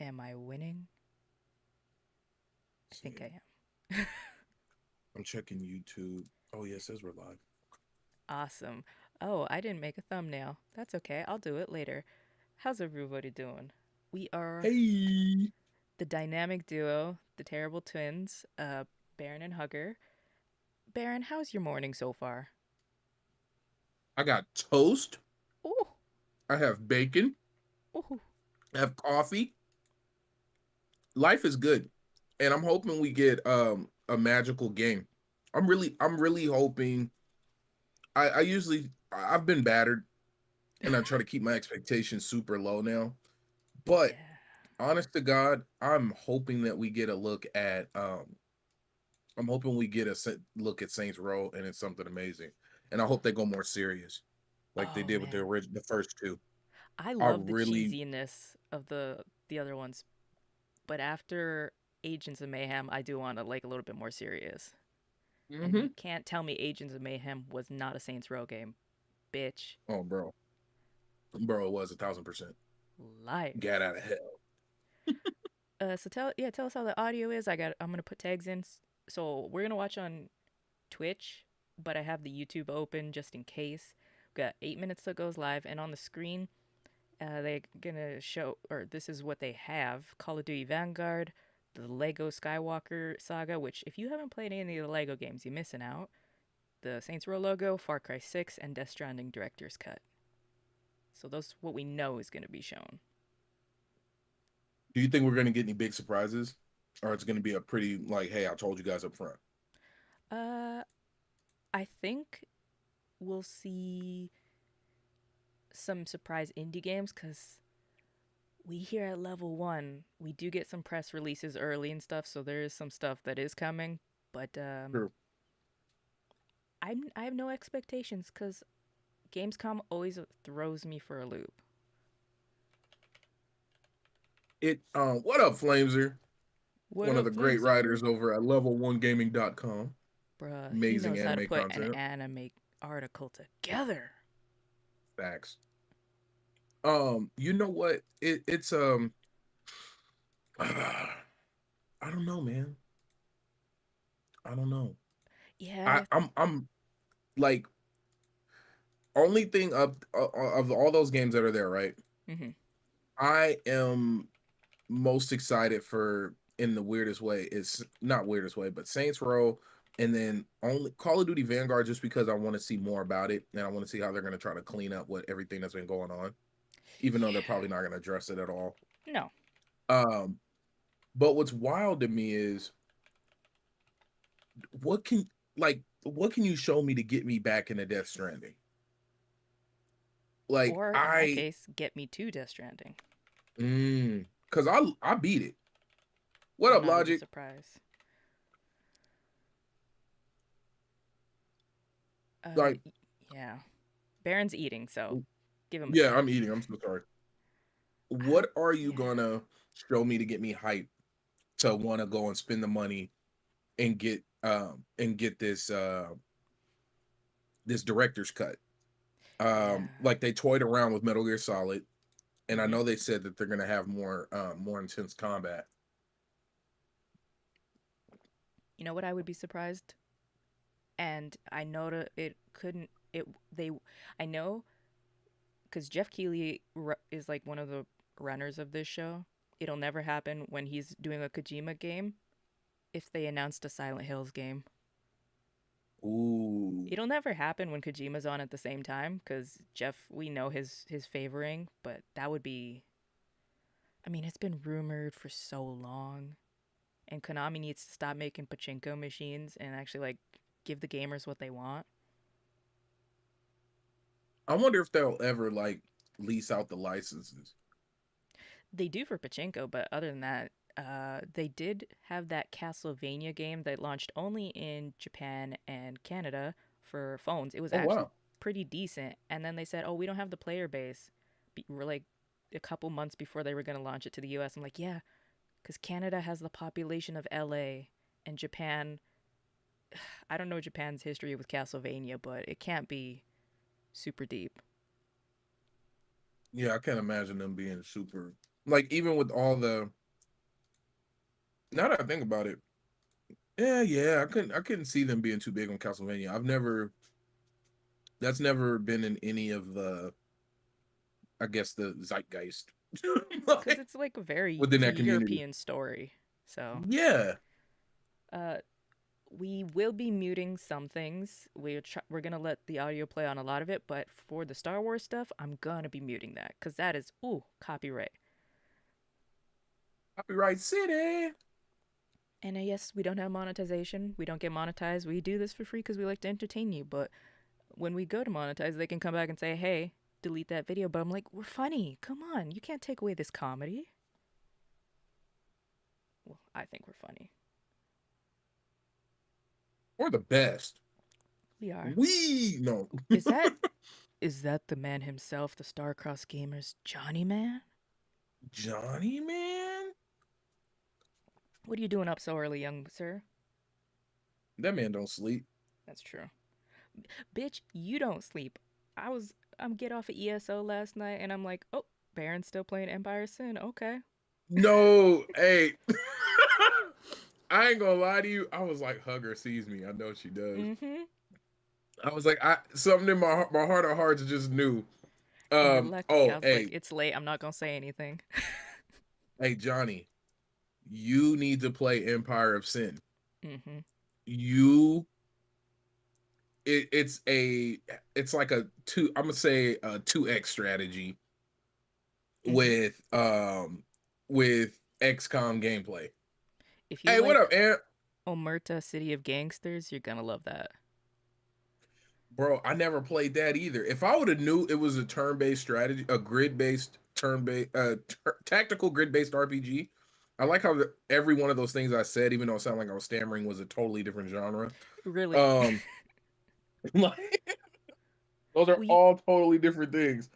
Am I winning? I think See, I am. I'm checking YouTube. Oh, yeah, it says we're live. Awesome. Oh, I didn't make a thumbnail. That's okay. I'll do it later. How's everybody doing? We are Hey, the dynamic duo, the terrible twins, Baron and Hugger. Baron, how's your morning so far? I got toast. Ooh, I have bacon. ooh. I have coffee. Life is good, and I'm hoping we get a magical game. I'm really hoping. I've been battered, and I try to keep my expectations super low now. But Yeah. honest to God, I'm hoping we get a look at Saints Row, and it's something amazing. And I hope they go more serious, like they Oh did with man, the first two. I I love the really, cheesiness of the other ones, but after Agents of Mayhem, I do want to like a little bit more serious. And you hmm can't tell me Agents of Mayhem was not a Saints Row game, bitch. oh, bro, it was 1,000%. Liar. Get out of hell. So tell us how the audio is. I'm gonna put tags in. So we're gonna watch on Twitch, but I have the YouTube open just in case. We've got 8 minutes till it goes live, and on the screen, they're gonna show, or this is what they have: Call of Duty Vanguard, the Lego Skywalker Saga. Which, if you haven't played any of the Lego games, you're missing out. The Saints Row logo, Far Cry 6, and Death Stranding Director's Cut. So those what we know is gonna be shown. Do you think we're gonna get any big surprises, or it's gonna be a pretty like, hey, I told you guys up front? Uh, I think we'll see some surprise indie games because we here at Level 1 we do get some press releases early and stuff, so there is some stuff that is coming. But True. I have no expectations because Gamescom always throws me for a loop. What up, Flameser? What One of up, the great Flamesaver? writers over at level1gaming.com. Bruh, he Amazing knows how to anime put an content. anime article together. Facts. You know what? I don't know, man. I don't know. Yeah. I'm like only thing of all those games that are there, right? Mm-hmm. I am most excited for in the weirdest way is not weirdest way, but Saints Row, and then only Call of Duty Vanguard just because I want to see more about it and I want to see how they're going to try to clean up what everything that's been going on, even though they're Yeah. probably not going to address it at all. No. Um, but what's wild to me is what can what can you show me to get me back into Death Stranding? Like Or in that I case, get me to Death Stranding. because I beat it. What I'm up, not even Logic? surprised. Like, Yeah. Baron's eating, so give him a yeah, I'm sec. eating. I'm so sorry. How? What are you Yeah. gonna show me to get me hyped to want to go and spend the money and get this director's cut? Yeah. Like they toyed around with Metal Gear Solid, and I Mm-hmm. know they said that they're gonna have more intense combat. You know what? I would be surprised, and I know that it couldn't. It they. I know because Jeff Keighley is like one of the runners of this show. It'll never happen when he's doing a Kojima game if they announced a Silent Hills game. Ooh, It'll never happen when Kojima's on at the same time because Jeff, we know his favoring, but that would be. I mean, it's been rumored for so long, and Konami needs to stop making pachinko machines and actually like give the gamers what they want. I wonder if they'll ever like lease out the licenses. They do for pachinko, but other than that, they did have that Castlevania game that launched only in Japan and Canada for phones. It was Oh actually wow. pretty decent, and then they said, "Oh, we don't have the player base." We're like a couple months before they were going to launch it to the U.S. I'm like, yeah, because Canada has the population of L.A. and Japan. I don't know Japan's history with Castlevania, but it can't be super deep. Yeah, I can't imagine them being super. Like even with all the now that I think about it, yeah, I couldn't see them being too big on Castlevania. That's never been in any of the I guess the zeitgeist Because like, it's like a very, within it's a that community. European story. So, Yeah, uh, we will be muting some things. We're gonna let the audio play on a lot of it, but for the Star Wars stuff, I'm gonna be muting that because that is copyright. copyright city. And yes, we don't have monetization. We don't get monetized. We do this for free because we like to entertain you. But when we go to monetize, they can come back and say, "Hey, delete that video." But I'm like, we're funny. Come on, you can't take away this comedy. Well, I think we're funny. Or the best. We are. We no Is that is that the man himself, the Starcross Gamers Johnny Man? Johnny man. What are you doing up so early, young sir? That man don't sleep. That's true. Bitch, you don't sleep. I'm get off of ESO last night and I'm like, oh, Baron's still playing Empire Sin. Okay. No, hey. I ain't gonna lie to you. I was like, Hugger sees me. I know she does. Mm-hmm. I was like, I something in my heart of hearts just knew. And you're lucky. I Oh, was like, hey, it's late. I'm not gonna say anything. hey, Johnny, you need to play Empire of Sin. Mm-hmm. You, it's like a two. I'm gonna say a 2x strategy Mm-hmm. with with XCOM gameplay. If you Hey, what like up, Ant? Omerta City of Gangsters, you're gonna love that. Bro, I never played that either. If I would have knew it was a turn-based strategy, a grid-based turn-based tactical grid-based RPG, I like how every one of those things I said, even though it sounded like I was stammering, was a totally different genre. Really. Um, like those are Well, all totally different things.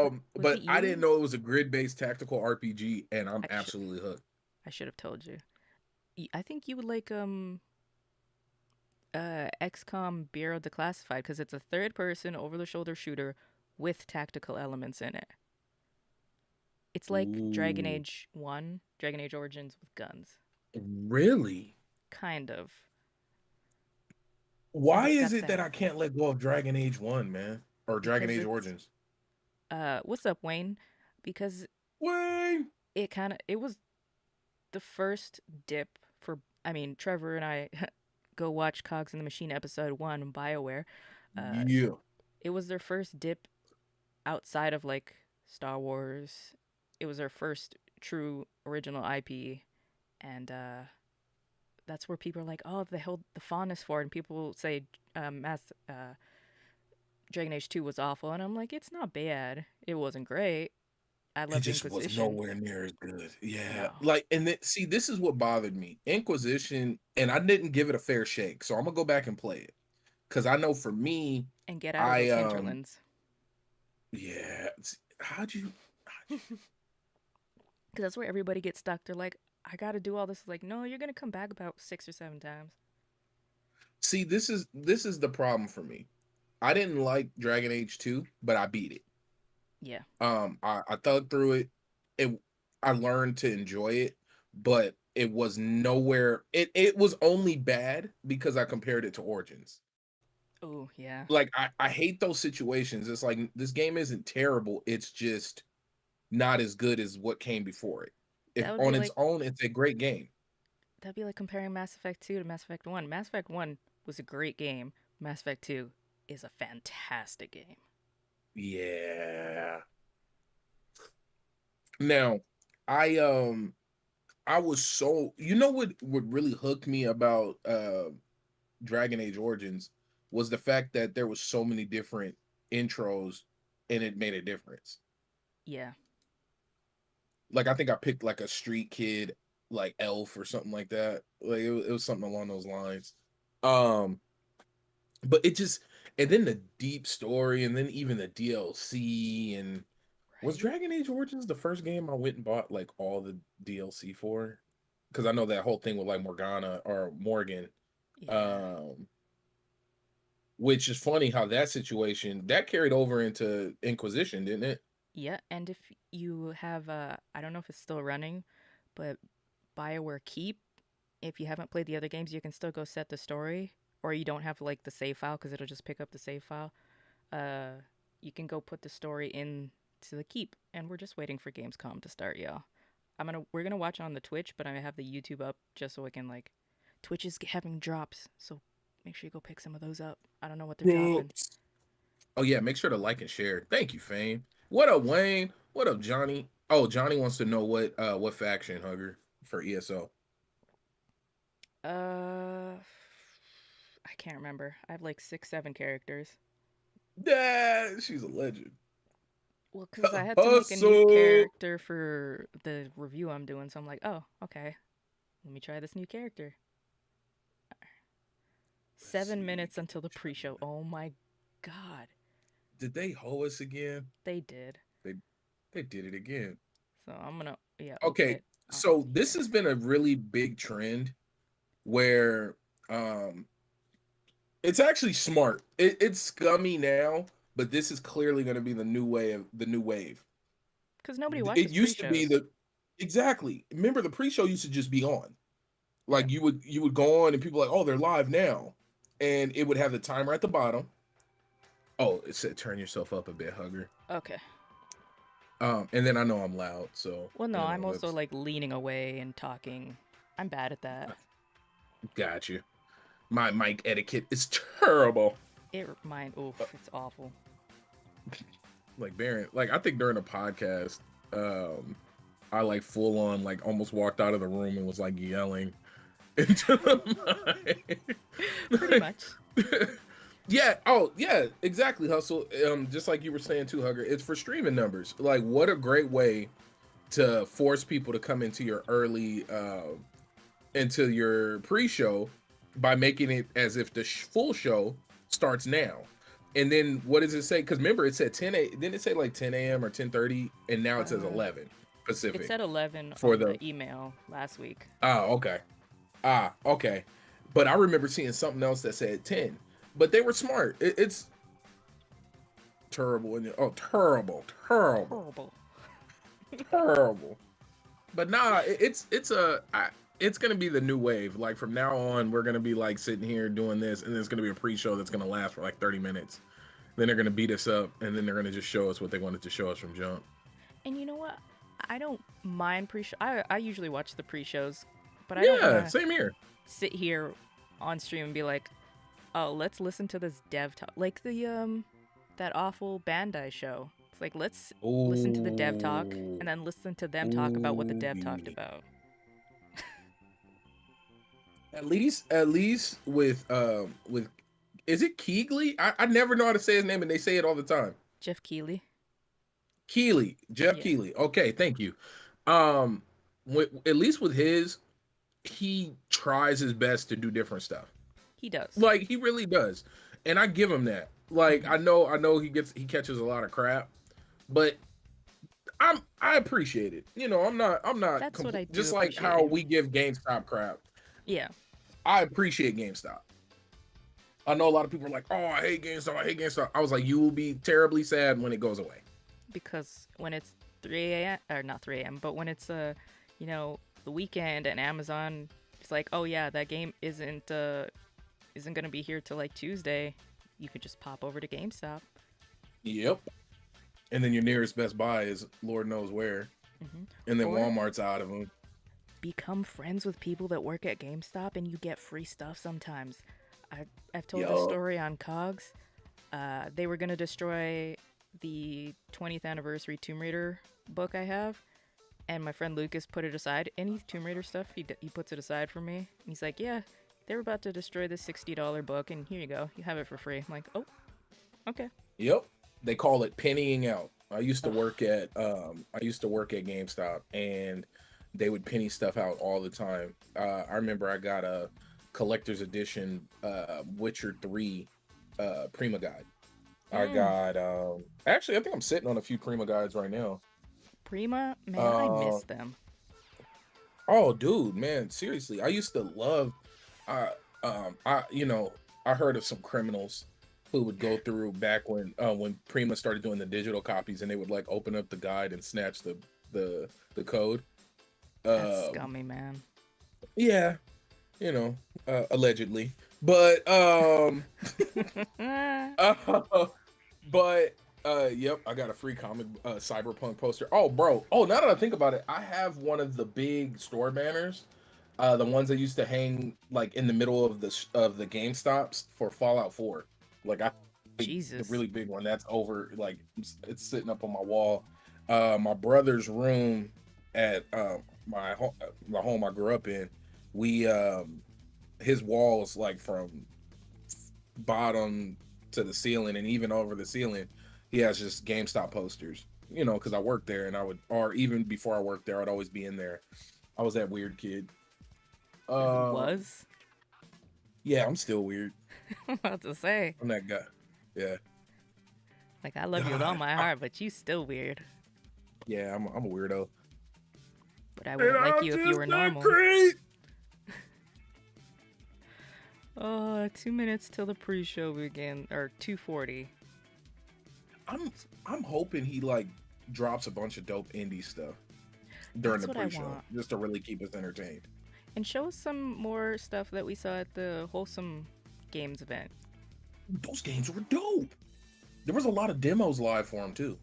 was it But I didn't you? know it was a grid-based tactical RPG, and I'm I should absolutely hooked. I should have told you. I think you would like XCOM Bureau Declassified because it's a third person over the shoulder shooter with tactical elements in it. It's like Dragon Ooh, Age 1, Dragon Age Origins with guns. really? Kind of. And Why it's is got it that that I can't let go of Dragon Age 1, man? Or Dragon because Age it's Origins? what's up, Wayne? Because Wayne. it was the first dip for I mean, Trevor and I go watch Cogs in the Machine episode 1 BioWare. Uh Yeah. it was their first dip outside of like Star Wars. It was their first true original IP, and that's where people are like, "Oh, they held the fondness for it," and people say, Dragon Age 2 was awful," and I'm like, "It's not bad. It wasn't great. I It loved just was Inquisition." nowhere near as good. Yeah. No, Like, and then see, this is what bothered me. Inquisition, and I didn't give it a fair shake. So I'm gonna go back and play it. Cause I know for me, and get out of I those hinterlands yeah. How'd you because that's where everybody gets stuck. They're like, "I got to do all this." Like, no, you're gonna come back about 6 or 7 times. see this is the problem for me. I didn't like Dragon Age 2, but I beat it. Yeah, I thought through it. It I learned to enjoy it, but it was nowhere. It was only bad because I compared it to Origins. oh yeah, Like I hate those situations. It's like this game isn't terrible. It's just not as good as what came before it. If that would be on its like own, it's a great game. that'd be like comparing Mass Effect 2 to Mass Effect 1. Mass Effect 1 was a great game. Mass Effect 2 is a fantastic game. Yeah. Now, I was so what really hooked me about Dragon Age Origins was the fact that there was so many different intros and it made a difference. Yeah, Like I think I picked like a street kid like elf or something like that. Like it was something along those lines. Um but it just and then the deep story and then even the DLC and was right? Dragon Age Origins the first game I went and bought like all the DLC for? Because I know that whole thing with like Morgana or Morgan. Yeah. Um which is funny how that situation that carried over into Inquisition, didn't it? Yeah, and if you have, I don't know if it's still running, but BioWare Keep, if you haven't played the other games, you can still go set the story, or you don't have like the save file because it'll just pick up the save file. Uh, you can go put the story in to the Keep, and we're just waiting for Gamescom to start, y'all. We're gonna watch on the Twitch, but I have the YouTube up just so I can like, Twitch is having drops, so make sure you go pick some of those up. I don't know what they're dropping. Whoops. Oh yeah, make sure to like and share. Thank you, Fame. What up, Wayne? What up, Johnny? Oh, Johnny wants to know what faction, Hugger, for ESO. Uh, I can't remember. I have like 6, 7 characters. Yeah, she's a legend. Well, because I had to make a new Hustle. character for the review I'm doing, so I'm like, oh, okay, let me try this new character. Let's 7 minutes see. until the pre-show. Oh my god, Did they hoe us again? they did. They they did it again. So I'm gonna, yeah, Okay, okay. so this Here. has been a really big trend where um it's actually smart. It's scummy now, but this is clearly going to be the new wave. Because nobody It watches used to be pre-shows. the exactly. Remember the pre-show used to just be on. Yeah. Like you would go on and people like, "Oh, they're live now." And it would have the timer at the bottom. Oh, it said turn yourself up a bit, Hugger. Okay. And then I know I'm loud, so, Well, no, you I'm know, also that's like leaning away and talking. I'm bad at that. got you. My mic etiquette is terrible. Oof, it's awful. Like Baron, like I think during a podcast, um, I like full on like almost walked out of the room and was like yelling into the Pretty mic. much. Yeah, oh yeah, exactly, Hustle. Just like you were saying too, Hugger, it's for streaming numbers. Like, what a great way to force people to come into your early into your pre-show by making it as if the full show starts now. And then what does it say? Because remember, it said 10 a. Didn't it say like 10 a.m. or 10:30? And now it says Uh, 11 it Pacific said 11 for on the the. email last week. Okay. Okay. But I remember seeing something else that said 10. But they were smart. It's terrible. Oh, terrible, terrible, Horrible. terrible. But nah, it's gonna be the new wave. Like from now on, we're gonna be like sitting here doing this, and it's gonna be a pre-show that's gonna last for like 30 minutes. Then they're gonna beat us up, and then they're gonna just show us what they wanted to show us from jump. And you know what? I don't mind pre-show. I usually watch the pre-shows, but I don't want Yeah, to same here. sit here on stream and be like, "Oh, let's listen to this dev talk." Like the that awful Bandai show. It's like, let's listen to the dev talk Oh, and then listen to them talk about what the oh, dev talked about. at least with is it Keegley? I never know how to say his name, and they say it all the time. Jeff Keighley. Keeley, Jeff Yeah, Keeley. Okay, thank you. Um, at least with his, he tries his best to do different stuff. he does. Like he really does, and I give him that. Like Hmm. I know he catches a lot of crap, but I appreciate it. You know, I'm not That's what I do just like how appreciate. we give GameStop crap. Yeah, I appreciate GameStop. I know a lot of people are like, "Oh, I hate GameStop. I hate GameStop." I was like, "You will be terribly sad when it goes away." because when it's 3 a.m. or not 3 a.m., but when it's you know, the weekend and Amazon, it's like, oh yeah, that game isn't gonna be here till like Tuesday. You could just pop over to GameStop. Yep. And then your nearest Best Buy is Lord knows where, Hmm. and then Or Walmart's out of them. become friends with people that work at GameStop and you get free stuff sometimes. I've told this Yup. story on Cogs. They were gonna destroy the 20th anniversary Tomb Raider book I have, and my friend Lucas put it aside. Any Tomb Raider stuff, he puts it aside for me. And he's like, "Yeah, they were about to destroy this $60 book, and here you go, you have it for free." I'm like, "Oh, okay." Yep. They call it pennying out. Ugh. I used to work at GameStop, and they would penny stuff out all the time. I remember I got a collector's edition Witcher 3 Prima guide. I Mm, got actually I think I'm sitting on a few Prima guides right now. Prima, man, I Uh miss them. oh dude, man, seriously. I used to love I I you know, I heard of some criminals who would go through back when Prima started doing the digital copies, and they would like open up the guide and snatch the code. That's Um, scummy, man. yeah, you know, allegedly, but uh, but yep, I got a free comic cyberpunk poster. Oh, bro. Oh, now that I think about it, I have one of the big store banners, the ones that used to hang like in the middle of the Game Stops for Fallout 4. Like the Jesus. really big one that's over, like it's sitting up on my wall. My brother's room at my home I grew up in, we his walls like from bottom to the ceiling and even over the ceiling, he has just GameStop posters. You know, because I worked there, and I would, or even before I worked there, I'd always be in there. I was that weird kid. Um, Was? yeah, I'm still weird. I'm about to say. I'm that guy. Yeah. Like, I love you with all God. my heart, but you still weird. Yeah, I'm a weirdo. But I And wouldn't like I'm you if you just were a normal. creep. Oh, 2 minutes till the pre-show begin, or 2:40. I'm I'm hoping he like drops a bunch of dope indie stuff during That's the what I pre-show, want. just to really keep us entertained. And show us some more stuff that we saw at the Wholesome Games event. Those games were dope. There was a lot of demos live for him too.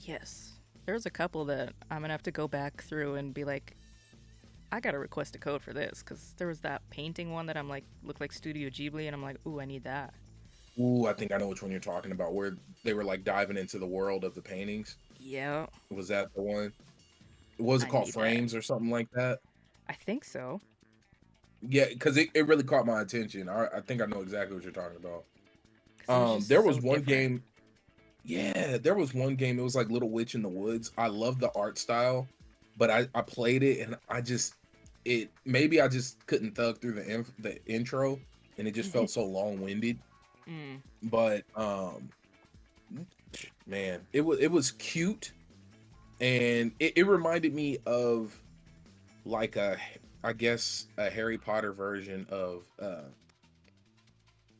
Yes. There's a couple that I'm gonna have to go back through and be like, I gotta request a code for this, because there was that painting one that I'm like, looked like Studio Ghibli, and I'm like, ooh, I need that. Ooh, I think I know which one you're talking about, where they were like diving into the world of the paintings. Yeah, Was that the one? Was it I called need that. Frames or something like that? I think so. Yeah, because it really caught my attention. I think I know exactly what you're talking about. Because it was There just was so one different. game. Yeah, there was one game. It was like Little Witch in the Woods. I love the art style, but I played it and I just it maybe I just couldn't thug through the intro, and it just felt so long winded. Mm. But man, it was cute, and it reminded me of like I guess a Harry Potter version of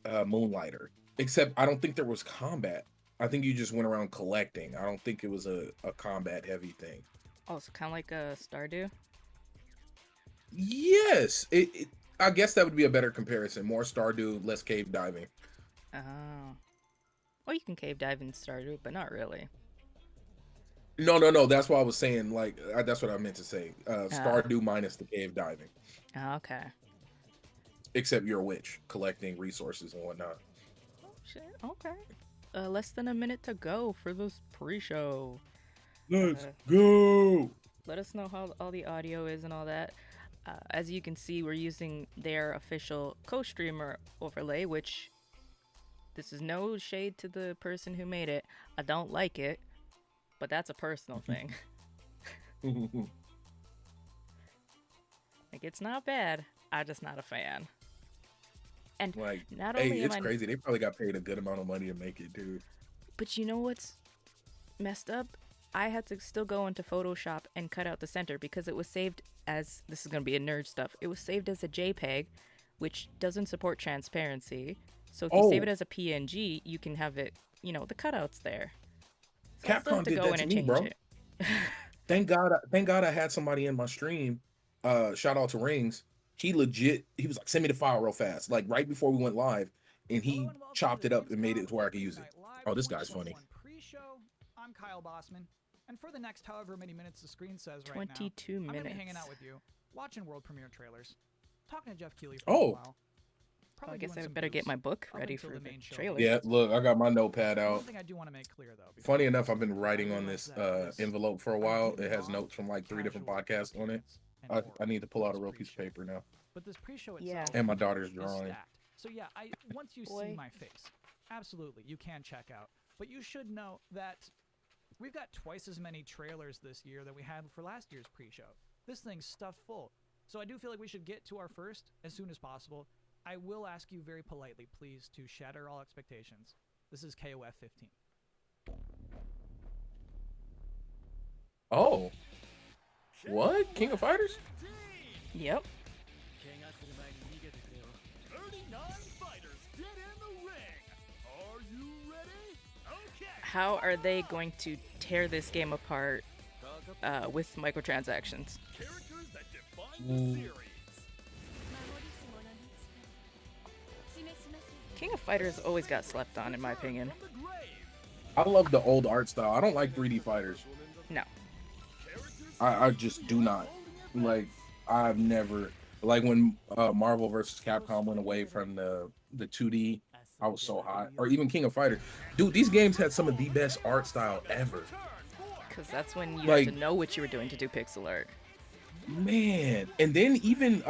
Moonlighter, except I don't think there was combat. I think you just went around collecting. I don't think it was a combat heavy thing. Oh, so kind of like a Stardew? Yes, I guess that would be a better comparison. More Stardew, less cave diving. Oh. Well, you can cave dive in Stardew, but not really. No, no, no. That's what I was saying. Like that's what I meant to say. Ah, Stardew minus the cave diving, okay. except you're a witch collecting resources and whatnot. Oh, shit, okay. Less than a minute to go for this pre-show. Let's Uh, go. Let us know how all the audio is and all that. As you can see, we're using their official co-streamer overlay, which this is no shade to the person who made it. I don't like it, but that's a personal thing. Like, it's not bad. I'm just not a fan. And Like, not hey, only am it's I, crazy. They probably got paid a good amount of money to make it, dude. but you know what's messed up? I had to still go into Photoshop and cut out the center because it was saved as, this is going to be a nerd stuff, it was saved as a JPEG, which doesn't support transparency. So if you save Oh, it as a PNG, you can have it, the cutouts there. So I still have Capcom to did go that in to and me, change bro. it. Thank God I had somebody in my stream. Shout out to Rings. He legit, he was like, send me the file real fast, like right before we went live, and Hello he and welcome to chopped the it up and made Gamescom it to where I could Opening use it. Night Live Oh, this guy's funny. 2021 pre-show. I'm Kyle Bossman, and for the next however many minutes the screen says right now, 22 I'm gonna be minutes. hanging out with you, watching world premiere trailers, talking to Jeff Keighley for a Oh, little while. Oh, I Probably guess doing I some better get booze my book up ready until for the the main show trailer. yeah, begins. look, I got my notepad One out. thing I do want to make clear though, before Funny we get enough, I've been started, I writing on realize this that this envelope for a I while. do It has log notes from like 3 different casual podcasts on it. opinions and I horror need to pull for out a this real piece of pre-show. paper now. But this pre-show Yeah. itself And my daughter's is drawing. stacked. So yeah, once you see Boy. my face, absolutely, you can check out. But you should know that we've got twice as many trailers this year than we had for last year's pre-show. This thing's stuffed full. So I do feel like we should get to our first as soon as possible. I will ask you very politely, please, to shatter all expectations. This is KOF 15. Oh, what? King of Fighters? Yep. 怪我する前に逃げてくれよ 39 fighters get in the ring. Are how are they going to tear this game apart with microtransactions? Ooh. King of Fighters always got slept on, in my opinion. I love the old art style. I don't like 3D fighters. No. I just do not. Like, I've never like when Marvel vs. Capcom went away from the 2D. I was so hot. Or even King of Fighters. Dude, these games had some of the best art style ever. Because that's when you Like, had to know what you were doing to do pixel art. man. And then even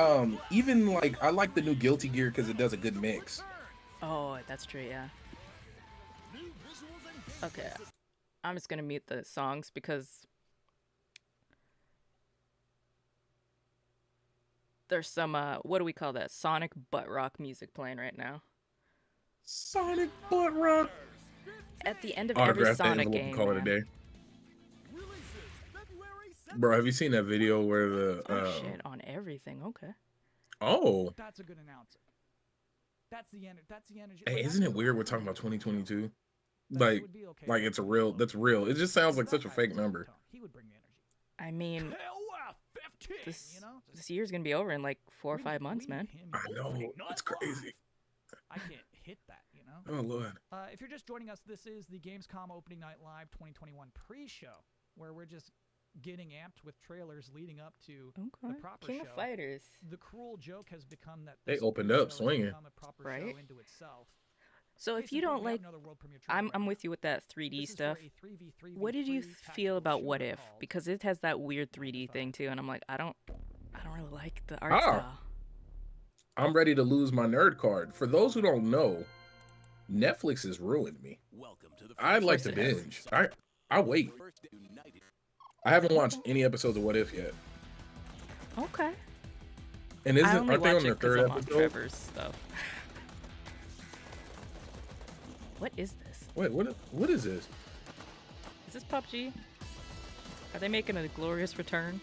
like I like the new Guilty Gear because it does a good mix. Oh, that's true, yeah. Okay. I'm just gonna mute the songs because there's some what do we call that? Sonic butt rock music playing right now. Sonic butt rock. At the end of every Autograph that Sonic envelope game, and call it a man. day. Bro, have you seen that video where the Oh shit, on everything. Okay. oh, That's a good announcer. That's the energy. hey, Like, isn't it that's weird the we're talking about energy. 2022? That it Like would be okay like for it's a him to real vote. that's real. It just sounds like That such a type fake of number. tone, he would bring the energy. I mean, KOF 15, this you know? this year's gonna be over in like 4 or We 5 need- months, we man. need him I know, opening it's night live. crazy. I can't hit that, you know? Oh Lord. If you're just joining us, this is the Gamescom Opening Night Live 2021 pre-show, where we're just getting amped with trailers leading up to Okay. the proper King show. of Fighters. The cruel joke has become that They this opened up pre-show has swinging. become a proper show Right? into itself. So if Case you in point, don't we have like, another world premiere trailer I'm right now. with you with that 3D This is for stuff. a 3v3v3 What did you feel tactical about What shooter If? called Because it has that weird 3D thing too, and I'm like, I don't really like the art style. I'm ready to lose my nerd card. For those who don't know, Netflix has ruined me. I'd like to Of course it has. binge. I wait. I haven't watched any episodes of What If yet. Okay. And I isn't only aren't they watch on their it because third I'm on episode? Trevor's stuff. What is this? Wait, what is this? Is this PUBG? Are they making a glorious return?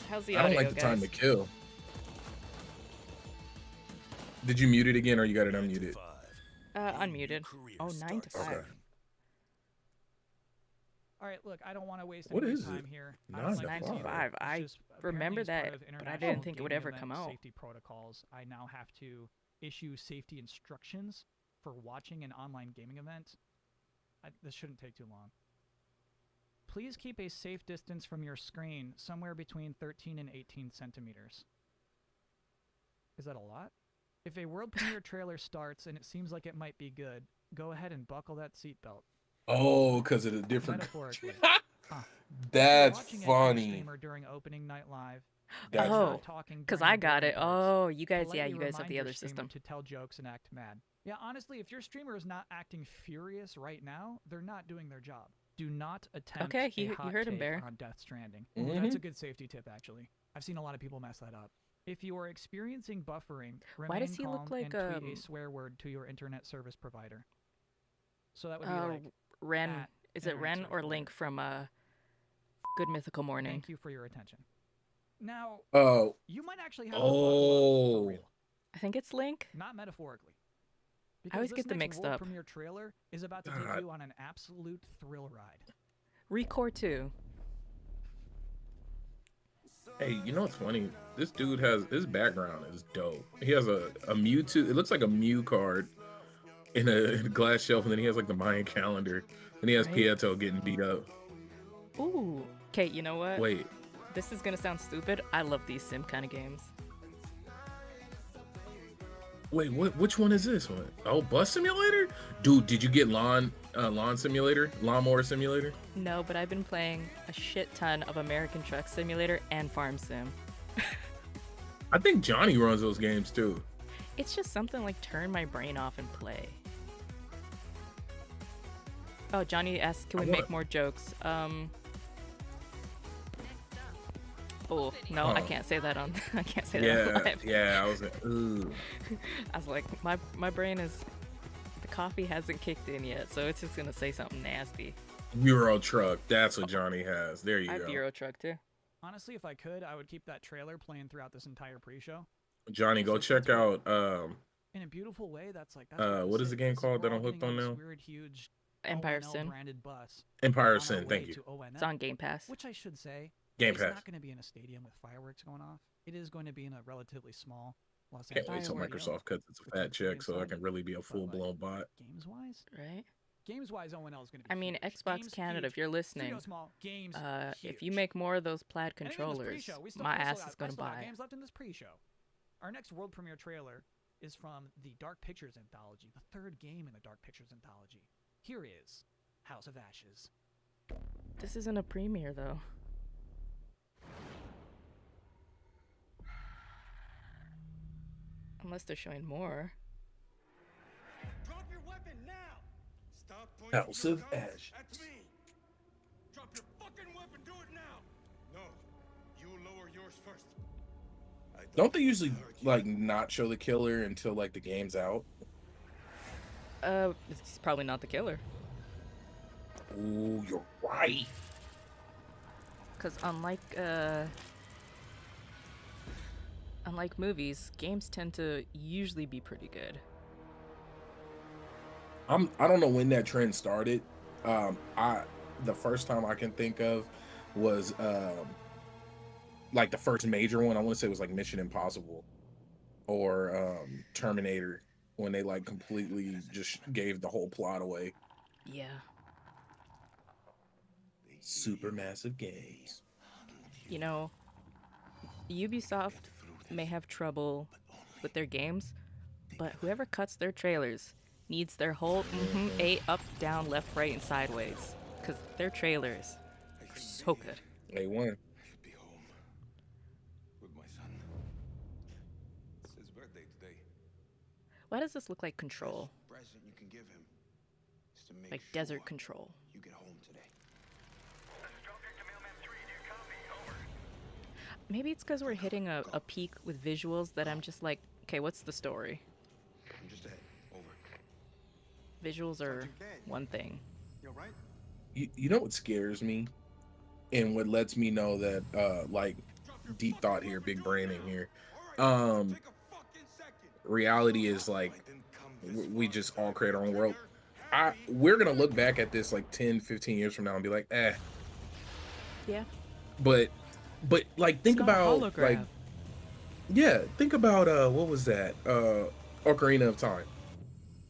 How's the I audio, don't like the guys? time to kill. Did you mute it again or you got it unmuted? Unmuted. Oh, 9 to 5. Okay. All right, look, I don't want to waste What any is time it? here. 9 to 9 to 5. 5. It's I just remember apparently as part that, of but I International didn't think it would Gaming ever Event come out. Safety protocols. I now have to issue safety instructions for watching an online gaming event. This shouldn't take too long. Please keep a safe distance from your screen, somewhere between 13 and 18 centimeters. Is that a lot? If a world premiere trailer starts and it seems like it might be good, go ahead and buckle that seatbelt. Oh, because of the different. Metaphorically. Huh. That's If you're watching a funny. streamer during opening night live, That's Oh, funny. talking because during I the got boring it. parts. Oh, you guys, yeah, Politely you guys have remind the your other streamer system. to tell jokes and act mad. Yeah, honestly, if your streamer is not acting furious right now, they're not doing their job. Do not attempt Okay, a you hot heard him, take Bear. on Death Stranding. Mhm. That's a good safety tip, actually. I've seen a lot of people mess that up. If you are experiencing buffering, Why does remain he look calm like, and tweet a swear word to your internet service provider. So that would be like, Ren, at is it internet Ren service or provider. Link from Good Mythical Morning? Thank you for your attention. Now, Oh, you might actually have a buckle up oh. for real, I think it's Link. not metaphorically. I always Because get this them next mixed world up. premiere trailer is about to take God. you on an absolute thrill ride. Recore 2. Hey, you know what's funny? This dude has his background is dope. He has a Mewtwo. It looks like a Mew card in a glass shelf, and then he has like the Mayan calendar, and he has Right. Pieto getting beat up. Ooh. Okay, you know what? Wait, This is gonna sound stupid. I love these sim kind of games. wait, which one is this one? Oh, Bus Simulator? Dude, did you get lawn simulator? Lawnmower simulator? No, but I've been playing a shit ton of American Truck Simulator and Farm Sim. I think Johnny runs those games too. It's just something like turn my brain off and play. Oh, Johnny asked, can we make more jokes? Oh no, I Huh. can't say that on. I can't say that on Yeah, live. yeah. I was like, ooh. I was like, my brain is. The coffee hasn't kicked in yet, so it's just gonna say something nasty. Euro truck. That's what Johnny has. There you I have go. Euro Truck too. Honestly, if I could, I would keep that trailer playing throughout this entire pre-show. Johnny, go So check that's out in a beautiful way. That's what What this is the game is. called We're that I'm all hooked getting on this now? weird, huge Empire ONL Sin. branded bus Empire on our Sin. Thank way you. to ONL, It's on Game Pass. which I should say Game is Pass. not going to be in a stadium with fireworks going off. It is going to be in a relatively small Los Can't Angeles wait till stadium, Microsoft cuts its a which fat looks pretty check so I insane. can really be a But, full blown bot. games-wise, Right? games-wise, ONL is going to be I mean, huge. Xbox Games, Canada, huge. if you're listening, Studio small, games, if you huge. make more of those plaid And in this controllers, pre-show, we still, my we still ass got, is gonna I still got buy. games left in this pre-show. Our next world premiere trailer is from the Dark Pictures anthology, the third game in the Dark Pictures anthology. Here is House of Ashes. This isn't a premiere though. Unless they're showing more. Drop your weapon now! Stop pointing House your of guns Ashes. at me! Drop your fucking weapon, do it now! No, you lower yours first. Don't they usually like not show the killer until like the game's out? It's probably not the killer. Ooh, you're right. Cause unlike movies, games tend to usually be pretty good. I don't know when that trend started. The first time I can think of was like the first major one. I want to say it was like Mission Impossible or Terminator, when they like completely just gave the whole plot away. Yeah. Super massive games. You know, Ubisoft may have trouble with their games, but whoever cuts their trailers needs their whole A, up, down, left, right, and sideways. Because their trailers are so good. A1. I should be home with my son. It's his birthday today. Why does this look like Control? Present you can give him is to make Like sure Desert Control. you get home today. Maybe it's because we're hitting a peak with visuals that I'm just like, okay, what's the story? I'm just ahead. Over. Visuals are one thing. You alright? You know what scares me, and what lets me know that like deep thought here, big branding here. Reality is like we just all create our own world. We're gonna look back at this like 10-15 years from now and be like, Yeah. but like think It's got a about hologram. like, yeah, think about what was that Ocarina of Time.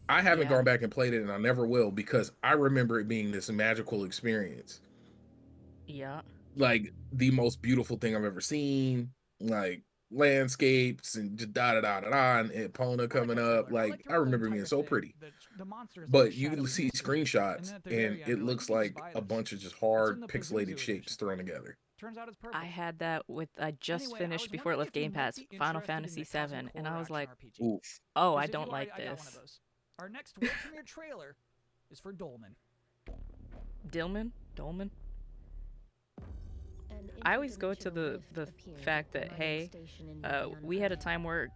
I haven't Yeah. gone back and played it, and I never will, because I remember it being this magical experience, Yeah. like the most beautiful thing I've ever seen, like landscapes and just da da da da da, and Epona coming up. Like I remember it being so pretty. The monsters But like you can shadowy see mystery. screenshots, And then at the very and end, it you're like, looks "You can just like buy a this." bunch of just It's in hard the pixelated Pazuzu shapes edition. thrown together. Turns out it's purple. I had that with, I just Anyway, I finished was before it wondering left if you Game might Pass, be Final interested in Fantasy the cosmic VII, and I horror was action like, RPG. Oof. oh, Because I if don't you like I got one of this. those. Our next world premiere trailer is for Dolmen. Dolmen? I always go to the fact that, hey, we had a time where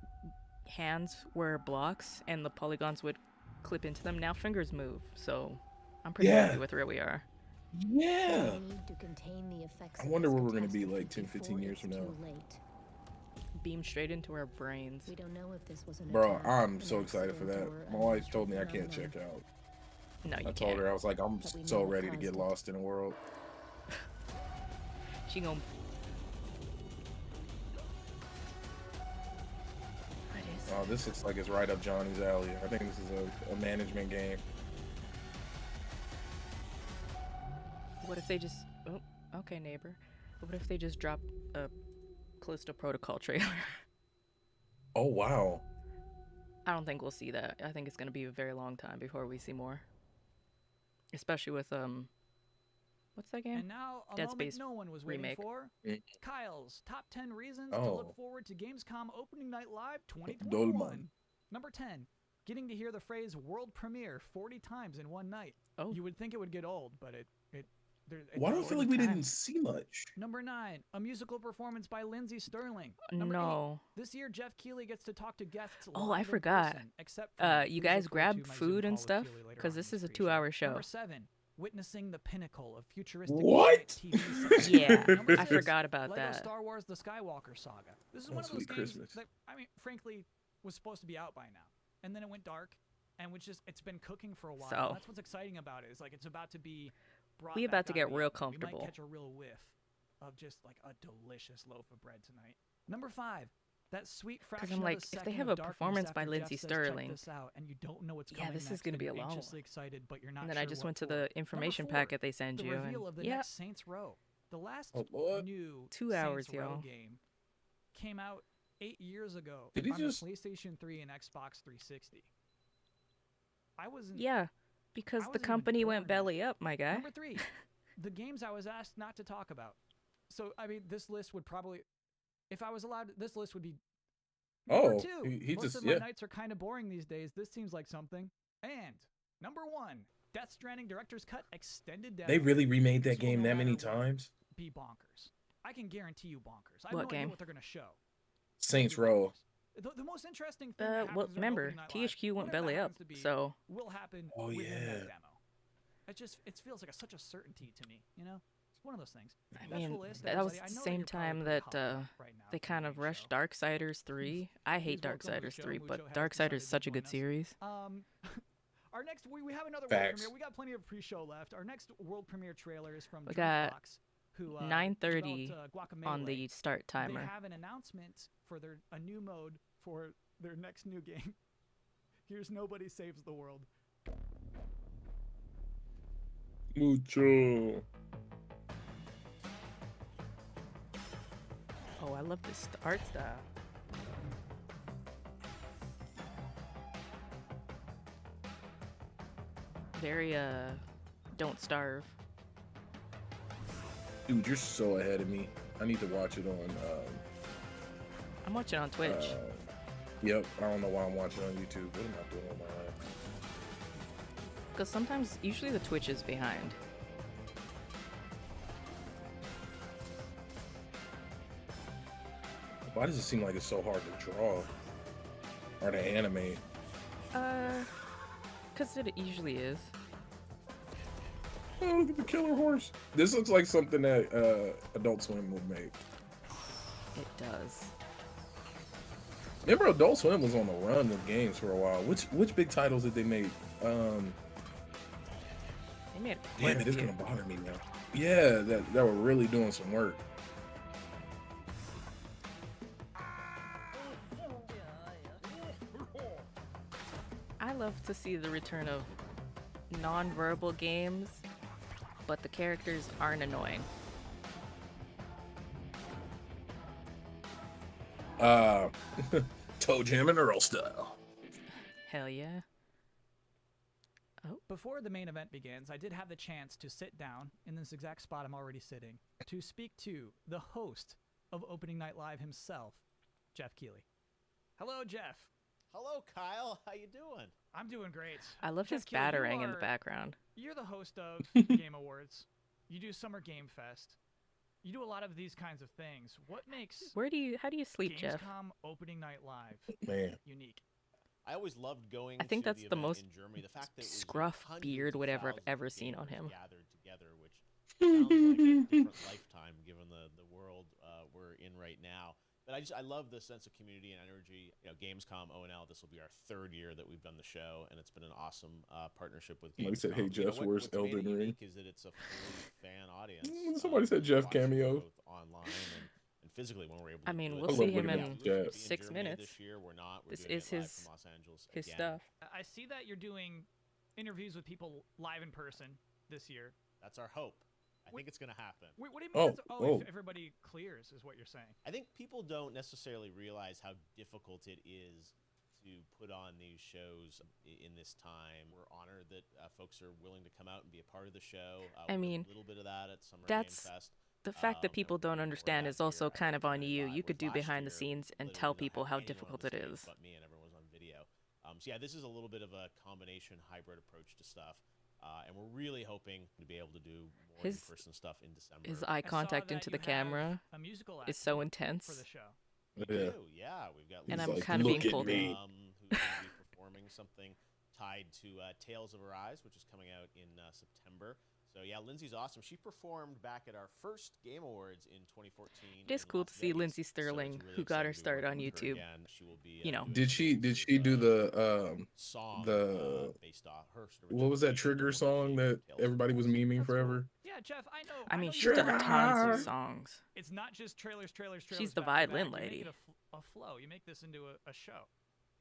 hands were blocks and the polygons would clip into them. Now fingers move, so I'm pretty Yeah. happy with where we are. Yeah. I I wonder where we're gonna be like 10-15 years from now. Beam straight into our brains. We don't know if this was an Bro, attack, I'm an so excited for accident, that. or My a wife natural told me I can't phenomenon. check out. No, you I told can't. her, I was like, I'm But we so know what ready to get caused it. lost in the world. She gon' What is Oh, this looks like it's right up Johnny's alley. I think this is a management game. What if they just... Oh, okay, neighbor. What if they just drop a Callisto Protocol trailer? Oh, wow. I don't think we'll see that. I think it's going to be a very long time before we see more. Especially with, what's that game? And now, a Dead moment Space no one was remake. waiting for. Mm. Kyle's top 10 reasons to Oh. look forward to Gamescom Opening Night Live Dolman. 2021. Number 10, getting to hear the phrase world premiere 40 times in one night. Oh. You would think it would get old, but it Why do I feel like we didn't see much? Number 9, a musical performance by Lindsey Sterling. Number 8, No. this year Jeff Keighley gets to talk to guests Oh, live I in forgot. person, except for me. You Please guys look forward grab to my Zoom food and call with stuff? Keighley later Because on this in is a pre-show. 2-hour show. Number 7, witnessing the pinnacle of futuristic What? TV science. Yeah, Number I 6, forgot about Lego that. Star Wars: The Skywalker Saga. This is Oh, one of those sweet games Christmas. that, I mean, frankly, was supposed to be out by now. and then it went dark, and it's been cooking for a while. So- And that's what's exciting about it, is like it's about to be brought We back about to out get of the real oven. We comfortable. might catch a real whiff of just like a delicious loaf of bread tonight. Number 5, that sweet fraction I'm like, of a if they second have of a darkness performance by after Lindsey Jeff says, "Check Sterling." this out," and you don't know what's Yeah, coming this is next, gonna and be you're a long one. anxiously excited, but you're not And then sure I just what went to for. the information Number 4, packet they send the you, reveal and of the yeah, next Saints Row. The last Oh, what? new 2 hours, Saints Row y'all. game came out 8 years ago Did he on just- the PlayStation 3 and Xbox 360. I wasn't. Yeah, because I the wasn't even company went born yet. belly up, my guy. Number 3, the games I was asked not to talk about. So I mean, this list would probably, if I was allowed, this list would be number Oh, 2. he Most just of my yeah. nights are kind of boring these days. This seems like something. And number 1, Death Stranding Director's Cut extended demo. They really remade This that will, game no that many matter what, times. be bonkers. I can guarantee you bonkers. I have What no idea game? what they're gonna show. Saints It'll be Row. bonkers. The most interesting thing that happens Well, during remember, opening night live, THQ went whatever that belly up, happens to be, so will happen Oh, within yeah. that demo. It feels like such a certainty to me. You know, it's one of those things. I That's mean, the list, that was everybody. I the know same you're probably time pretty that hopped up right now they for the kind of main rushed show. Darksiders 3. I hate welcome to the Darksiders show. 3, Mucho but has Darksiders decided is to such a join good us. series. Our next, we have another world Facts. premiere. We got plenty of pre-show left. Our next world premiere trailer is from We got Dreambox, who 9:30 developed, on the Guacamelee. start They timer. have an announcement for a new mode for their next new game. Here's Nobody Saves the World. Mucho. Oh, I love this art style. Very, Don't Starve. Dude, you're so ahead of me. I need to watch it on. I'm watching on Twitch. Yep. I don't know why I'm watching on YouTube. What am I doing with my life? Because sometimes, usually the Twitch is behind. Why does it seem like it's so hard to draw or to animate? Because it usually is. Oh, look at the killer horse. This looks like something that Adult Swim would make. It does. Remember, Adult Swim was on the run with games for a while. Which big titles did they make? They made quite Damn a it, it's few. gonna bother me now. Yeah, that were really doing some work. I love to see the return of non-verbal games, but the characters aren't annoying. Toe Jam and Earl style. Hell yeah. Before the main event begins, I did have the chance to sit down in this exact spot I'm already sitting to speak to the host of Opening Night Live himself, Jeff Keighley. Hello, Jeff. Hello, Kyle. How you doing? I'm doing great. I love Jeff his Keighley, you battering in the are- background. You're the host of Game Awards. You do Summer Game Fest. You do a lot of these kinds of things. What makes How do you sleep, Jeff? Gamescom Opening Night Live Man, unique? I always loved going. I think to that's the event most in Germany. The fact that it was, scruff hundreds beard of whatever I've thousands ever of seen on gamers him. gathered together, which sounds like a different lifetime given the world we're in right now. But I love the sense of community and energy. You know, Gamescom O&L. This will be our 3rd year that we've done the show, and it's been an awesome partnership with Gamescom. Somebody said, "Hey, You know, Jeff, where's what's made it Elden Ring?" unique is that it's a fully fan audience. Somebody said that Jeff watches cameo. both online and physically when we're able. I to mean, do it. we'll I see love him looking in at Jeff. 6 Germany minutes. This year we're not. We're This doing is it live his- from Los Angeles His again. stuff. I see that you're doing interviews with people live in person this year. That's our hope. I think it's going to happen. Wait, what do you mean? Oh. If everybody clears, is what you're saying? I think people don't necessarily realize how difficult it is to put on these shows in this time. We're honored that folks are willing to come out and be a part of the show. I We did mean, a little bit of that at Summer that's Game Fest. The fact that And people don't we're understand last is also year, kind of on Opening you. Night You could do was last behind the year, scenes and literally tell did not people have how anyone on difficult the it stage is. But me, and everyone was on video. So yeah, this is a little bit of a combination hybrid approach to stuff. And we're really hoping to be able to do more His- in-person stuff in December. His I eye saw contact that into you the camera have a musical is act so for intense. the show. We Yeah. do, yeah. We've got And He's I'm like, kind of being "Look at pulled me." in. who's going to be performing something tied to Tales of Arise, which is coming out in September. So yeah, Lindsay's awesome. She performed back at our first Game Awards in 2014. It is in cool Las to see Vegas. Lindsay So it's Sterling, really who got her excited to be start on working with her YouTube. again. She will be You know. doing Did some she sort do of, the song the based off her sort of what was that interpretation of Trigger one of her song favorite that Tales from everybody was Past. memeing That's cool. forever? Yeah, Jeff, I know. I mean, know she's you done like tons to- of Trigger. songs. It's not just trailers. She's the back to violin back. You lady. make it a flow. You make this into a show.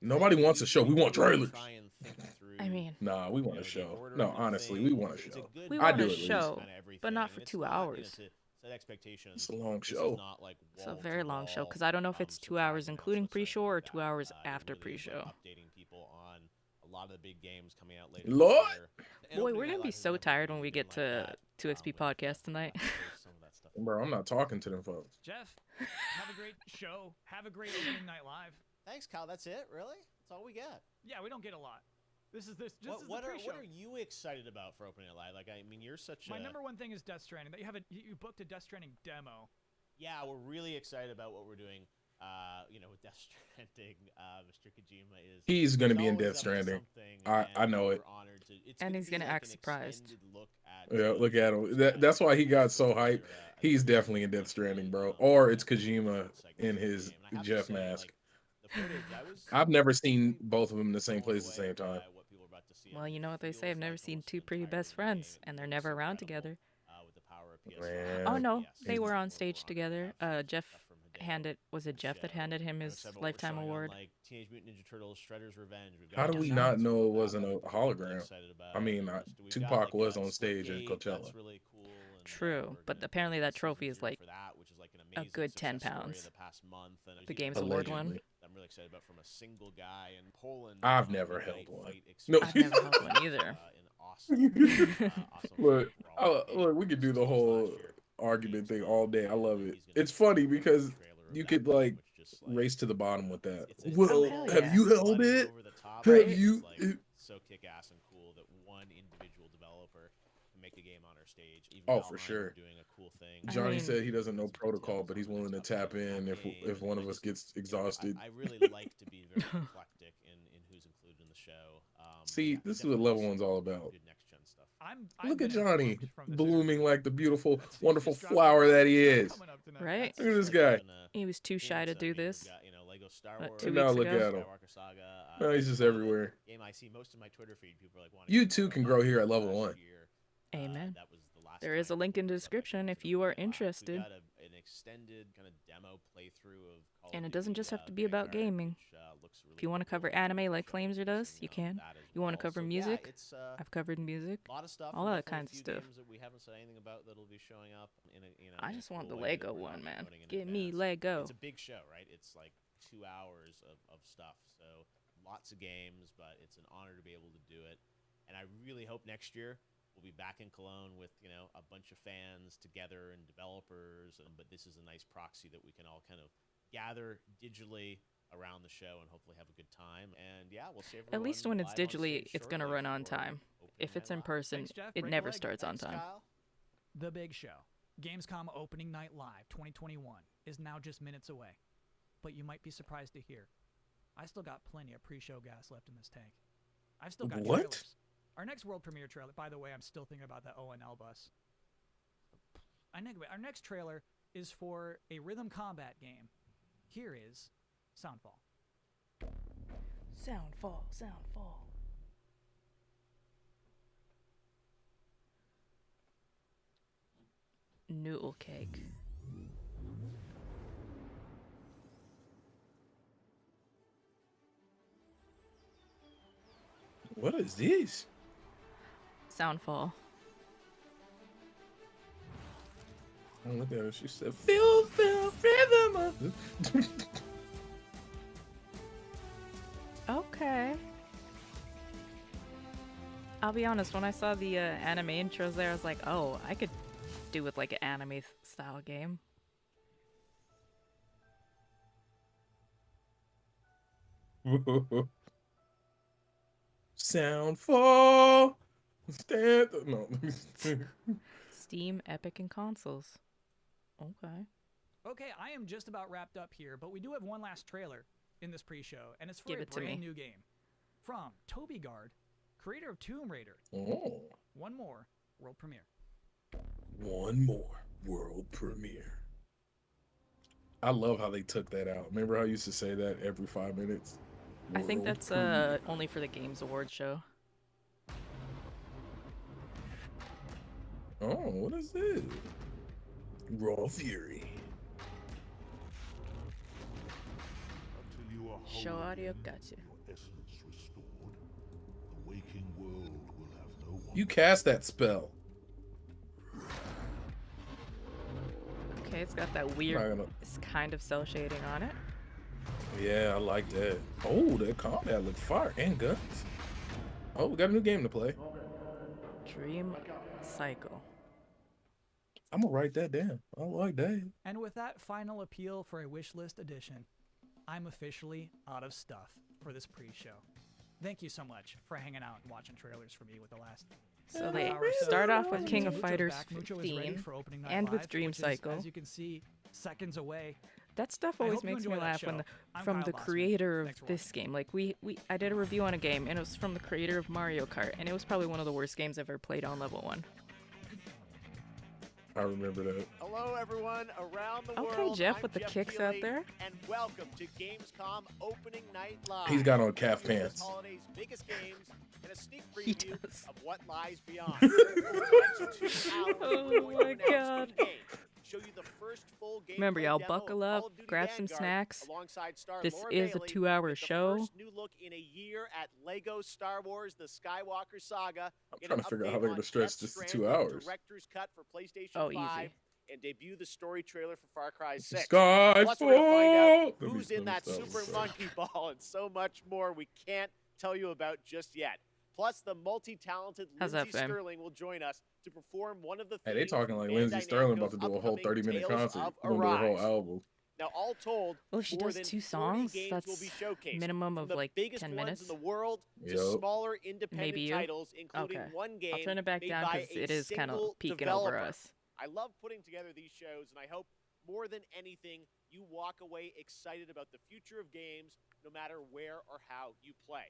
Nobody wants a show. We want really trailers. try and think through, I mean, Nah, we you want know, a the show. order No, of honestly, things. we want a It's a show. good we I want do a at least. show, kinda everything, but not and for it's 2 not, hours. to set expectations. It's a long This is show. not like It's a wall very to long show, wall, because I don't know if it's 2 hours surprise including announcements pre-show like or that. 2 hours It after really is pre-show. about updating people on a lot of the big games coming out later Lord! this year. And Boy, Opening we're Night gonna be Live has so never tired when really we been get like to that, 2XP but podcast tonight. we'll have to save some of that stuff. Bro, I'm not talking to them folks. Jeff, have a great show. Have a great opening night live. Thanks, Kyle. That's it, really? That's all we get. Yeah, we don't get a lot. This is the What pre-show. are you excited about for Opening Night Live? Like, I mean, you're such My a number one thing is Death Stranding. That you booked a Death Stranding demo. yeah. We're really excited about what we're doing. With Death Stranding, Mr. Kojima is He's gonna be in always Death up to Stranding. something, I and know it. we're honored to, it's And gonna he's be gonna like act an surprised. extended look at Yeah, look at him. That's why he got so hyped. He's definitely in Death Stranding, bro. Or it's Kojima in his Jeff mask. I've never seen both of them in the same place at the same time. Well, you know what they say, I've never seen two pretty best friends, and they're never around together. With the power of PS5. Man. Oh no, Yes, they it's were on more stage honored to together. have Jeff stuff from Hideo. was it Jeff that handed him his Except what we're Lifetime showing on, Award? like Teenage Mutant Ninja Turtles, Shredder's Revenge. We've How got do we Does not not. know it wasn't a that we're really hologram? excited about. I mean, We've got, Tupac was on Split stage at Gate, Coachella. That's really cool. And, True, we're but gonna apparently do that season trophy is 0 like for that, which is like an a amazing good 10 success story pounds. of the past month. And The there's Games even Award one one. Allegedly. I'm really excited about from a single guy in Poland. I've on never Midnight held one. Fight No. I've never held one either. An awesome, awesome Look, brawl game. look, we could do the Released whole last year. argument thing Gamescom. all day. I love He's it. gonna It's be funny the because trailer of you that could game, like which just, like, race to the bottom with that. it's Well, hell have yeah. you held bloody it? over the top, Have but it's, you? like, so kick-ass and cool that one individual developer can make a game on our stage. Even Oh, for Valheim sure. doing a cool thing. I Johnny mean- said he doesn't know Some protocol, details but he's on willing to stuff tap about in that if game, one and of I us just- gets you know, exhausted. I really like to be very eclectic in who's included in the show. See, Yeah, this is definitely what Level some 1's all about. good next-gen stuff. I've Look at been Johnny informed from this blooming interview. like the beautiful, That's- wonderful he's dropped flower a that he stuff is. coming up tonight. Right? Look at this Like guy. even, He was too shy to things, I do mean, we've this. got, Lego Star What, Wars. 2 Now weeks look ago? at him. Skywalker Saga. No, he's just probably everywhere. the game I see most of my Twitter feed. People are like wanting You to too know can about grow here at last Level 1. year. Amen. That was the last There is a time link in the it was up at description if Gamescom you are 25. interested. We got an extended kind of demo playthrough of Call And of it doesn't Duty, just have to be about Vanguard, gaming. which, looks really If you want to cool. cover anime like Showing Flameser does, some, you can. that as You want to well. cover So, music? Yeah, it's I've covered music. a lot of stuff. all and that definitely a kinds of few stuff. games that we haven't said anything about that'll be showing up in a, I in a just want the cool way that Lego we're not one, man. promoting in Give me advance. Lego. It's a big show, right? It's like 2 hours of stuff. So lots of games, but it's an honor to be able to do it. And I really hope next year we'll be back in Cologne with, a bunch of fans together and developers. But this is a nice proxy that we can all kind of gather digitally around the show and hopefully have a good time. And yeah, we'll see everyone At least when it's live on digitally, stage it's going to shortly run on for time. Opening If it's Night in Live. person, Thanks, Jeff. it Break a never leg. starts on Thanks, time. Kyle. The big show, Gamescom Opening Night Live 2021, is now just minutes away. But you might be surprised to hear, I still got plenty of pre-show gas left in this tank. I've still got What? trailers. Our next world premiere trailer, by the way, I'm still thinking about that ONL bus. Anyway, our next trailer is for a rhythm combat game. Here is Soundfall. Soundfall, soundfall. Noodle cake. What is this? Soundfall. Oh, look at her. She said, "Feel the rhythm of." Okay. I'll be honest, when I saw the anime intros there, I was like, oh, I could do with like an anime style game. Soundfall. Stand. No. Steam, Epic, and consoles. Okay. Okay, I am just about wrapped up here, but we do have one last trailer in this pre-show, and it's for Give a it to me. brand new game. From Toby Gard, creator of Tomb Raider. Oh. One more world premiere. One more world premiere. I love how they took that out. Remember how I used to say that every 5 minutes? I think World that's premiere. only for the Games Awards show. Oh, what is this? Raw Fury. Until you are Show whole audio, again, gotcha. your essence restored, the waking world will have no one. You cast that spell. Okay, it's got that I'm weird, not gonna- it's kind of cell shading on it. Yeah, I like that. Oh, that combat look fire and guns. Oh, we got a new game to play. Dream Cycle. I'm gonna write that down. I like that. And with that final appeal for a wishlist edition, I'm officially out of stuff for this pre-show. Thank you so much for hanging out and watching trailers for me with the last So they hour or so. start off with Since King of Mucho's Fighters back, Mucho is ready 15 for opening night and with live, Dream which is, Cycle. as you can see, seconds away. That stuff I always hope you makes me enjoy that laugh when show. the, I'm from Kyle the Bossman. creator of Thanks for this watching. game. Like I did a review on a game and it was from the creator of Mario Kart, and it was probably one of the worst games I've ever played on level 1. I remember that. Hello, everyone around the Okay, world. Jeff I'm with the Jeff kicks out Keighley, there. and welcome to Gamescom Opening Night Live. He's got on calf Bringing you this pants. holiday's biggest games and a sneak He preview does. of what lies beyond. Over the next 2 hours, Oh we're going to my announce God. in-game, show you the first full Remember, gameplay y'all, demo buckle of up, Call of Duty grab some Vanguard, snacks. alongside star This Laura is a Bailey 2-hour with the show. first new look in a year at Lego Star Wars: The Skywalker Saga. I'm Get trying an to figure out update how they're on gonna stretch Death this to Stranding 2 hours. Director's cut for PlayStation Oh, 5, easy. and debut the story trailer for Far Cry 6. Skyfall. Plus, we're gonna find out Let me- who's let in me that stop, super sorry. monkey ball and so much more we can't tell you about just yet. Plus, the multi-talented How's Lindsay that, fam? Sterling will join us to perform one of the Hey, they themes talking from like Bandai Lindsay Sterling about to Namco's do a whole upcoming 30-minute Tales concert. of We're gonna do a whole Arise. album. Now, all told, Well, if she more does than 2 40 songs, games will that's be showcased, minimum from of the like biggest 10 ones minutes. in the world to Yup. smaller independent Maybe you? titles, including Okay. one game I'll turn it back made down by because a it is kind of single peeking developer. over us. I love putting together these shows, and I hope more than anything, you walk away excited about the future of games, no matter where or how you play.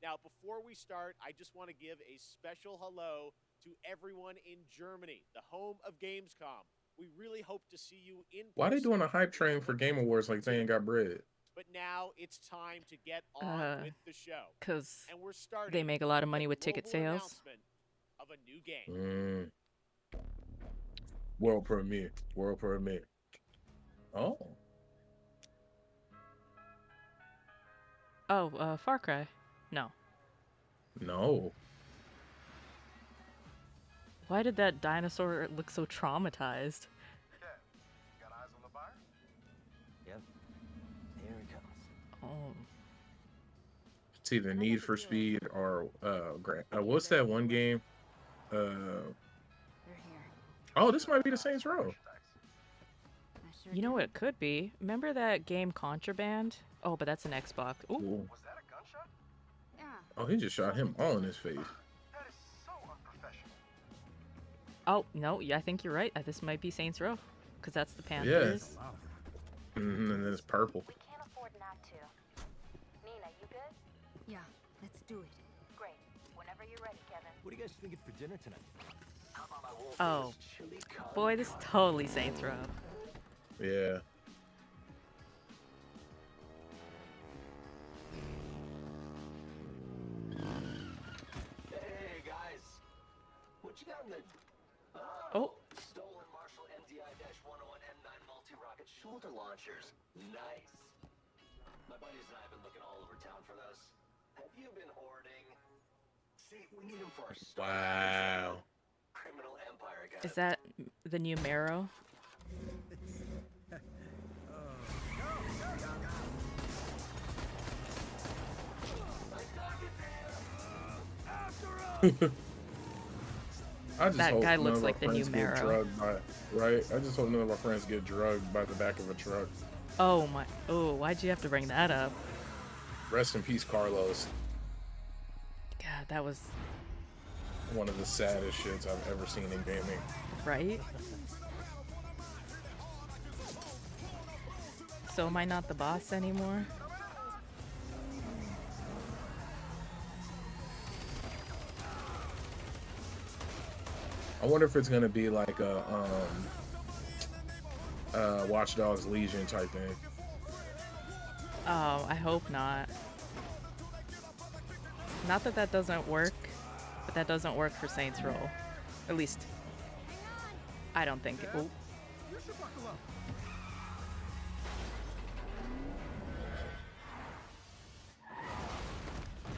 Now, before we start, I just want to give a special hello to everyone in Germany, the home of Gamescom. We really hope to see you in person. Why they doing a hype train for Game Awards like they ain't got bread? But now it's time to get on with the show. Because And we're starting they make a lot of money the with ticket global sales. announcement of a new game. World premiere. World premiere. Oh. Oh, Far Cry. No. No. Why did that dinosaur look so traumatized? Got eyes on the buyer? Yep. Here it comes. Oh. It's either Need for Speed or what's that one game? They're here. Oh, this might be the Saints Row. I sure You know did. what it could be? Remember that game Contraband? Oh, but that's an Xbox. Ooh. Ooh. Was that a gunshot? Yeah. Oh, he just shot him all in his face. That is so unprofessional. Oh, no, yeah, I think you're right. This might be Saints Row. Because that's the Panthers. And then it's purple. We can't afford not to. Nina, you good? Yeah, let's do it. Great. Whenever you're ready, Kevin. What are you guys thinking for dinner tonight? How about my wolf Oh. roast chili con Boy, this is totally Saints Row. Yeah. Hey guys, what you got in the? Oh. Stolen Marshall MDI-101 M9 multi-rocket shoulder launchers. Nice. My buddies and I have been looking all over town for those. Have you been hoarding? See, we need them for our Wow. criminal empire, guys. Is that the new Marrow? I just That hope guy none looks of like our the new friends get Marrow. drugged by, right? I just hope none of our friends get drugged by the back of a truck. Oh my. Oh, why'd you have to bring that up? Rest in peace, Carlos. God, that was. One of the saddest shits I've ever seen in gaming. Right? So am I not the boss anymore? I wonder if it's gonna be like a Watch Dogs Legion type thing. Oh, I hope not. Not that that doesn't work, but that doesn't work for Saints Row. At least, I don't think it. Oh, You should buckle up.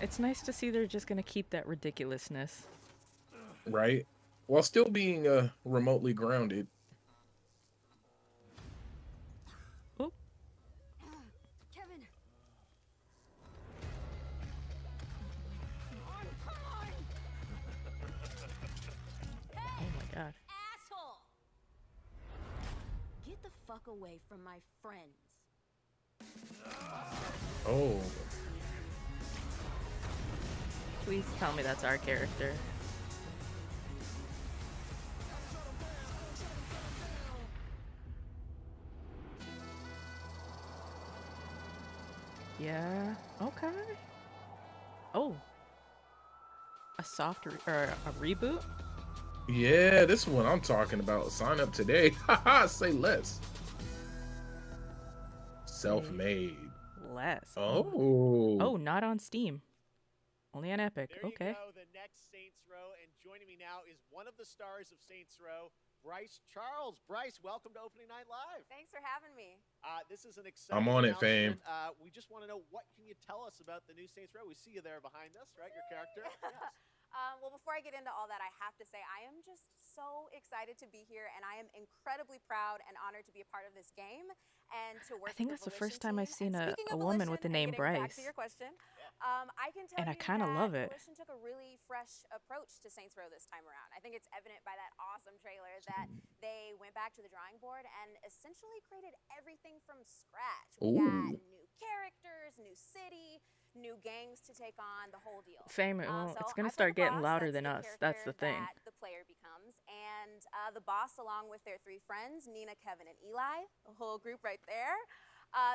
it's nice to see they're just gonna keep that ridiculousness. Right? While still being remotely grounded. Oh, Kevin. oh my God. Asshole! Get the fuck away from my friends. Oh. Please tell me that's our character. Yeah. Okay. Oh. A soft or a reboot? Yeah, this is what I'm talking about. Sign up today. Haha, say less. Self-made. Less. Oh. Oh, not on Steam. Only on Epic. There you Okay. go, the next Saints Row. And joining me now is one of the stars of Saints Row, Bryce Charles. Bryce, welcome to Opening Night Live. Thanks for having me. This is an exciting I'm on it, fam. announcement. We just want to know, what can you tell us about the new Saints Row? We see you there behind us, right? Your character. Yes. Well, before I get into all that, I have to say I am just so excited to be here, and I am incredibly proud and honored to be a part of this game and to work. I think with that's the Volition first time I've team. seen And a speaking of woman with Volition, the name and getting back Bryce. to your question, I can tell And I you kinda that love it. Volition took a really fresh approach to Saints Row this time around. I think it's evident by that awesome trailer that they went back to the drawing board and essentially created everything from scratch. We got Ooh. new characters, new city, new gangs to take on, the whole deal. Well, So it's I gonna play start the getting boss. louder That's than us. That's the character thing. that the player becomes, and the boss, along with their three friends, Nina, Kevin, and Eli, the whole group right there.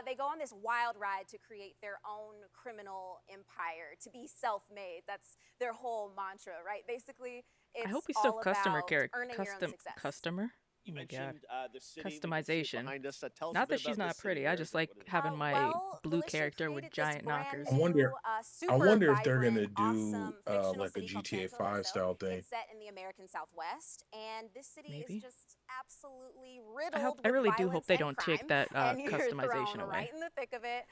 They go on this wild ride to create their own criminal empire, to be self-made. That's their whole mantra, right? Basically, it's I hope we all still customer about character. earning your own success. Customer? You Oh my God. mentioned the city. Customization. Behind us. Tell us Not a bit that she's about not this city. pretty. I Where is just it? like What is it? having my Well, blue Volition character with created this giant brand knockers. I wonder. new, I super wonder if they're vibrant, gonna do awesome fictional like a city called GTA San 5 Toledo. style thing. It's set in the American Southwest, and this city Maybe. is just absolutely riddled I with really do violence hope they and don't take crime, that and you're customization thrown away. right in the thick of it,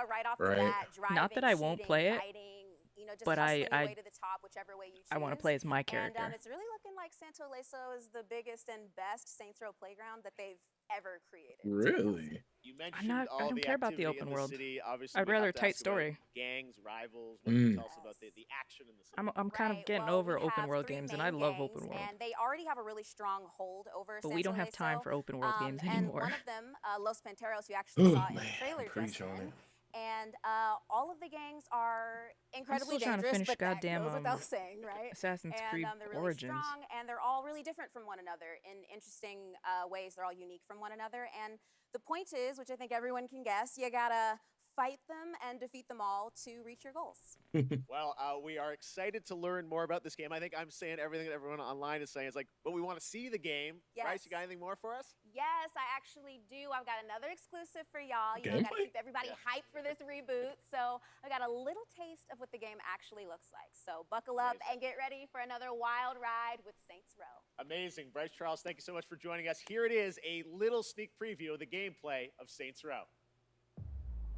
right off the Right. bat. Driving, Not that I won't shooting, play it, fighting, just but hustling your I way to the top, whichever way you choose. I want to play as my And character. it's really looking like Santo Leso is the biggest and best Saints Row playground that they've ever created. to be honest. Really? You mentioned I all don't the care about the activity open in world. city. Obviously, I'd we rather have a to tight ask about story. gangs, rivals. What can you tell us about the action in the city? I'm kind of Right, getting well, over we open have world three games, and main I love gangs, open world. and they already have a really strong hold over But we don't have time Santo for open world Leso. games And anymore. one of them, Los Panteros, you actually Oh saw in the man, trailer just preach on then. it. And all of the gangs are incredibly still trying to dangerous, finish but that goddamn, goes without saying, right? Assassin's And Creed they're really Origins. strong, and they're all really different from one another in interesting ways. They're all unique from one another. And the point is, which I think everyone can guess, you gotta fight them and defeat them all to reach your goals. Well, we are excited to learn more about this game. I think I'm saying everything that everyone online is saying. It's like, but we want to see the game. Bryce, Yes. you got anything more for us? Yes, I actually do. I've got another exclusive for y'all. You know, I gotta Gameplay? keep everybody hyped for this reboot. So I got a little taste of what the game actually looks like. So buckle up Amazing. and get ready for another wild ride with Saints Row. Amazing. Bryce Charles, thank you so much for joining us. Here it is, a little sneak preview of the gameplay of Saints Row.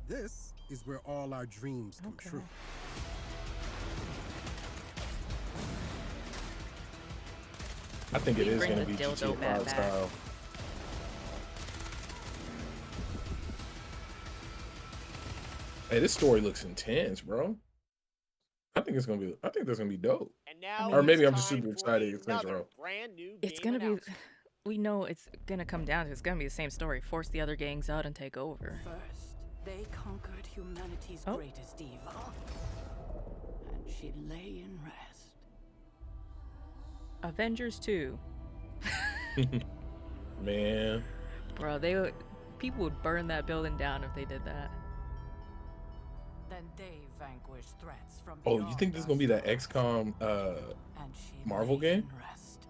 This is where all our dreams come Okay. true. I think it We is bring gonna the be dildo GTA bat 5 back. style. Hey, this story looks intense, bro. I think it's gonna be. I think that's gonna be dope. And now, Or maybe it's I'm just time super for excited it's Saints another Row. brand new It's game gonna be. announcement. We know it's gonna come down to it's gonna be the same story. Force the other gangs out and take over. First, they conquered humanity's Oh. greatest evil. And she lay in rest. Avengers 2. Man, Bro, people would burn that building down if they did that. Then they vanquished threats from oh, you beyond think this is gonna be that ourselves. XCOM And she Marvel lay game? in rest.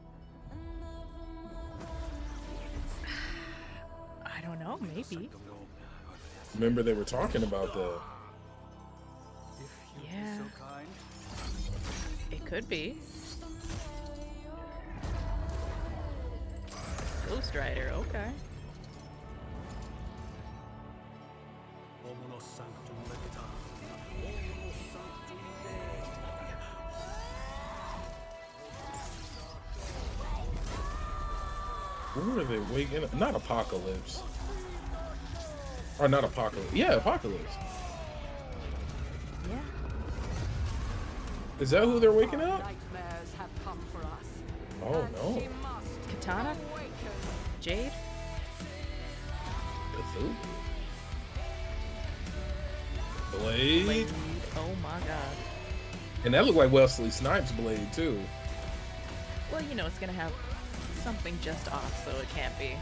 Oh, maybe. Remember they were talking about the. Yeah. It could be. Ghost Rider, okay. Where are they waking up? Not Apocalypse. Or not Apocalypse. Yeah, Apocalypse. Yeah. Is that who they're waking up? Nightmares have come for us. Oh no. Katana? Jade? Cthulhu. Blade. Oh my god. And that looked like Wesley Snipes' Blade too. Well, you know, it's gonna have something just off, so it can't be.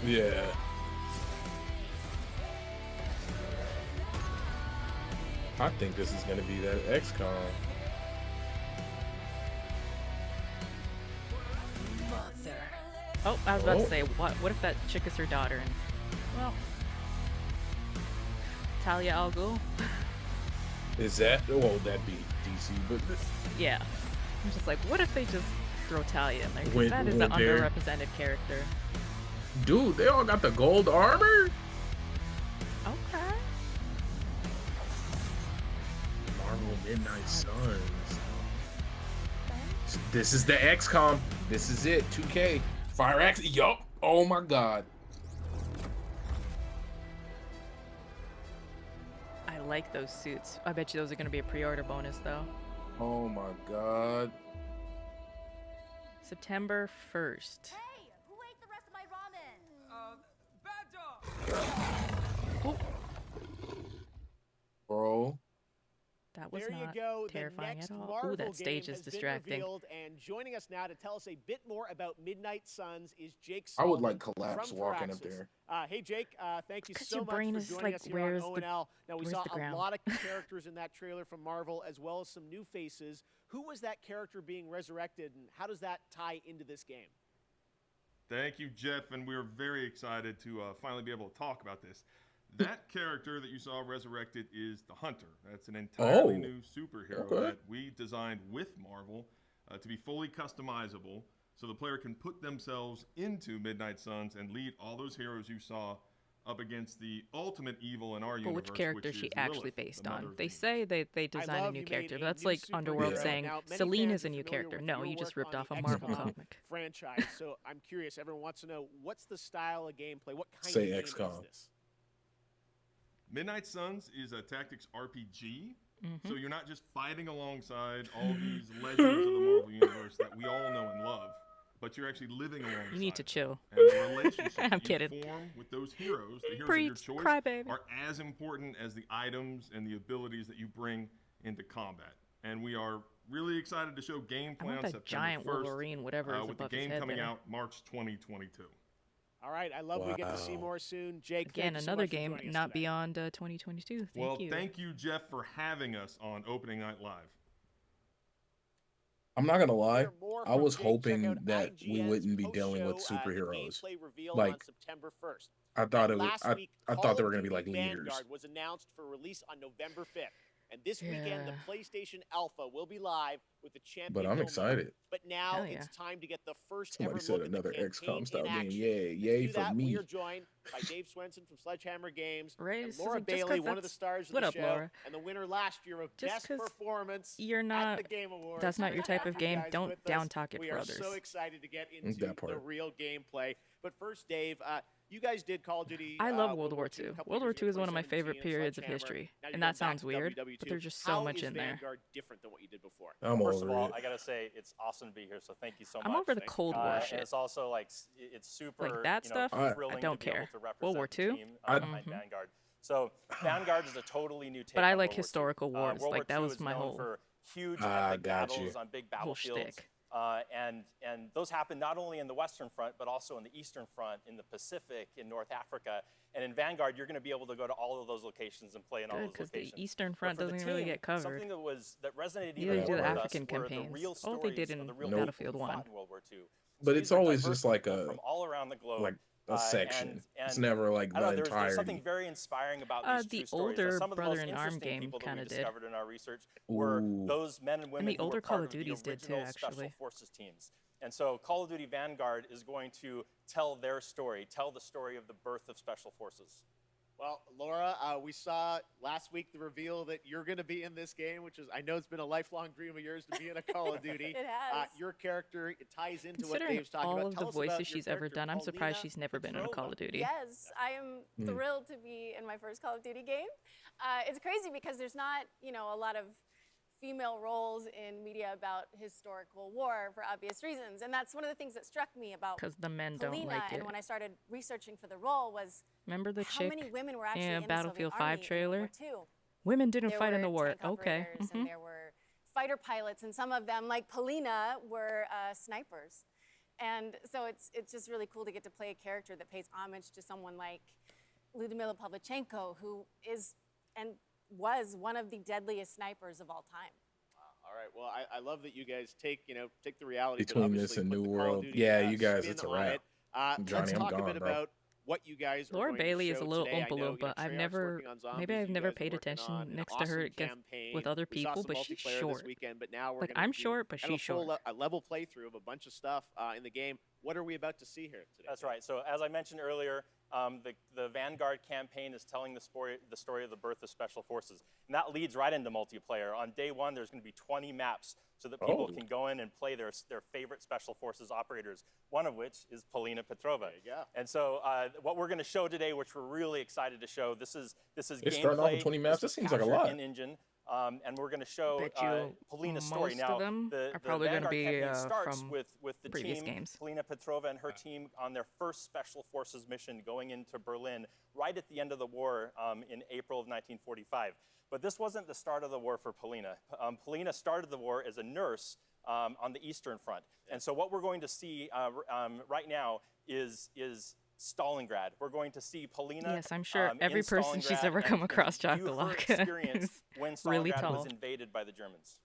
Yeah. I think this is gonna be that XCOM. Mother. Oh, I was about to say, what if that chick is her daughter? And well, Talia al Ghul. Is that? Well, that'd be DC, but Yeah. I'm just like, what if they just throw Talia in there? 'Cause Went- that is an went there. underrepresented character. dude, they all got the gold armor. Okay. Marvel Midnight Suns. This is the XCOM. This is it. 2K. Fire Axe. Yup. Oh my god. I like those suits. I bet you those are going to be a pre-order bonus, though. Oh my god. September 1st. Hey, who ate the rest of my ramen? Bad dog. Bro. That was There you not go. terrifying The next at all. Marvel Ooh, that stage game is has been distracting. revealed, and joining us now to tell us a bit more about Midnight Suns is Jake I would Sullivan like collapse from walking up Firaxis. there. Hey Jake, thank you 'Cause so your much brain for is joining like, us here on where's the- ONL. Now we where's saw the a ground? lot of characters in that trailer from Marvel, as well as some new faces. Who was that character being resurrected, and how does that tie into this game? Thank you, Jeff, and we're very excited to finally be able to talk about this. That character that you saw resurrected is the Hunter. That's an entirely new superhero that we designed with Marvel to be fully customizable, so the player can put themselves into Midnight Suns and lead all those heroes you saw up against the ultimate evil in our But universe. which character is she is actually Lilith, based the on? mother of They Eve. say they designed a love new you made character, a but that's new like Underworld superhero. saying Now, many Selene fans is a are new familiar character. with No, your you just work ripped on off the a Marvel XCOM comic. franchise. So I'm curious. Everyone wants to know, what's the style of gameplay? What kind Say of game XCOM. is this? Midnight Suns is a tactics RPG, Mm-hmm. so you're not just fighting alongside all these legends of the Marvel universe that we all know and love, but you're actually living alongside. You need to chill. And the relationships I'm that kidding. you form with those heroes, the heroes of Preach, your choice, crybaby. are as important as the items and the abilities that you bring into combat. And we are really excited to show I gameplay want on that September giant 1st, Wolverine, whatever is with the above his game head coming there. out March 2022. All right, I love we get to see Wow. more soon. Jake, Again, thank you so another much for game joining us not today. beyond 2022. Well, Thank you. thank you, Jeff, for having us on Opening Night Live. I'm not gonna lie. Hear more I from was Jake. hoping Check out that we IGN's wouldn't be dealing with post-show, superheroes. gameplay reveal Like, on September 1st. I thought it was. Last week, I Call thought they of were gonna be Duty like leaders. Vanguard was announced for release on November 5th. And this weekend, the Yeah. PlayStation Alpha will be live with the Champion But I'm Hill excited. mode. But now Hell it's yeah. time to get the first Somebody ever said look at another the campaign XCOM style in game. action. Yay, To yay do for that, me. we are joined by Dave Swenson from Sledgehammer Games, Right, and this Laura isn't- just Bailey, 'cause one of the that's- stars of what the up, show, Laura? and the winner last year of Just Best 'cause Performance you're at not. the Game Awards. That's not your Great to type have of you game. guys Don't with us. down talk it, We brothers. are so excited to get into That the part. real gameplay. But first, Dave, you guys did Call of Duty. I love World War II. II. a couple World War years II ago, is one of my 2017 favorite in periods of Sledgehammer. history. Now you're And going that sounds back to weird, WW2. but there's just so How much is in there. Vanguard different than what you did before? I'm First of over all, it. I gotta say it's awesome to be here. So thank you so much. I'm over the Cold War And shit. it's also like it's super Like that stuff, thrilling I don't to be able care. to represent World War the II, team I- behind Vanguard. So Vanguard is a totally new take. But I on like World War II. historical wars. World Like, that War II was is my known whole- for huge I epic got battles you. on big Whole battlefields. shtick. And those happen not only in the Western Front, but also in the Eastern Front, in the Pacific, in North Africa. And in Vanguard, you're going to be able to go to all of those locations and play in all Good, those because the locations. Eastern But Front for the doesn't really team, get covered. Something that resonated Neither even do more the with African us were the campaigns. real Oh, stories they did of in the real Battlefield people who 1. fought in World War II. So But these it's are always diverse just like people a from all around the globe. like a section. It's And never like I don't the know, there's something entirety. very inspiring about these The true stories. Now, older some of the Brother most in Arm interesting game people that we kind of did. discovered in our research were Ooh. those men and women the who were older Call part of of the Duties did too, original Special actually. Forces teams. And so Call of Duty Vanguard is going to tell their story, tell the story of the birth of Special Forces. Well, Laura, we saw last week the reveal that you're going to be in this game, which is, I know it's been a lifelong dream of yours to be in a Call of Duty. It has. Your character, it ties into what Considering Dave's talking all about. of Tell the us about voices your she's ever character, done, I'm surprised Paulina she's never been in a Call of Duty. Yes, I am thrilled to be in my first Call of Duty game. It's crazy because there's not, a lot of female roles in media about historical war for obvious reasons. And that's one of the things that struck me about Because the men don't Paulina, like it. and when I started researching for the role was Remember the how chick many women were actually in in the Battlefield Soviet 5 Army in trailer? World War II. Women didn't There fight in the were war. tank Okay. operators, and there were fighter pilots, and some of them, like Paulina, were snipers. And so it's just really cool to get to play a character that pays homage to someone like Lyudmila Pavlichenko, who is and was one of the deadliest snipers of all time. All right. Well, I love that you guys take the reality Between this and New World. Yeah, you guys, it's a wrap. Johnny, Let's I'm talk gone, a bit bro. about what you guys are Laura going to Bailey is show a little today. I know, Oompa Loompa. I've Treyarch's never, working on zombies, maybe I've you never guys are paid working attention on an next to her awesome against campaign. with other We saw people, some but she's multiplayer short. This weekend, but now we're Like, gonna I'm do short, but kind of she's a full short. a level playthrough of a bunch of stuff in the game. What are we about to see here today? That's right. So as I mentioned earlier, the Vanguard campaign is telling the story of the birth of Special Forces. And that leads right into multiplayer. On day one, there's going to be 20 maps so that people can go in and play their favorite Special Forces operators, one of which is Paulina Petrova. There you go. And so what we're going to show today, which we're really excited to show, this is It's gameplay. starting off with 20 maps. That This is seems like a captured lot. in engine. And we're going to show Bet you Paulina's story. most Now, of them the are probably gonna Vanguard be, campaign starts from with the previous team, games. Paulina Petrova and her team on their first Special Forces mission going into Berlin right at the end of the war in April of 1945. But this wasn't the start of the war for Paulina. Paulina started the war as a nurse on the Eastern Front. And so what we're going to see right now is Stalingrad. We're going to see Paulina. Yes, I'm sure in every person she's Stalingrad ever come and across, view her Jakalaka, experience is when really Stalingrad tall. was invaded by the Germans.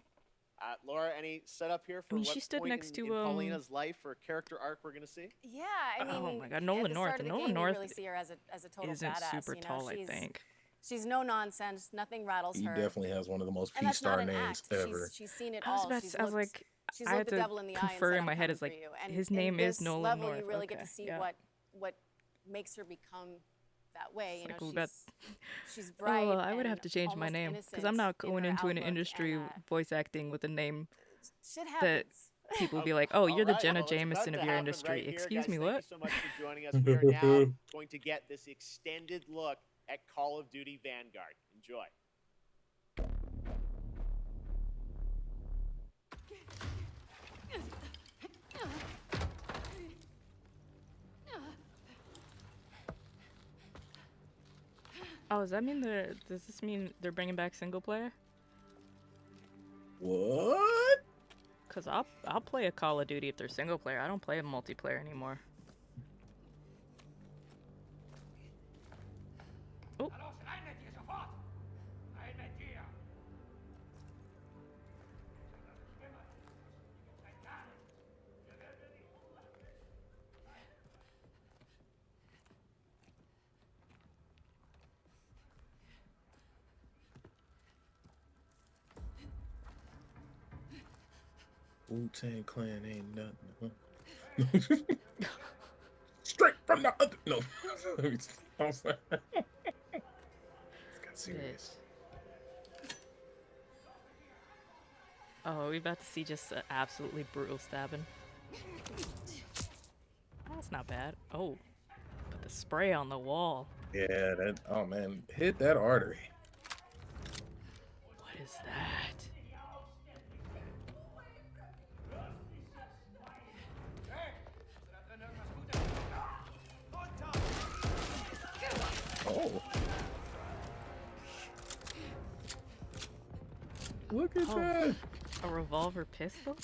Laura, any setup here for I mean, what she stood point next in to, Paulina's life or character arc we're going to see? Yeah, I mean, Oh my God, Nolan at the North. start of the Nolan game, North you really see her as a total isn't badass. super tall, I she's, think. She's no nonsense. Nothing rattles He her. definitely has one of the most And that's P-star not an names act. ever. She's seen it I was all. about She's to, I was looked- like, she's I looked had the to devil in the eye and confer said, in "I'm my head coming is like, for you." And his in name is this Nolan level, North. you really get Okay, to see yeah. what makes her become that way. It's You like, know, we bet- she's bright. Oh, I would have and to change my almost name because innocent I'm not in going her into an outlook, industry and, voice acting with a name shit that happens. people will be like, "Oh, you're the All right, Jenna well, it's about Jameson to of your happen industry." right here, Excuse guys. me, Thank what? you so much for joining us. We are now going to get this extended look at Call of Duty Vanguard. Enjoy. Oh, does that mean does this mean they're bringing back single player? What? Cause I'll play a Call of Duty if they're single player. I don't play a multiplayer anymore. Oh. Wu-Tang Clan ain't nothing. Straight from the other. No. I'm sorry. It's got serious. Oh, we about to see just an absolutely brutal stabbing. That's not bad. Oh, put the spray on the wall. Yeah, that. Oh man, hit that artery. What is that? Oh. Look at that. A revolver pistol?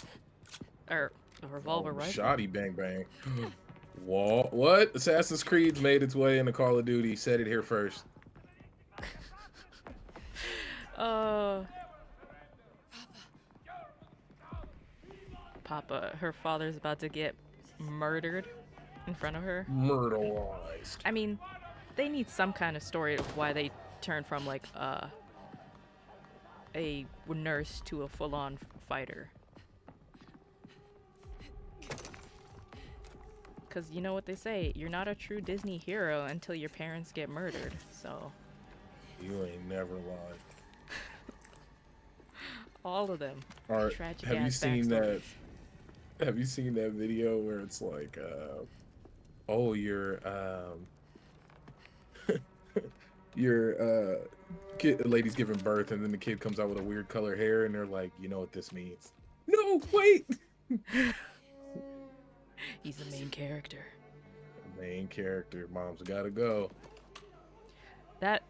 Or a revolver rifle? Shoddy bang bang. Wall. What? Assassin's Creed's made its way into Call of Duty. Said it here first. Papa, her father's about to get murdered. in front of her. Murderized. I mean, they need some kind of story of why they turned from like a nurse to a full-on fighter. Because you know what they say, you're not a true Disney hero until your parents get murdered, so... You ain't never lied. All of them. All right, Tragic have you ass seen backstories. that? Have you seen that video where it's like, oh, your kid, lady's giving birth, and then the kid comes out with a weird color hair, and they're like, you know what this means? No, wait. He's the main character. Main character. Mom's gotta go. That,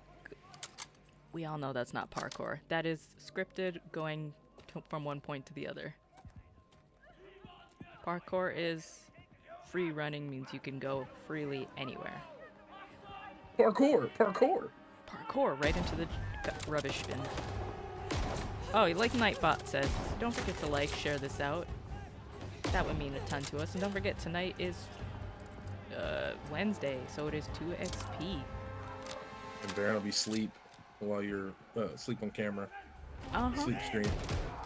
we all know that's not parkour. That is scripted going from one point to the other. Parkour is free running, means you can go freely anywhere. Parkour. Parkour right into the rubbish bin. Oh, like Nightbot says, don't forget to like, share this out. That would mean a ton to us. And don't forget, tonight is Wednesday, so it is 2 XP. And Baron will be asleep while you're sleep on camera. Sleep Uh-huh. stream.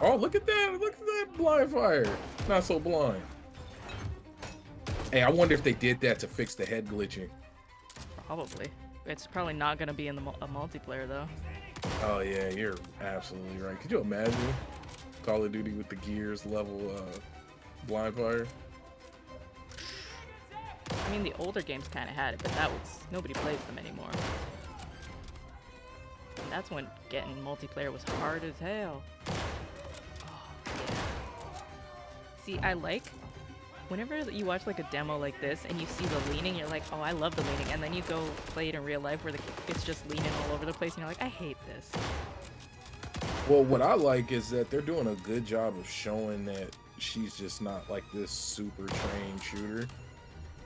Oh, look at that! Look at that blind fire. Not so blind. Hey, I wonder if they did that to fix the head glitching. Probably. It's probably not going to be in the multiplayer, though. Oh yeah, you're absolutely right. Could you imagine Call of Duty with the Gears level blind fire? I mean, the older games kind of had it, but that was... nobody plays them anymore. And that's when getting multiplayer was hard as hell. Oh, yeah. See, I like... whenever you watch like a demo like this and you see the leaning, you're like, oh, I love the leaning. And then you go play it in real life where it's just leaning all over the place and you're like, I hate this. Well, what I like is that they're doing a good job of showing that she's just not like this super trained shooter.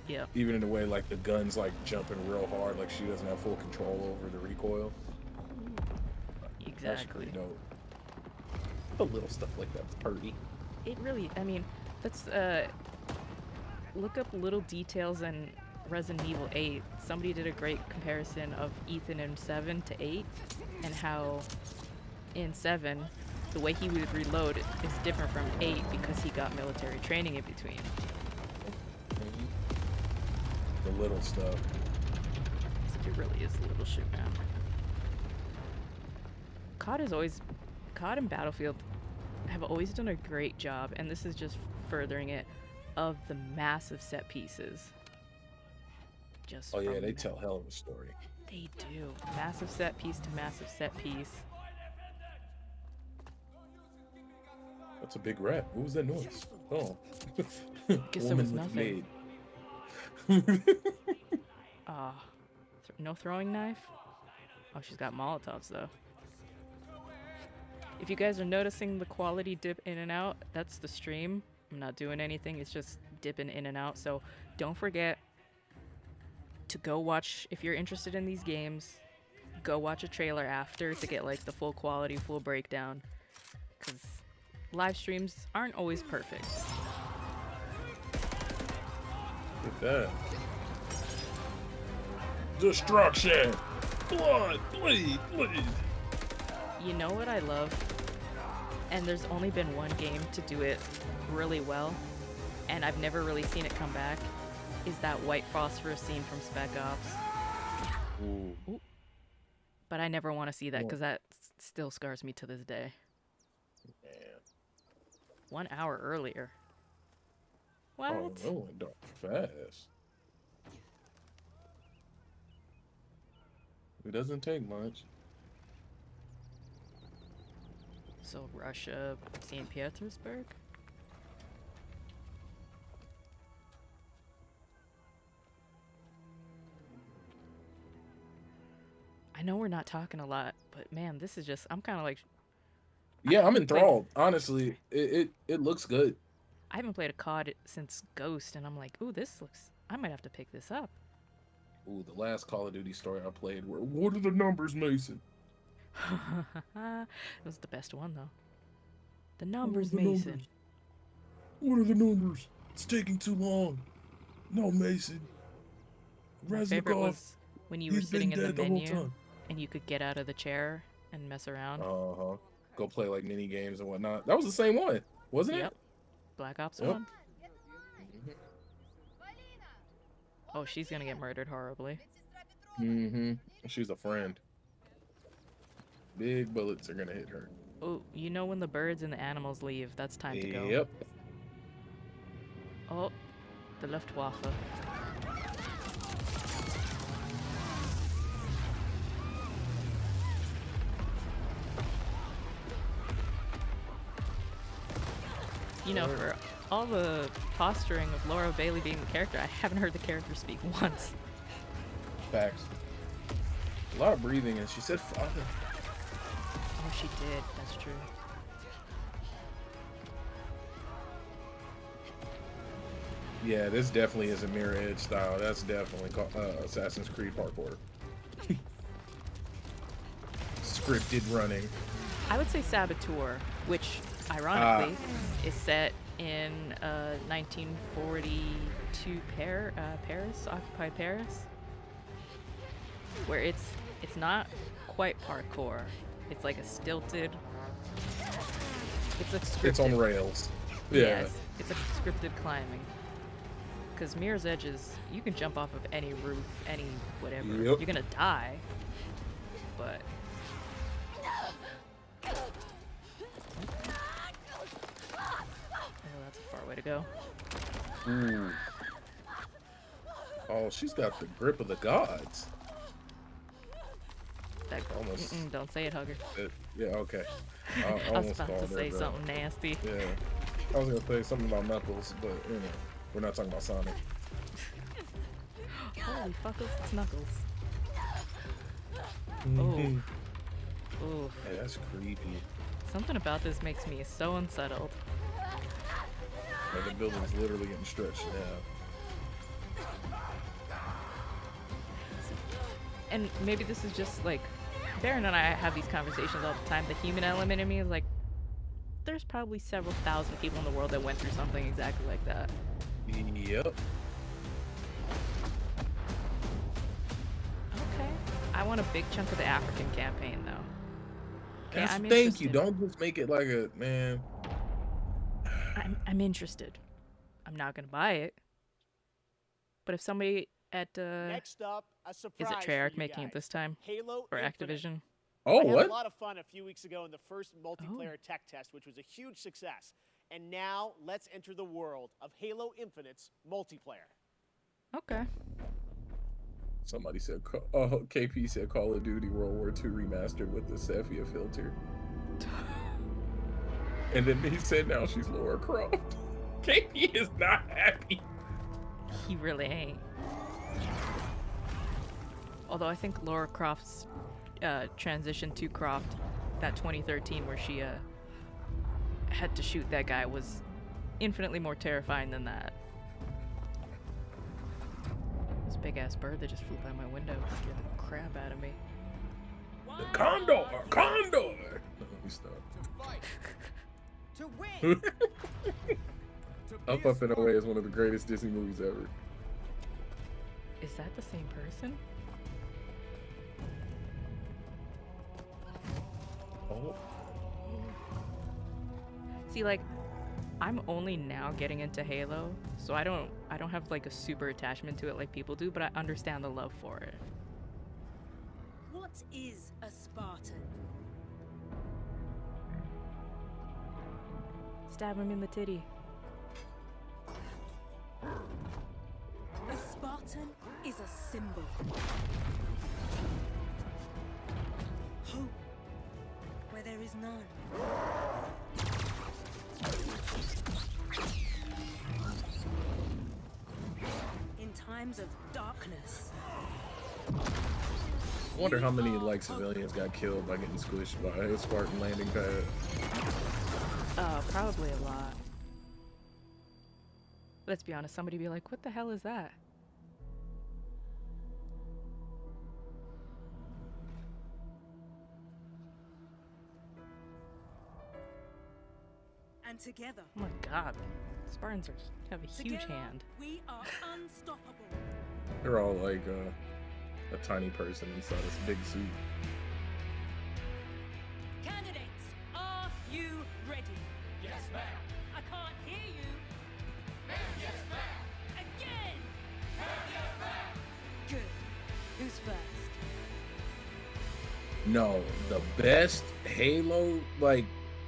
Yeah. Even in a way like the gun's like jumping real hard, like she doesn't have full control over the recoil. Exactly. That's pretty dope. The little stuff like that's pretty. It really, I mean, that's, look up little details in Resident Evil 8. Somebody did a great comparison of Ethan in 7 to 8 and how in 7, the way he would reload is different from 8 because he got military training in between. The little stuff. It really is a little shit, man. COD and Battlefield have always done a great job, and this is just furthering it, of the massive set pieces. Just Oh yeah, they tell hell of a story. They do. Massive set piece to massive set piece. That's a big rat. What was that noise? Oh. Guess there was nothing. No throwing knife? Oh, she's got Molotovs though. If you guys are noticing the quality dip in and out, that's the stream. I'm not doing anything, it's just dipping in and out. So don't forget to go watch, if you're interested in these games, go watch a trailer after to get like the full quality, full breakdown. Because live streams aren't always perfect. Look at that. Destruction! Blood! Bleed! Bleed! You know what I love? And there's only been one game to do it really well, and I've never really seen it come back, is that white phosphorus scene from Spec Ops. Ooh. But I never want to see that because that still scars me to this day. Man. 1 hour earlier. What? Oh, that went dark fast. It doesn't take much. So Russia, St. Petersburg? I know we're not talking a lot, but man, this is just, I'm kind of like... Yeah, I'm enthralled. Honestly, it looks good. I haven't played a COD since Ghost, and I'm like, ooh, this looks... I might have to pick this up. Ooh, the last Call of Duty story I played were, what are the numbers, Mason? It was the best one, though. The numbers, Mason. What are the numbers? It's taking too long. No, Mason. My favorite Reznikov, was when you were he's been sitting in the dead the whole menu time. and you could get out of the chair and mess around. Uh-huh. Go play like mini games and whatnot. That was the same one, wasn't Yep. it? Black Ops Yep. 1. Oh, she's gonna get murdered horribly. Mm-hmm. She's a friend. Big bullets are gonna hit her. Oh, you know when the birds and the animals leave, that's time to go. Yep. Oh, the Luftwaffe. You know, for all the posturing of Laura Bailey being the character, I haven't heard the character speak once. Facts. A lot of breathing, and she said father. Oh, she did. That's true. Yeah, this definitely is a Mirror Edge style. That's definitely Assassin's Creed parkour. Scripted running. I would say Saboteur, which, ironically, is set in 1942 Paris, occupied Paris, where it's not quite parkour. It's like a stilted. It's a scripted. It's on rails. Yeah. Yes, it's a scripted climbing. Because Mirror's Edge is, you can jump off of any roof, any whatever. Yep. You're gonna die, but. Oh, that's a far way to go. Ooh. Oh, she's got the grip of the gods. That Almost. don't say it, Hugger. Yeah, okay. I was about to say something nasty. Yeah. I was gonna say something about Knuckles, but you know, we're not talking about Sonic. Holy fuckles, it's Knuckles. Mm-hmm. Oh. Hey, that's creepy. Something about this makes me so unsettled. Like the building's literally getting stretched now. And maybe this is just like, Baron and I have these conversations all the time. The human element in me is like, there's probably several thousand people in the world that went through something exactly like that. Yep. Okay. I want a big chunk of the African campaign, though. Okay, That's, I'm thank you. interested. Don't just make it like a man. I'm interested. I'm not gonna buy it. But if somebody at Next up, a surprise is it for Treyarch you making it guys. this time? Halo Or Infinite. Activision? Oh, I had what? a lot of fun a few weeks ago in the first multiplayer tech test, which was a huge success. And now let's enter the world of Halo Infinite's multiplayer. Okay. Somebody said, KP said Call of Duty World War II remastered with the sepia filter. And then he said now she's Lara Croft. KP is not happy. He really ain't. Although I think Lara Croft's transition to Croft, that 2013 where she had to shoot that guy, was infinitely more terrifying than that. This big ass bird that just flew by my window scared the crap out of me. The Condor! Condor! Let me stop. To win. Up, Up, and Away is one of the greatest Disney movies ever. Is that the same person? Oh. See, like, I'm only now getting into Halo, so I don't have like a super attachment to it like people do, but I understand the love for it. What is a Spartan? Stab him in the titty. A Spartan is a symbol. Hope where there is none. In times of darkness. I wonder how many like civilians got killed by getting squished by a Spartan landing pad. Probably a lot. Let's be honest, somebody be like, what the hell is that? And together. Oh my god. Spartans have a huge Together, hand. we are unstoppable. They're all like a tiny person inside this big suit. Candidates, are you ready? Yes, ma'am. I can't hear you. Ma'am, yes, ma'am. Again. Ma'am, yes, ma'am. Good. Who's first? No, the best Halo like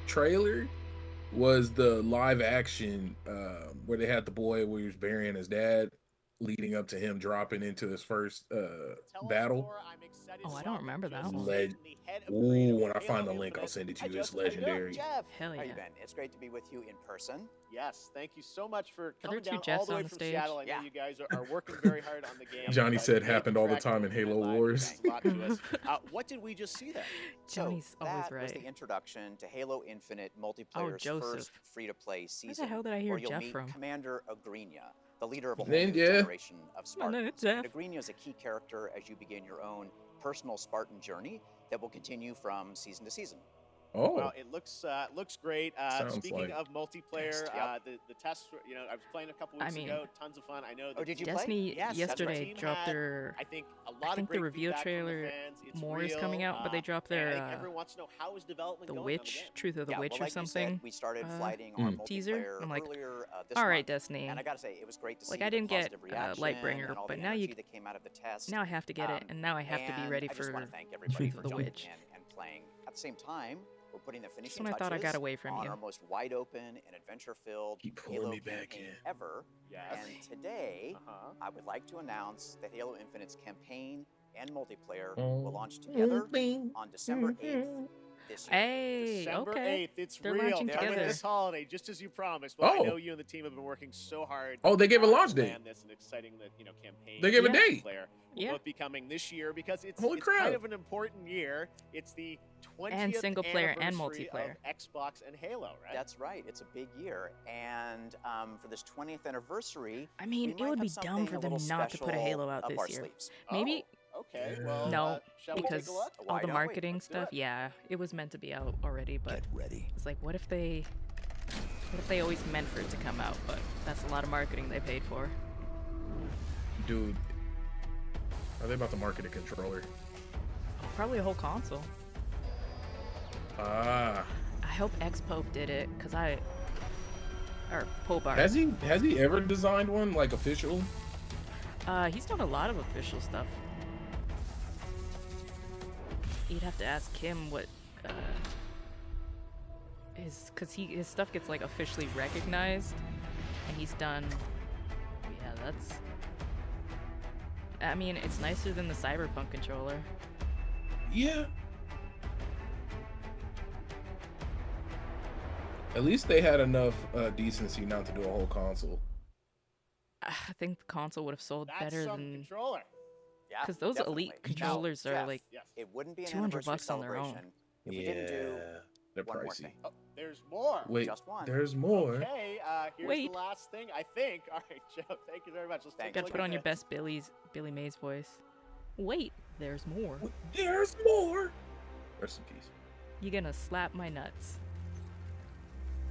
trailer was the live action where they had the boy where he was burying his dad, leading up to him dropping into his first battle. Oh, I don't remember that one. Ooh, when I find the link, I'll send it to you. It's legendary. Jeff. Hell How yeah. you been? It's great to be with you in person. Yes, thank you so much for there coming two down all Jeffs the way on the from stage? Seattle. I know Yeah. you guys are working very hard on the game. Johnny but said making happened all the track time in and Halo live Wars. means a lot to us. What did we just see then? Johnny's so always that was right. the introduction to Halo Infinite multiplayer's Joseph. first free-to-play season. hell did I hear where you'll Jeff meet from? Commander Agrinia, the leader of a whole Then, new yeah. generation of My name Spartans. is Jeff. And Agrinia is a key character as you begin your own personal Spartan journey that will continue from season to season. Oh, Well, it looks great. Sounds Speaking like of multiplayer, test, yep. the tests, I was playing a couple I weeks mean- ago. Tons of fun. I know. Oh, did you play? Destiny Yes, yesterday the team dropped had, their. I think a I lot think of great the reveal feedback from the trailer fans. It's more is real, coming out, but they dropped and I their think everyone wants to know how is development the going Witch, on the game. Truth of the Yeah, Witch well, or like you something. said, we started flighting Mm. our teaser. multiplayer I'm like, earlier this all right, month, Destiny. and I gotta say, it was great to see Like I the didn't get positive reaction Lightbringer, and all but the now you energy that came out of the test. now I have to get it, and now I have to be and ready I just for want to thank everybody Truth for of the jumping Witch. in and playing. At the same time, we're putting the finishing when I touches thought I got away from on you. our most wide open and adventure-filled Keep pulling Halo me back campaign in. ever. Yes. And today, I would like to announce that Halo Infinite's campaign and multiplayer will launch together on December 8th this year. Hey, December okay. 8th, it's They're real. launching Coming together. this holiday, just as you promised. Well, I Oh. know you and the team have been working so hard. Oh, they gave a launch to date. land this and exciting that campaign. They gave a and date. multiplayer will Yeah. both be coming this year because it's Holy crap. kind of an important year. It's the 20th single player and anniversary multiplayer. of Xbox and Halo, right? That's right. It's a big year, and for this 20th anniversary, I mean, we it might would have be dumb something for a them little not to put a special Halo out up this our year. sleeves. Maybe Oh, okay. Well, no, shall we because take a look? all Why the don't we? marketing Let's do stuff. it. Yeah, it was meant to be out already, but Get ready. it's like, what if they always meant for it to come out? But that's a lot of marketing they paid for. Dude, are they about to market a controller? Probably a whole console. Ah, I hope X-Pope did it, cause or Popart. has he ever designed one like official? He's done a lot of official stuff. You'd have to ask him what his stuff gets like officially recognized, and he's done. Yeah, that's. I mean, it's nicer than the Cyberpunk controller. Yeah. At least they had enough decency not to do a whole console. I think the console would have sold That's better some than. controller. Yeah, Because those definitely. elite controllers are Jeff, like Yes. It wouldn't be an 200 anniversary bucks on their own. celebration if we didn't do they're one more pricey. thing. Oh, there's more. Wait, Just one. there's more. Okay, here's Wait. the last thing, I think. All right, Joe, thank you very much. Let's take a gotta look put at on your this. best Billy Mays voice. Wait, there's more. There's more. Rest in peace. You gonna slap my nuts?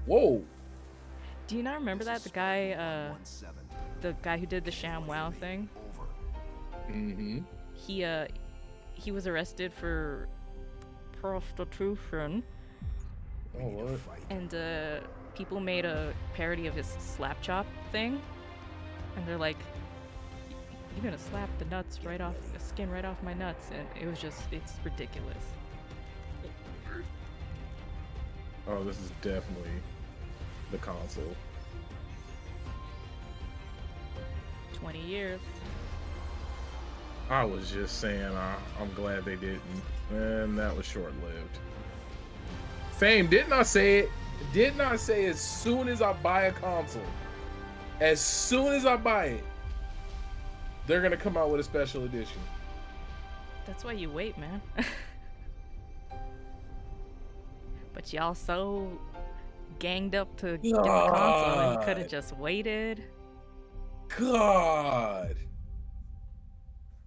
Whoa. Do you not remember that the guy who did the ShamWow thing? Mm-hmm. He was arrested for prostitution, Oh, what? and people made a parody of his slap chop thing, and they're like, "You're gonna slap the nuts right off, the skin right off my nuts," and it's ridiculous. Oh, this is definitely the console. 20 years. I was just saying, I'm glad they didn't, and that was short-lived. Fame, didn't I say it? Didn't I say as soon as I buy a console, as soon as I buy it, they're gonna come out with a special edition? That's why you wait, man. But y'all so ganged up to get the console, and you could have just waited. God.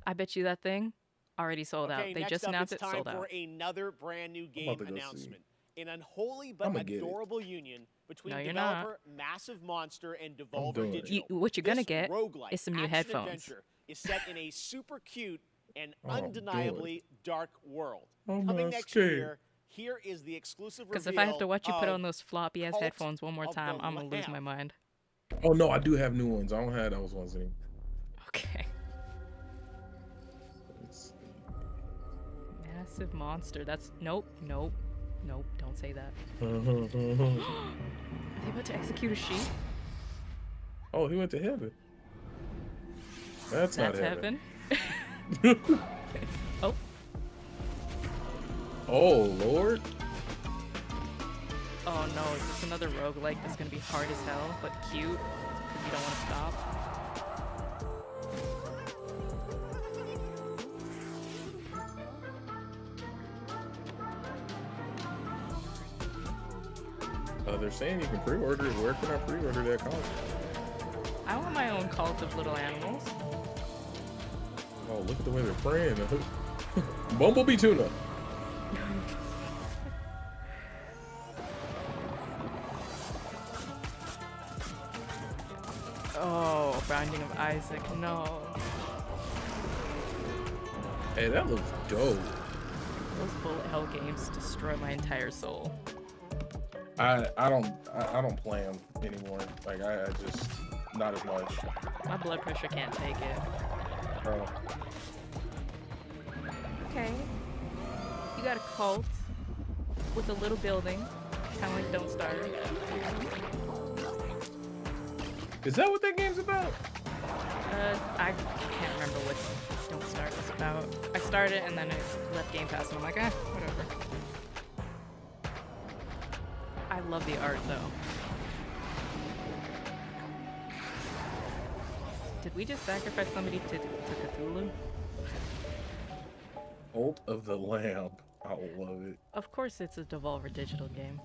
I bet you that thing already sold out. Okay, They next just up, announced it's it, time sold for out. another brand new about game to go see. announcement. An unholy but I'ma get it. adorable union between No, you're not. developer Massive Monster and Devolver doing it. Digital. What you're gonna This get roguelike is some new action headphones. adventure is set in a super cute and Oh, I'm doing undeniably dark world. I'm Coming not next scared. year, here is the exclusive reveal. Because if I have to watch you put of on those floppy ass Cult headphones one more of time, the I'm gonna lose my Lamb. mind. Oh no, I do have new ones. I don't have those ones anymore. Okay. Let's Massive Monster. That's nope. Don't say that. see. Are they about to execute a sheep? Oh, he went to heaven. That's not heaven. heaven. Oh. Oh Lord. Oh no, is this another roguelike that's gonna be hard as hell, but cute? Because you don't want to stop? They're saying you can pre-order it. Where can I pre-order that console? I want my own cult of little animals. Oh, look at the way they're praying. Bumblebee tuna. Oh, Binding of Isaac, no. Hey, that looks dope. Those bullet hell games destroy my entire soul. I don't play them anymore. Like I just not as much. My blood pressure can't take it. Bro. Okay. You got a cult with a little building, kind of like Don't Starve. Is that what that game's about? I can't remember what Don't Starve was about. I started and then it left Game Pass and I'm like, whatever. I love the art though. Did we just sacrifice somebody to Cthulhu? Cult of the Lamb. I love it. Of course it's a Devolver Digital game.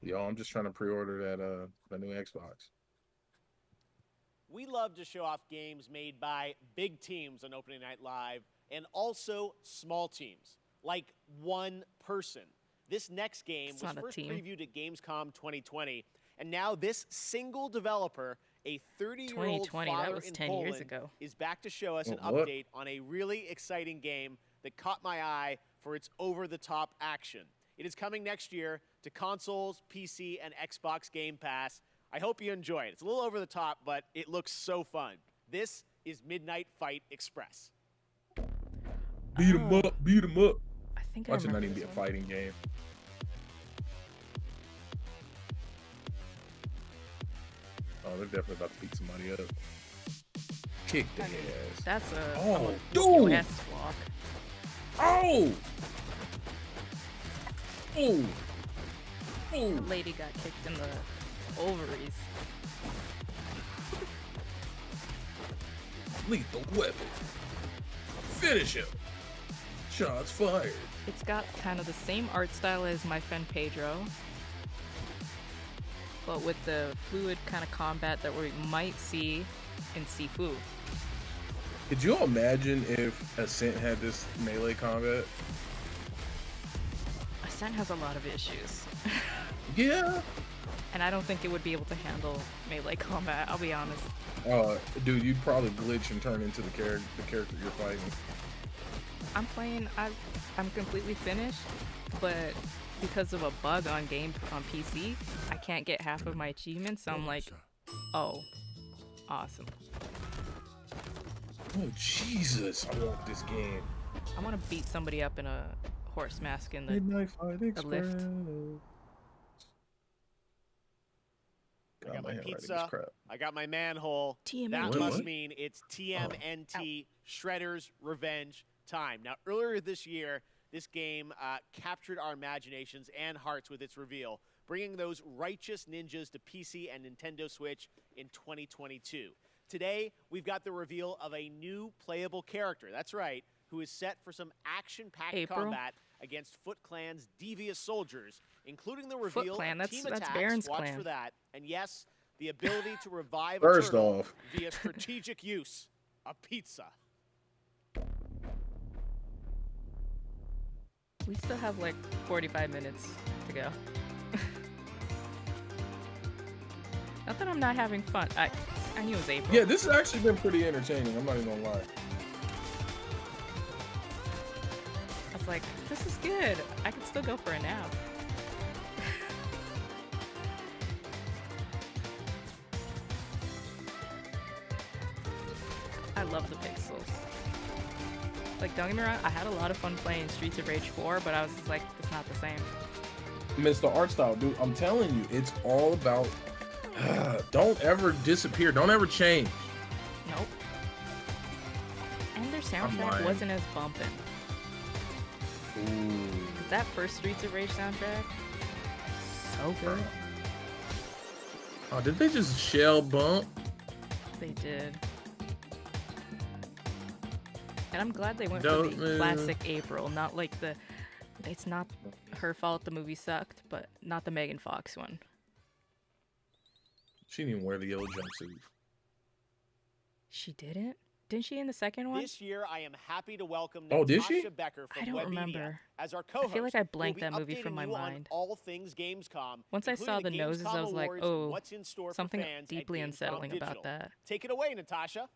Yo, I'm just trying to pre-order that new Xbox. We love to show off games made by big teams on Opening Night Live and also small teams, like one person. This next game It's was not a first team. previewed at Gamescom 2020, and now this single developer, a 30-year-old 2020, father that was in 10 Poland, years ago. is back to show us an What? update on a really exciting game that caught my eye for its over-the-top action. It is coming next year to consoles, PC, and Xbox Game Pass. I hope you enjoy it. It's a little over the top, but it looks so fun. This is Midnight Fight Express. Beat 'em up, beat 'em up. I think I Watch it not remember even be a this one. fighting game. Oh, they're definitely about to beat somebody up. Kick their ass. That's a Oh, yo dude! ass walk. Oh! Oh! The Oh! lady got kicked in the ovaries. Lethal weapon. Finish him. Shots fired. It's got kind of the same art style as my friend Pedro, but with the fluid kind of combat that we might see in Sifu. Could you imagine if Ascent had this melee combat? Ascent has a lot of issues. Yeah. And I don't think it would be able to handle melee combat, I'll be honest. Dude, you'd probably glitch and turn into the character you're fighting. I'm playing, I'm completely finished, but because of a bug on PC, I can't get half of my achievements, so I'm like, oh, awesome. Oh, Jesus. I want this game. I want to beat somebody up in a horse mask in Midnight Fight the Express. lift. I got my handwriting is pizza. crap. I got my manhole. TMNT. That What? must What? mean it's TMNT Shredder's Revenge time. Now, earlier this year, this game captured our imaginations and hearts with its reveal, bringing those righteous ninjas to PC and Nintendo Switch in 2022. Today, we've got the reveal of a new playable character. That's right, who is set for some action-packed April. combat against Foot Clan's devious soldiers, including the reveal Clan, of that's team attacks. Baron's Watch clan. for that. And yes, the ability to revive First a turtle off. via strategic use of pizza. We still have like 45 minutes to go. Not that I'm not having fun. I knew it was April. Yeah, this has actually been pretty entertaining. I'm not even gonna lie. I was like, this is good. I could still go for a nap. I love the pixels. Like, don't get me wrong, I had a lot of fun playing Streets of Rage 4, but I was just like, it's not the same. Mr. Art Style, dude, I'm telling you, it's all about don't ever disappear. Don't ever change. Nope. And their soundtrack wasn't as bumping. Ooh. That first Streets of Rage soundtrack, so good. Oh, did they just shell bump? They did. And I'm glad they went for the classic April, not like the, it's not her fault the movie sucked, but not the Megan Fox one. She didn't even wear the yellow jumpsuit. She didn't? Didn't she in the second one? This year, I am happy to welcome did she? Natasha Becker from I don't Web remember. Media as our co-host. I feel like I blanked who will that be movie from my updating you on mind. all things Gamescom. Once I saw the including noses, I Gamescom was like, Awards and oh, what's in store for something fans at deeply Gamescom unsettling Digital. about that. Take it away, Natasha.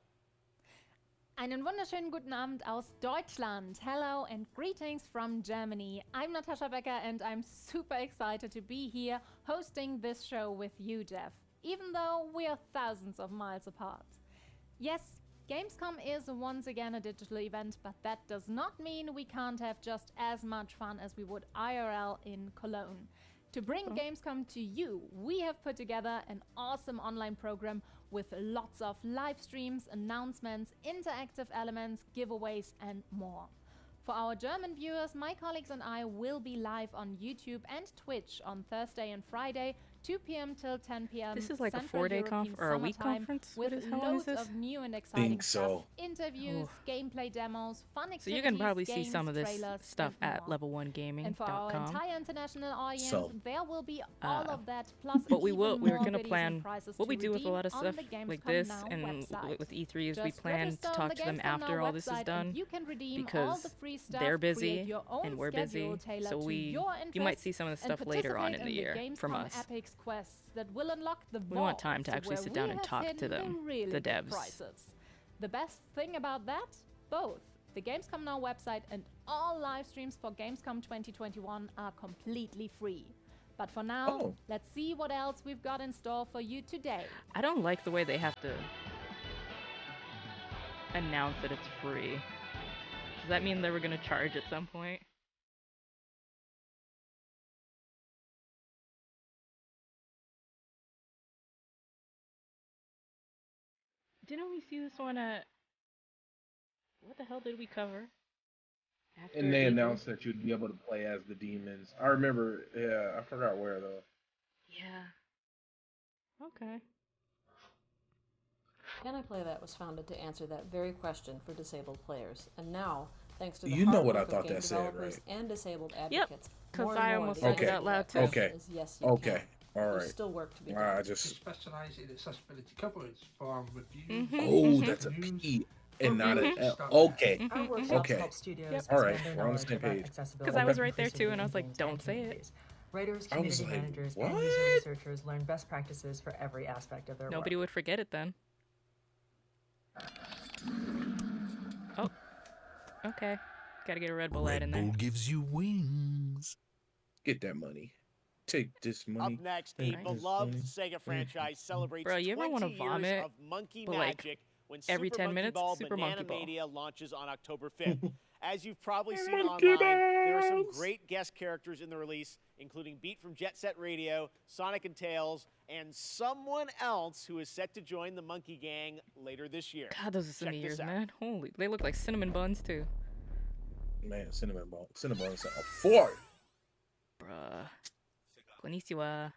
Einen wunderschönen guten Abend aus Deutschland. Hello and greetings from Germany. I'm Natasha Becker and I'm super excited to be here hosting this show with you, Jeff, even though we are thousands of miles apart. Yes, Gamescom is once again a digital event, but that does not mean we can't have just as much fun as we would IRL in Cologne. To bring Gamescom to you, we have put together an awesome online program with lots of live streams, announcements, interactive elements, giveaways, and more. For our German viewers, my colleagues and I will be live on YouTube and Twitch on Thursday and Friday, 2 p.m. till 10 p.m. This is like a Central 4-day European or a week summertime, conference? with How long is loads this? of new and exciting stuff, so. interviews, gameplay demos, fun activities, So you can probably see games, some of this trailers, stuff and at more. Lv1gaming.com. And for our entire international audience, So. there will be all of that plus But we even we're more gonna goodies plan and prizes what we to do with a lot of redeem on stuff the like Gamescom this, Now and website. with E3 is we Just plan to register on talk the to them Gamescom after Now all this is website done and you can redeem all because the free stuff, they're create busy your own and we're busy, schedule tailored so to we your you might interests see some of the and stuff later on in participate the year Gamescom from us. Epics quests that will unlock the We want time to vaults actually where sit down we and have talk to hidden them, really the good devs. prizes. The best thing about that? Both the Gamescom Now website and all live streams for Gamescom 2021 are completely free. But for now, let's see what else we've got in store for you today. I don't like the way they have to announce that it's free. Does that mean they were gonna charge at some point? Didn't we see this one at... What the hell did we cover? After And they April? announced that you'd be able to play as the demons. I remember, yeah, I forgot where though. Yeah. Okay. Can I Play That was founded to answer that very question for disabled players, and now, thanks to the You know hard what I work of thought game that said, developers right? and disabled Yep, advocates, 'cause more I and more almost the said it answer out to loud that too. question Okay. is yes, you Okay. can. All There's right. still work to be I done. We just. specialise in accessibility coverage for reviews. Oh, that's a P and not an L. Okay. Our workshops Okay. help studios Yep. All right. expand their We're on the knowledge same about page. accessibility Because I was and right there too, and I was inclusivity in like, don't games say and it. communities. Writers, I was community like, managers, what? and user researchers learn best practices for every aspect of their Nobody work. would forget it then. Oh. Okay. Gotta get a Red Bull ad in there. gives you wings. Get that money. Take this money. Up next, a Take this beloved money. Sega franchise celebrates Bro, you ever 20 wanna years vomit, of monkey but, like, magic when every Super 10 Monkey minutes, Ball Super Banana Monkey Ball. Mania launches on October 5th. As you've probably seen Monkey online, there are some balls. great guest characters in the release, including Beat from Jet Set Radio, Sonic and Tails, and someone else who is set to join the Monkey Gang later this year. God, those are some Check this years, out. man. Holy, they look like cinnamon buns too. Man, cinnamon ball. Cinnamon balls are four. Bruh. Konnichiwa.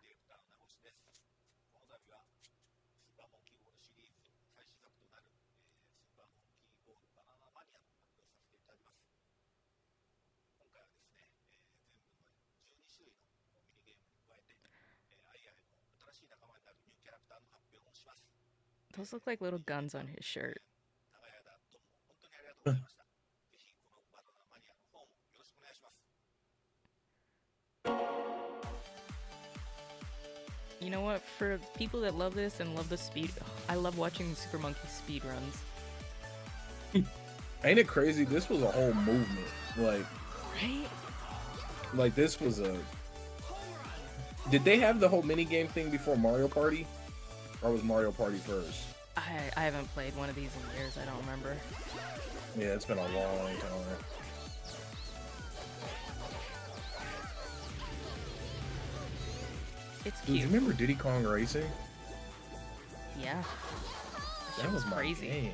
Those look like little guns on his shirt. You know what? For people that love this and love the speed, I love watching Super Monkey speed runs. Ain't it crazy? This was a whole movement. Like, right? Like this was a. Did they have the whole mini game thing before Mario Party, or was Mario Party first? I haven't played one of these in years. I don't remember. Yeah, it's been a long time. It's Dude, cute. you remember Diddy Kong Racing? Yeah. That was my crazy. game.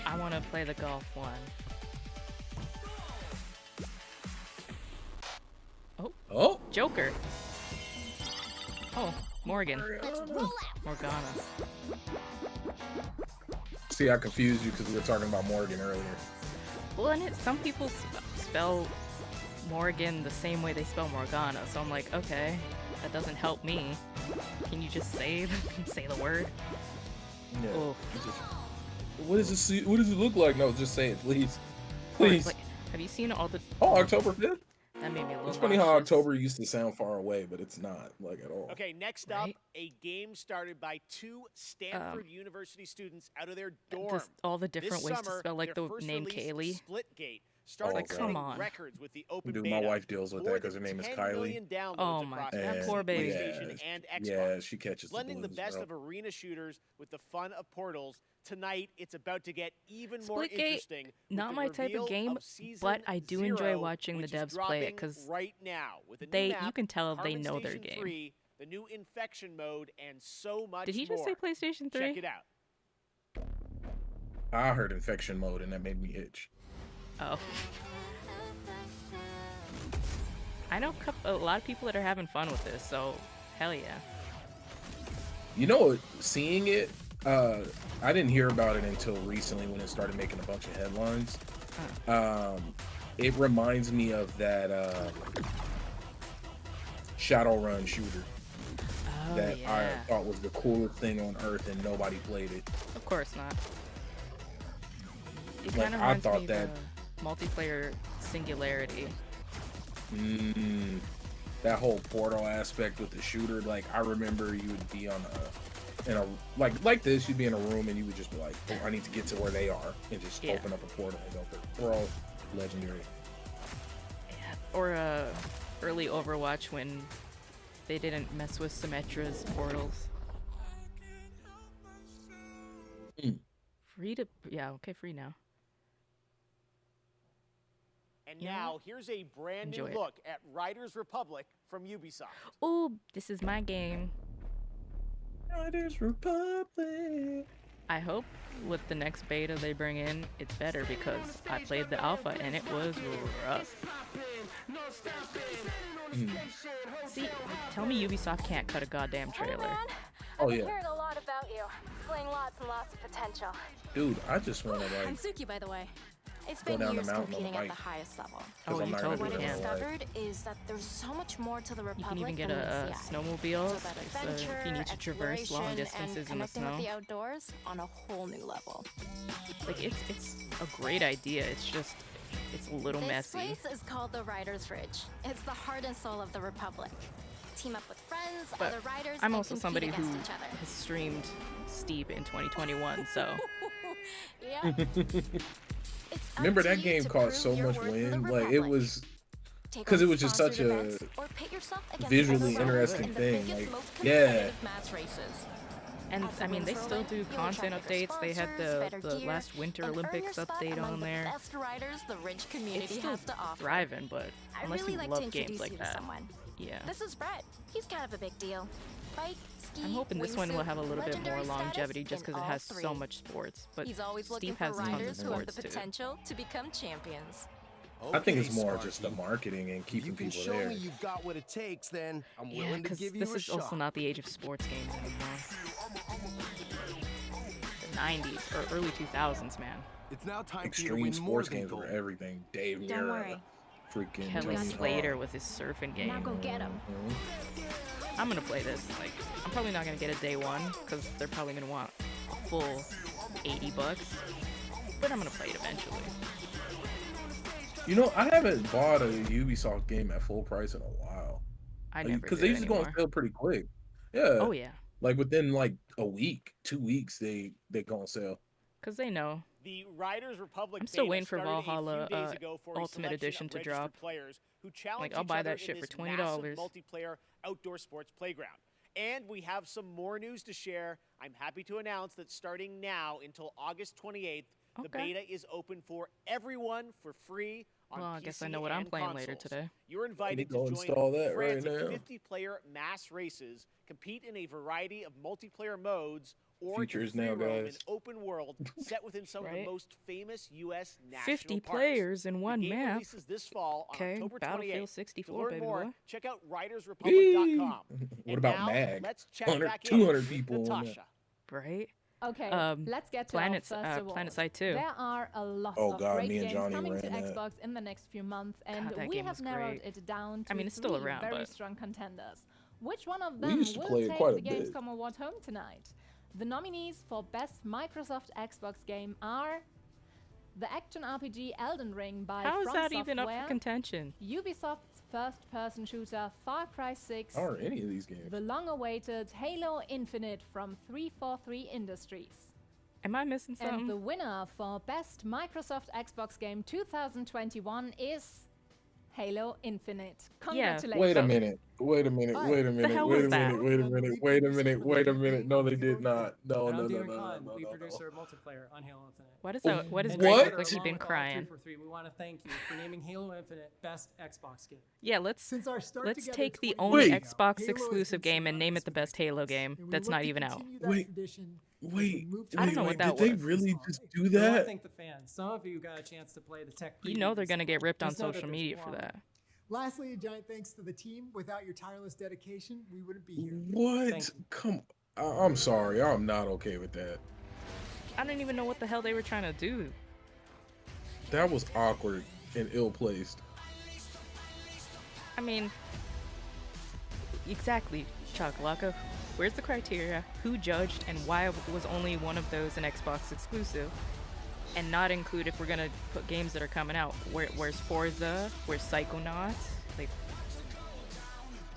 I want to play the golf one. Oh. Oh. Joker. Oh, Morgan. Morgana. See, I confused you because we were talking about Morgan earlier. Well, and some people spell Morgan the same way they spell Morgana, so I'm like, okay, that doesn't help me. Can you just say the word? Yeah. Oh. What does this? What does it look like? No, just say it, please. Please. Like, have you seen all the? Oh, October 5th? That made me a little. It's funny how nauseous. October used to sound far away, but it's not, like, at all. Okay, next up, a game started by 2 Stanford University students out of their dorm. All the different This ways to summer, spell like their the first name release, Kaylee. Splitgate, started Like, come setting on. records with the open Dude, beta. my wife deals with that More because her than name is 10 Kylie. million downloads Oh my across God, that PC, poor baby. PlayStation, and Xbox. Yeah, she catches Blending the the blues, best bro. of arena shooters with the fun of Portals, tonight it's about to get even more Splitgate, interesting. with not the my type of reveal game, Season but I do enjoy 0, watching the which is devs play it dropping because right now with a new you map, can tell they Carbon know their Station game. 3, the new infection mode, and so much Did he more. just say PlayStation 3? Check it out. I heard infection mode, and that made me itch. Oh. I know a lot of people that are having fun with this, so hell yeah. You know, seeing it, I didn't hear about it until recently when it started making a bunch of headlines. It reminds me of that Shadowrun shooter that I thought was the coolest thing on earth, and nobody played it. Of course not. It Like, kind of I reminds thought me that- of the multiplayer Singularity. That whole Portal aspect with the shooter, like, I remember you would be on in a like this, you'd be in a room and you would just be like, oh, I need to get to where they are, and just open up a portal and go through. We're all legendary. Or early Overwatch when they didn't mess with Symmetra's portals. Free to free now. And now, here's a brand Enjoy new it. look at Riders Republic from Ubisoft. Oh, this is my game. Riders Republic. I hope with the next beta they bring in, it's better because I played the alpha and it was rough. See, tell me Ubisoft can't cut a goddamn trailer. Oh, I've been yeah. hearing a lot about you. Displaying lots and lots of potential. Dude, I just want to, I'm like, Suki, by the way. It's go been down the years mountain on a competing at the bike. highest level. 'Cause I'm you not told gonna What do I that in my life. discovered is that there's so much more to the You Republic can even get than a meets the eye. snowmobile It's about if adventure, you need to traverse long exploration, distances and in the connecting snow. with the outdoors on a whole new level. Like it's a great idea. It's just it's a little This messy. place is called the Riders Ridge. It's the heart and soul of the Republic. Team up with friends, But other riders, I'm and also compete somebody who against each other. has streamed Steep in 2021, so Yeah. It's up remember to that you game to caught prove so your much worth in the wind, like it Republic. was, Take because on it was just such sponsored a events, or pit yourself against visually other interesting riders in the thing. biggest, Like, most yeah. competitive mass races. and As the I mean they wind's still rolling, do you'll content attract bigger updates. They had sponsors, better the gear, last Winter and earn your Olympics spot update among on the there. best riders the Ridge community It's still has to offer. thriving, but I unless really you like love to introduce games like you to that, someone. yeah. This is Brett. He's kind of a big deal. Bike, ski, I'm hoping this one will have a little bit more legendary status longevity just in because it all has three. so much sports. But He's always looking Steep for has tons of riders who have the sports too. potential to become champions. I think it's more just the marketing and keeping You can people show there. me you've got what it takes, then I'm Yeah, willing to because give you this a is shot. also not the age of sports games anymore. The 90s or early 2000s, man. It's now time for you to Extreme win more sports than games gold. were everything. Dave Don't Mirra, worry. freaking Kelly Tony Slater Hawk. with his surfing game. Now go get him. I'm gonna play this. Like, I'm probably not gonna get it day one because they're probably gonna want a full $80, but I'm gonna play it eventually. You know, I haven't bought a Ubisoft game at full price in a while. I never Because do they used to go on anymore. sale pretty quick. Yeah. Oh yeah, Like within like a week, 2 weeks, they go on sale. because they know. The Riders Republic I'm still beta waiting for started a few Valhalla days ago for a Ultimate selection Edition of to registered drop. players who challenge I'll each buy other that shit in for this $20. massive multiplayer outdoor sports playground. And we have some more news to share. I'm happy to announce that starting now until August 28th, the Okay. beta is open for everyone for free on Well, I PC guess I know what I'm and playing consoles. later today. You're invited go to install join that right frantic now. 50-player mass races, compete in a variety of multiplayer modes, or Features to free now, roam an guys. open world set within some of the Right? most famous U.S. national 50 parks. players in one the game map. releases this fall on Okay, October 28th. Battlefield To 64, learn baby more, boy. check out ridersrepublic.com. What And about now, Mag? let's check 100, back in 200 with people on that. Natasha. Right? Okay, let's get to Planets, our first award. PlanetSide 2. There are a lot Oh, of God, great me and games Johnny coming to ran that. Xbox in the next few months, and that we game have was narrowed great. it down to I mean, it's still three around, very but- strong contenders. Which one of We them used to will play it take quite the a bit. Gamescom award home tonight? The nominees for Best Microsoft Xbox Game are the action RPG Elden Ring by How is From that even up for Software, contention? Ubisoft's first-person shooter Far Cry 6, How are any of these games? the long-awaited Halo Infinite from 343 Industries. Am I missing And something? the winner for Best Microsoft Xbox Game 2021 is Halo Infinite. Congratulations. Wait a minute. Wait a minute. Hi. Wait a minute. hell Wait was a that? minute. Wait a I'm the minute. lead Wait a producer minute. for the Wait a game minute. No, they Halo did not. Infinite. No, And no, I'm no, Darren no, Kahn, no, lead no, producer no. of multiplayer on Halo Infinite. What does And Drake What? look like? He along been with all crying. 343, we want to thank you for naming Halo Infinite Best Xbox Game. Yeah, let's Since our start let's together take the 20 only Wait. Xbox Halo has exclusive been game and name it synonymous the with best Halo Xbox, game. and we That's look not to even out. continue that Wait. tradition as we Wait. move to I don't the know what Wait, that did they was. really this just holiday. do We want to that? thank the fans. Some of you got a chance to play the tech You know preview they're this gonna get summer. ripped on Just know that social there's media more for on that. it. Lastly, a giant thanks to the team. Without your tireless dedication, we wouldn't be here. What? Thank you. Come. I'm sorry. I'm not okay with that. I don't even know what the hell they were trying to do. That was awkward and ill-placed. I mean, exactly, Chocolaka. Where's the criteria? Who judged, and why was only one of those an Xbox exclusive? And not include if we're gonna put games that are coming out. Where's Forza? Where's Psychonauts? Like,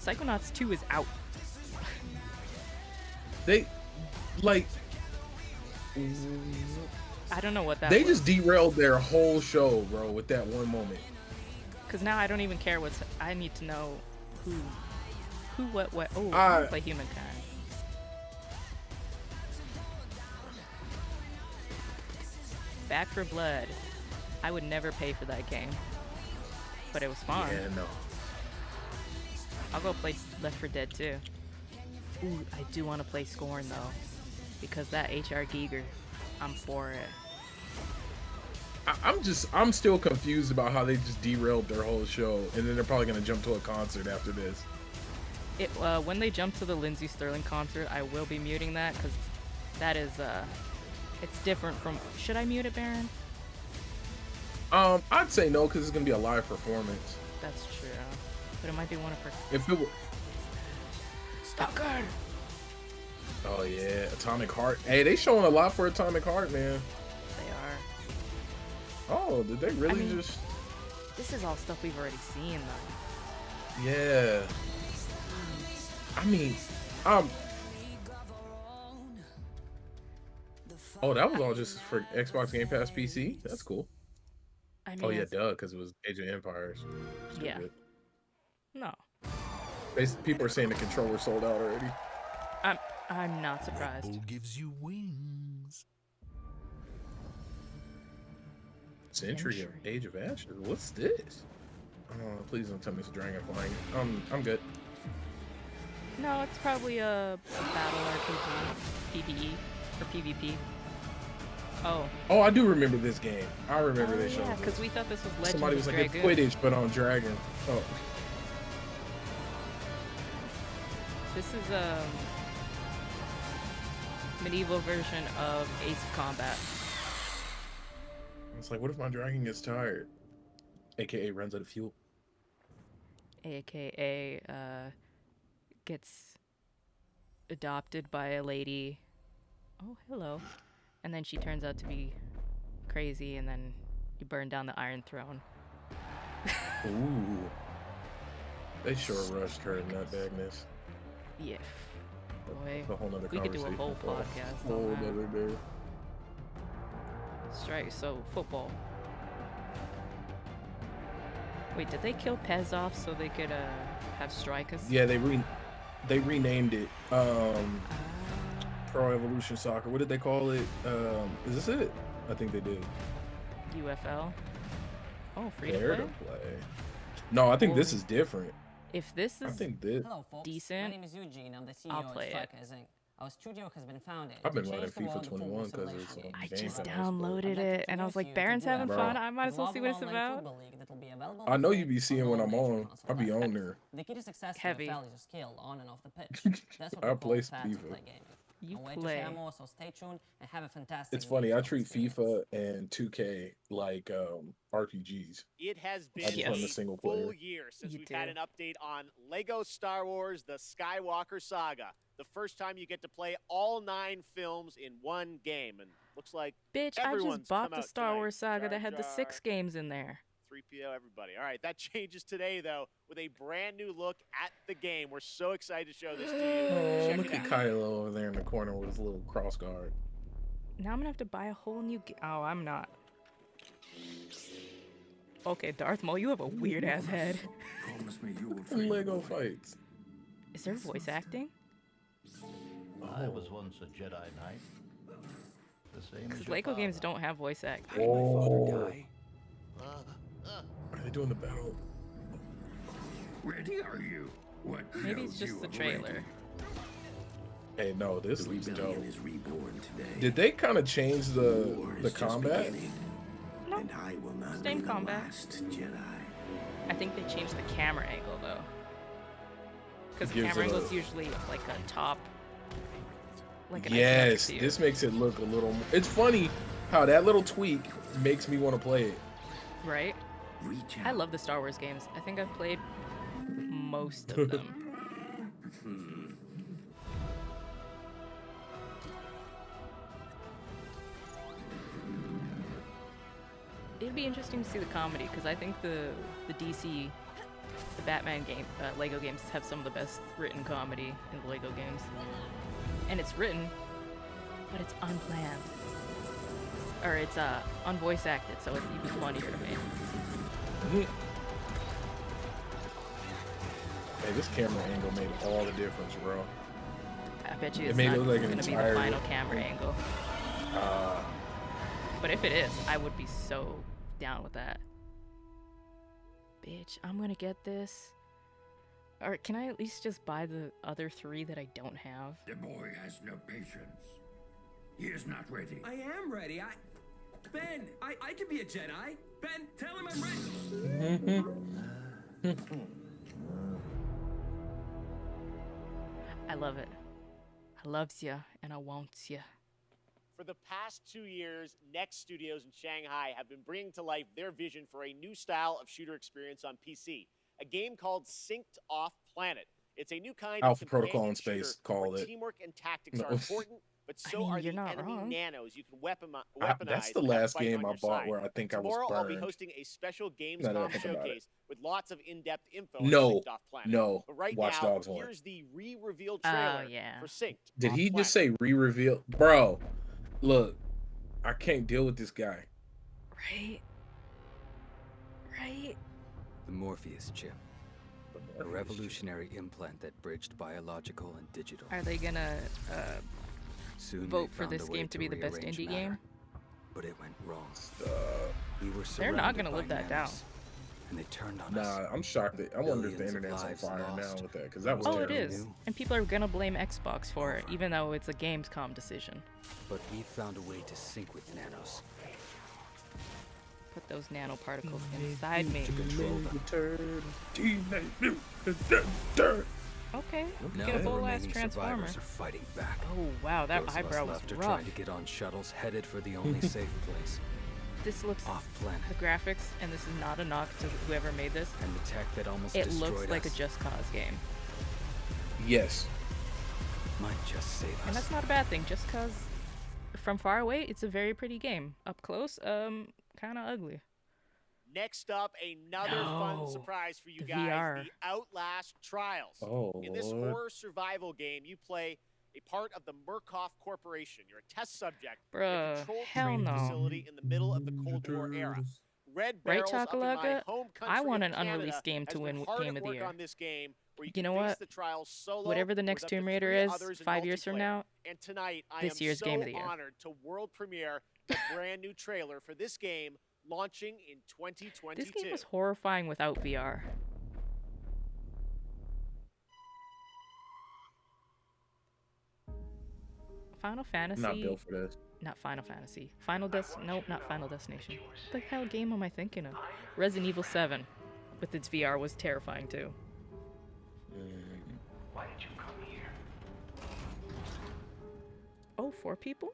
Psychonauts 2 is out. They, like, I don't know what that they was. just derailed their whole show, bro, with that one moment. Because now I don't even care what's. I need to know who, what. Oh, I- I wanna play Humankind. Back for Blood. I would never pay for that game, but it was fun. Yeah, no. I'll go play Left 4 Dead 2. Ooh, I do want to play Scorn though, because that HR Giger, I'm for it. I'm still confused about how they just derailed their whole show, and then they're probably gonna jump to a concert after this. When they jump to the Lindsey Sterling concert, I will be muting that because that is it's different from. Should I mute it, Baron? I'd say no because it's gonna be a live performance. That's true, but it might be one of her. If it were, Stalker. oh yeah, Atomic Heart. Hey, they showing a lot for Atomic Heart, man. They are. Oh, did they really mean, just? This is all stuff we've already seen though. Yeah. I mean, oh, that was all just for Xbox Game Pass PC. That's cool. I mean, Oh yeah, duh, because it was Age of Empires. Yeah. Stupid. No, People are saying the controller sold out already. I'm not surprised. Red Bull gives you wings. Century of Age of Ashes. What's this? Oh, please don't tell me it's Dragon flying. I'm good. No, it's probably a battle RPG, PvE, or PvP. Oh. Oh, I do remember this game. I remember they showed Yeah, this. because we thought this was Legend Somebody of was like, it's Dragoon. Quidditch, but on Dragon. Oh. This is a medieval version of Ace of Combat. It's like, what if my dragon gets tired? AKA runs out of fuel. AKA gets adopted by a lady. Oh, hello. And then she turns out to be crazy, and then you burn down the Iron Throne. Ooh. They sure rushed her nutbagness. Yeah. Boy, That's a whole nother we could do a conversation whole for podcast a whole on that. other day. Strike. So football. Wait, did they kill Pez off so they could have strikers? Yeah, they renamed it. Pro Evolution Soccer. What did they call it? Is this it? I think they did. UFL. Oh, free Fair to to play. play. No, I think this is different. If this I is think this. Hello, folks. decent, My name is Eugene. I'm the CEO I'll of play it. Strikers Inc. Our studio has been founded. I've been to running change the world FIFA of football 21 because simulation it's games. I game just time. downloaded it and I was like, Baron's having fun. I might as well see what it's about. I know you be seeing when I'm on. I be on there. The key to success Heavy. in NFL is your skill on and off the pitch. That's what I we play call fans who FIFA. play gaming. You Can't wait play. to share more, so stay tuned and have a fantastic It's funny. I week. treat FIFA and 2K like RPGs. It has I just been run a the single full player. year since You we've had do. an update on Lego Star Wars: The Skywalker Saga. The first time you get to play all 9 films in one game, and looks like Bitch, I everyone's just bought come the out Star tonight. Wars saga Jar that had the Jar, 6 games in there. 3PO, everybody. All right, that changes today though with a brand new look at the game. We're so excited to show this to you. Oh, Check look it at out. Kylo over there in the corner with his little cross guard. Now I'm gonna have to buy a whole new. Oh, I'm not. Okay, Darth Maul, you have a weird ass head. Promise me you will train Lego the boy. fights. Is there voice acting? I was once a Jedi Knight. The same as Because your Lego father. games don't have voice acting. Oh. Are they doing the battle? Ready are you? What Maybe it's knows just you the of trailer. Hey, no, this The looks rebellion dope. is reborn today. Did they kind of change the War is just combat? beginning, No, and I will not same be the combat. last Jedi. I think they changed the camera angle though. Because the Gives camera it a- angle is usually like a top. Like an Yes, isometric view. this makes it look a little. It's funny how that little tweak makes me want to play it. Right? Reach I out. love the Star Wars games. I think I've played most of them. It'd be interesting to see the comedy because I think the DC, the Batman game, Lego games have some of the best written comedy in the Lego games, and it's written, but it's unplanned, or it's unvoice acted, so it's even funnier to me. Hey, this camera angle made all the difference, bro. I bet you It it's made it not look like an gonna be the entire- final camera angle. Uh, But if it is, I would be so down with that. Bitch, I'm gonna get this. Or can I at least just buy the other 3 that I don't have? The boy has no patience. He is not ready. I am ready. Ben, I can be a Jedi. Ben, tell him I'm ready. I love it. I loves ya and I wants ya. For the past 2 years, Next Studios in Shanghai have been bringing to life their vision for a new style of shooter experience on PC, a game called Synced Off Planet. It's a new kind Alpha of Protocol in companion space shooter call where it. teamwork and tactics No. are important, but so I mean, are you're the not enemy wrong. nanos you can weaponize. that's the and have last fight game on I your bought side. where I think I was Tomorrow I'll be burned. hosting a special Now that I Gamescom think about it. showcase with lots of in-depth info on No, Synced Off Planet. no, But right Watch now, Dogs 1. here's the re-revealed trailer yeah. for Synced Did Off he Planet. just say re-reveal? Bro, look, I can't deal with this guy. Right? Right? The Morpheus chip. A revolutionary implant that bridged biological and digital. Are they gonna Soon vote they for found this a way game to be the best rearrange indie matter, game? But it went wrong. We were They're not surrounded gonna by live that down. nanos, and they turned on us. Nah, I'm shocked that I wonder if the Billions of internet's on lives fire lost. now with that because that was Oh, it terrible. is. And people are gonna blame Xbox for it, even though it's a Gamescom decision. But we found a way to sync with nanos. Put those nanoparticles inside me. To control them. Okay, Now get a the whole ass remaining transformer. survivors are fighting back. Oh wow, that Those of us eyebrow was left are rough. trying to get on shuttles headed for the only safe place. This looks Off planet. the graphics, and this is not a knock to whoever made this. And the tech that almost It destroyed looks like us a Just Cause game, Yes. might just save and us. that's not a bad thing. Just Cause, from far away, it's a very pretty game. Up close, kind of ugly. Next up, another fun surprise for you guys, VR. the Outlast Trials. Oh, In this Lord. horror survival game, you play a part of the Murkoff Corporation. You're a test subject in a Bruh, controlled hell training no. facility in the middle of the Cold War era. Red Right, Barrels up in my Chakalaka? home country I want of an Canada unreleased game has to been win hard Game at of the work Year. on this game where you You can know face what? the trials solo Whatever the or next with up to Tomb Raider 3 is, others in 5 years from multiplayer. now, And tonight, I this am year's so Game of the Year. honored to world premiere the brand new trailer for this game launching in 2022. This game was horrifying without VR. Final Fantasy. I'm not built for this. Not Final Fantasy. Nope, not Final Destination. What the hell game am I thinking of? Resident Evil 7 with its VR was terrifying too. Why did you come here? Oh, 4 people?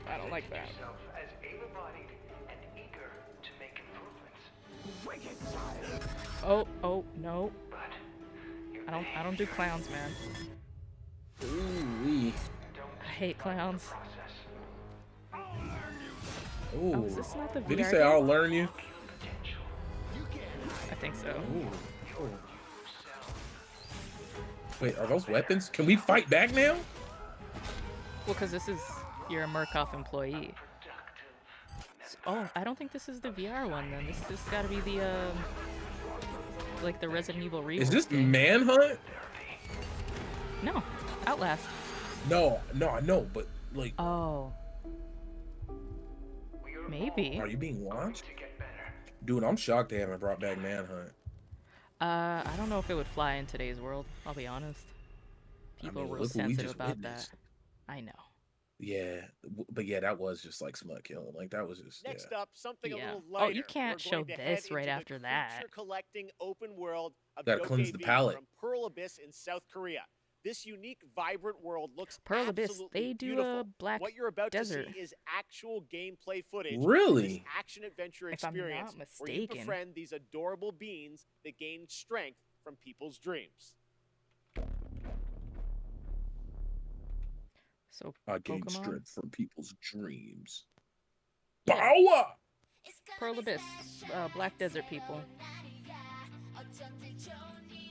I don't like that. Yourself as able-bodied and eager to make improvements. Oh, no. I don't do clowns, man. Ooh-wee. I hate clowns. Ooh. Oh, is this not the VR Did he say game? I'll learn you? I think so. Ooh. Ooh. Wait, are those weapons? Can we fight back now? Well, because you're a Murkoff employee. Oh, I don't think this is the VR one then. This has got to be the, like the Resident Evil reboot. Is this Manhunt? No, Outlast. No, I know, but like. Oh. Maybe. Are you being watched? Dude, I'm shocked they haven't brought back Manhunt. I don't know if it would fly in today's world. I'll be honest. People are real sensitive about that. I know. Yeah, but yeah, that was just like smut killing. Like that was just. Next up, something a Yeah. little lighter. Oh, you can't We're show going to head this right into after the that. creature collecting open world of Gotta cleanse the Yokkei-V palate. from Pearl Abyss in South Korea. This unique, vibrant world looks Pearl Abyss, absolutely they do beautiful. a Black What you're about Desert. to see is actual gameplay footage. Really? Of this action-adventure If I'm not experience where you mistaken. befriend these adorable beings that gain strength from people's dreams. So I gain Pokemon? strength from people's dreams. Yeah. Power! Pearl Abyss, Black Desert people.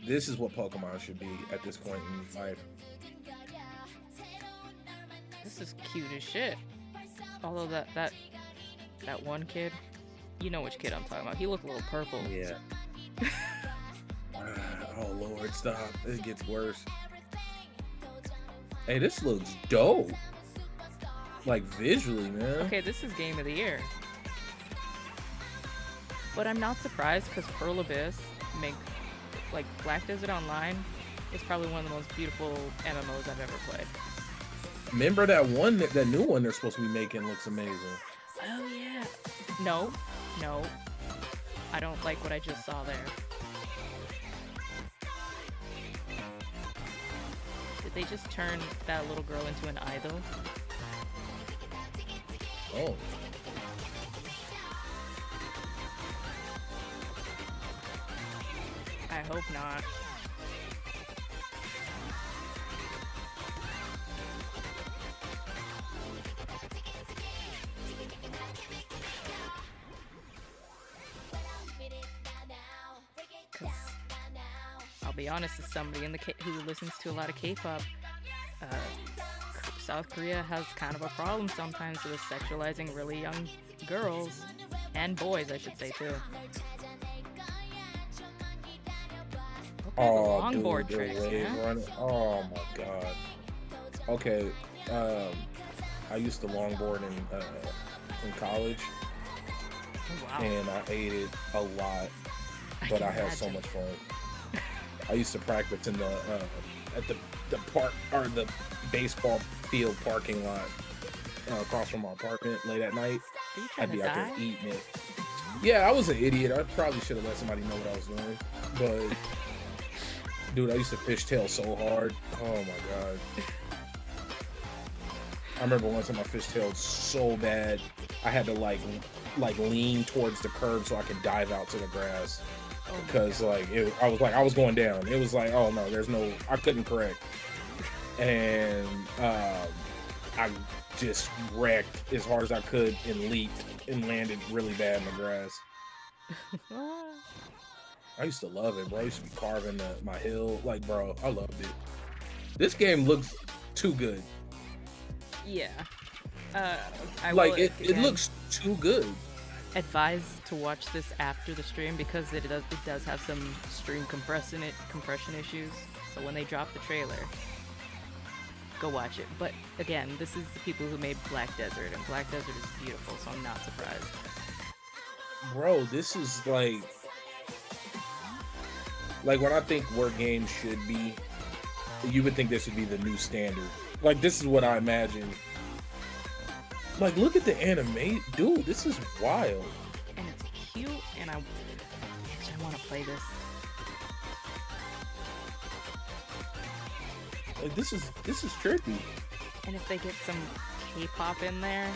This is what Pokemon should be at this point in life. This is cute as shit. Although that one kid, you know which kid I'm talking about. He looked a little purple. Yeah. Oh Lord, stop! It gets worse. Hey, this looks dope. Like visually, man. Okay, this is Game of the Year. But I'm not surprised because Pearl Abyss like Black Desert Online is probably one of the most beautiful MMOs I've ever played. Remember that one, that new one they're supposed to be making looks amazing. Oh yeah. No. I don't like what I just saw there. Did they just turn that little girl into an idol? Oh. I hope not. I'll be honest, as somebody who listens to a lot of K-pop, South Korea has kind of a problem sometimes with sexualizing really young girls and boys, I should say too. Oh, longboard dude, tricks, the wave man. running. Oh my god. Okay, I used to longboard in college, Oh, wow. and I ate it a lot, but I had so much fun. I used to practice in at the park or the baseball field parking lot across from my apartment late at night. Are you trying I'd be to out there die? eating it. Yeah, I was an idiot. I probably should have let somebody know what I was doing, but dude, I used to fishtail so hard. Oh my god. I remember one time I fishtailed so bad, I had to like lean towards the curb so I could dive out to the grass. Because I was going down. It was like, oh no, I couldn't correct. And I just wrecked as hard as I could and leaped and landed really bad in the grass. I used to love it, bro. I used to be carving my hill. Like, bro, I loved it. This game looks too good. Yeah. Like, it looks too good. Advised to watch this after the stream because it does have some stream compression issues. So when they drop the trailer, go watch it. But again, this is the people who made Black Desert, and Black Desert is beautiful, so I'm not surprised. Bro, this is like when I think where games should be, you would think this would be the new standard. Like, this is what I imagine. Like, look at the anime, dude. This is wild. And it's cute, and I want to play this. Like, this is trippy. And if they get some K-pop in there,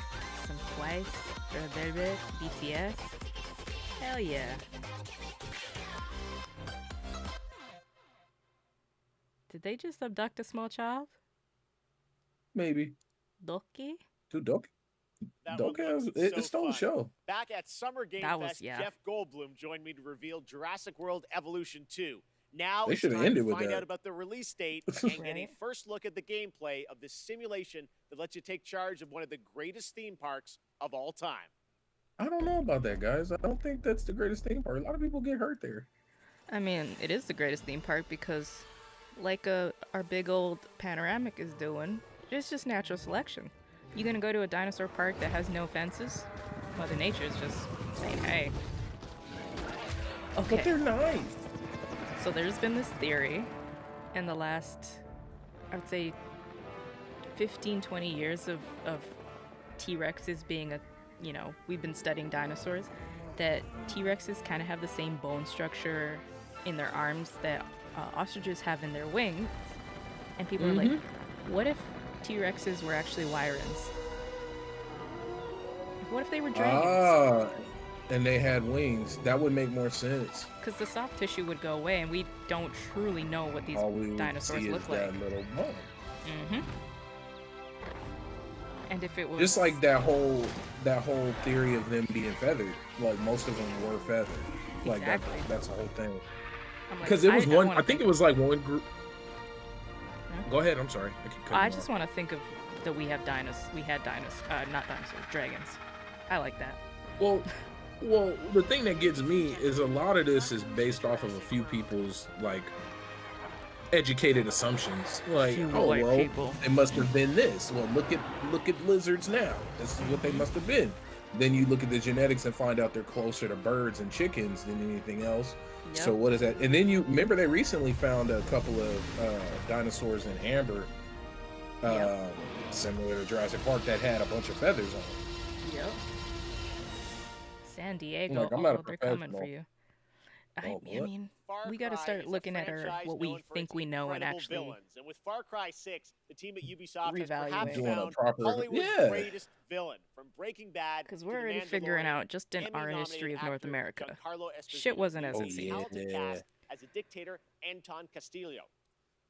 some Twice, or a little bit BTS, hell yeah. Did they just abduct a small child? Maybe. Doki? Dude, Doki. It stole the show. Back at Summer Game Fest, Jeff Goldblum joined me to reveal Jurassic World Evolution 2. Now They it's should have time ended to with find that. out about the release date and get a first look at the gameplay of this simulation that lets you take charge of one of the greatest theme parks of all time. I don't know about that, guys. I don't think that's the greatest theme park. A lot of people get hurt there. I mean, it is the greatest theme park because, like our big old Panoramic is doing, it's just natural selection. You gonna go to a dinosaur park that has no fences? Mother Nature's just saying, hey. Okay. But they're nice. So there's been this theory in the last, I would say, 15, 20 years of T-Rexes being we've been studying dinosaurs, that T-Rexes kind of have the same bone structure in their arms that ostriches have in their wings. And people are like, what if T-Rexes were actually Wyrens? What if they were dragons? And they had wings. That would make more sense. Because the soft tissue would go away, and we don't truly know what these All we would dinosaurs see look is like. that little bone. And if it was Just like that whole theory of them being feathered. Like, most of them were feathered. Like, Exactly. that's the whole thing. I'm like, Because it was one. wanna I think it was like one group. Go ahead. I'm sorry. I keep cutting I you just off. want to think of that we had not dinosaurs, dragons. I like that. Well, the thing that gets me is a lot of this is based off of a few people's like educated assumptions. Like, Few oh white well, people. it must have been this. Well, look at lizards now. This is what they must have been. Then you look at the genetics and find out they're closer to birds and chickens than anything else. Yep. So what is that? And then you remember they recently found a couple of dinosaurs in amber, similar to Jurassic Park, that had a bunch of feathers on them. Yep. San Diego, Like, I'm not a they're coming for professional. you. I what? mean, we got to Cry start is a looking at franchise what we known for think its we know and incredible actually villains. And with Far Cry 6, the team at Ubisoft has reevaluate. perhaps Doing a found proper- Hollywood's yeah. greatest villain, from Breaking Bad because to we're The already figuring Mandalorian, out just in our Emmy-nominated history of North actor America, Giancarlo Esposito shit wasn't as it uses a seemed. talented cast as a dictator, Anton Castillo.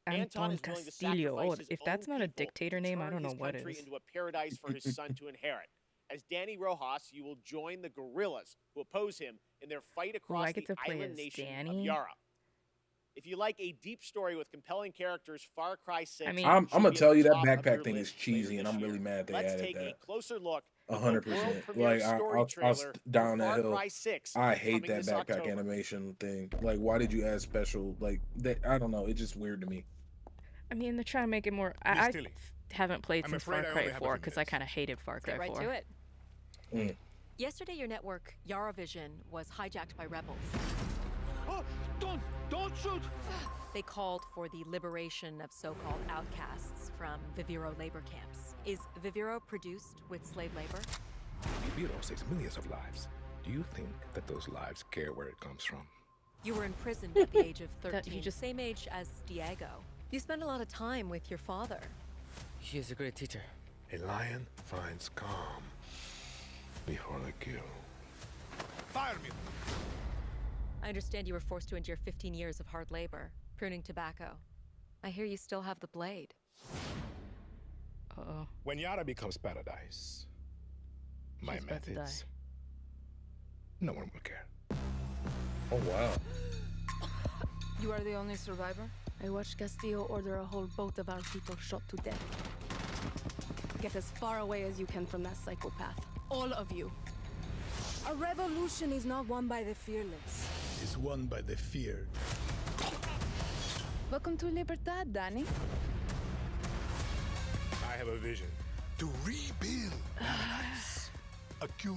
Anton is willing to Castillo. sacrifice Oh, his if that's own not a people dictator to name, I turn don't know his what country is. into a paradise for his son to inherit. As Danny Rojas, you will join the guerrillas who oppose him in their fight across I get the to play island as nation of Danny? Yara. If you like a deep story with compelling characters, Far Cry 6. I mean- I'm should gonna be at tell the you that top of your backpack thing is list later cheesy, and this I'm year. really mad they Let's added take a that. closer look. at the 100%. world premiere Like, story I'll trailer down for that Far hill. Cry 6 I hate coming that this backpack October. animation thing. Like, why did you add special? Like, that? I don't know. It's just weird to me. I mean, they're trying to make it more. I haven't played since Far Cry 4 because I kind of hated Far Cry 4. Get right to it. Mm. Yesterday, your network, Yaravision, was hijacked by rebels. Oh, don't shoot! They called for the liberation of so-called outcasts from Viviro labor camps. Is Viviro produced with slave labor? Viviro saves millions of lives. Do you think that those lives care where it comes from? You were imprisoned at the age of That 13, you just- same age as Diego. You spent a lot of time with your father. He is a great teacher. A lion finds calm before the kill. Fire me! I understand you were forced to endure 15 years of hard labor, pruning tobacco. I hear you still have the blade. Uh-oh. When Yara becomes paradise, my She's about to methods, no one will care. Oh wow. You are the only survivor? I watched Castillo order a whole boat of our people shot to death. Get as far away as you can from that psychopath. All of you. A revolution is not won by the fearless. It's won by the feared. Welcome to Libertad, Danny. I have a vision to rebuild paradise, a cure.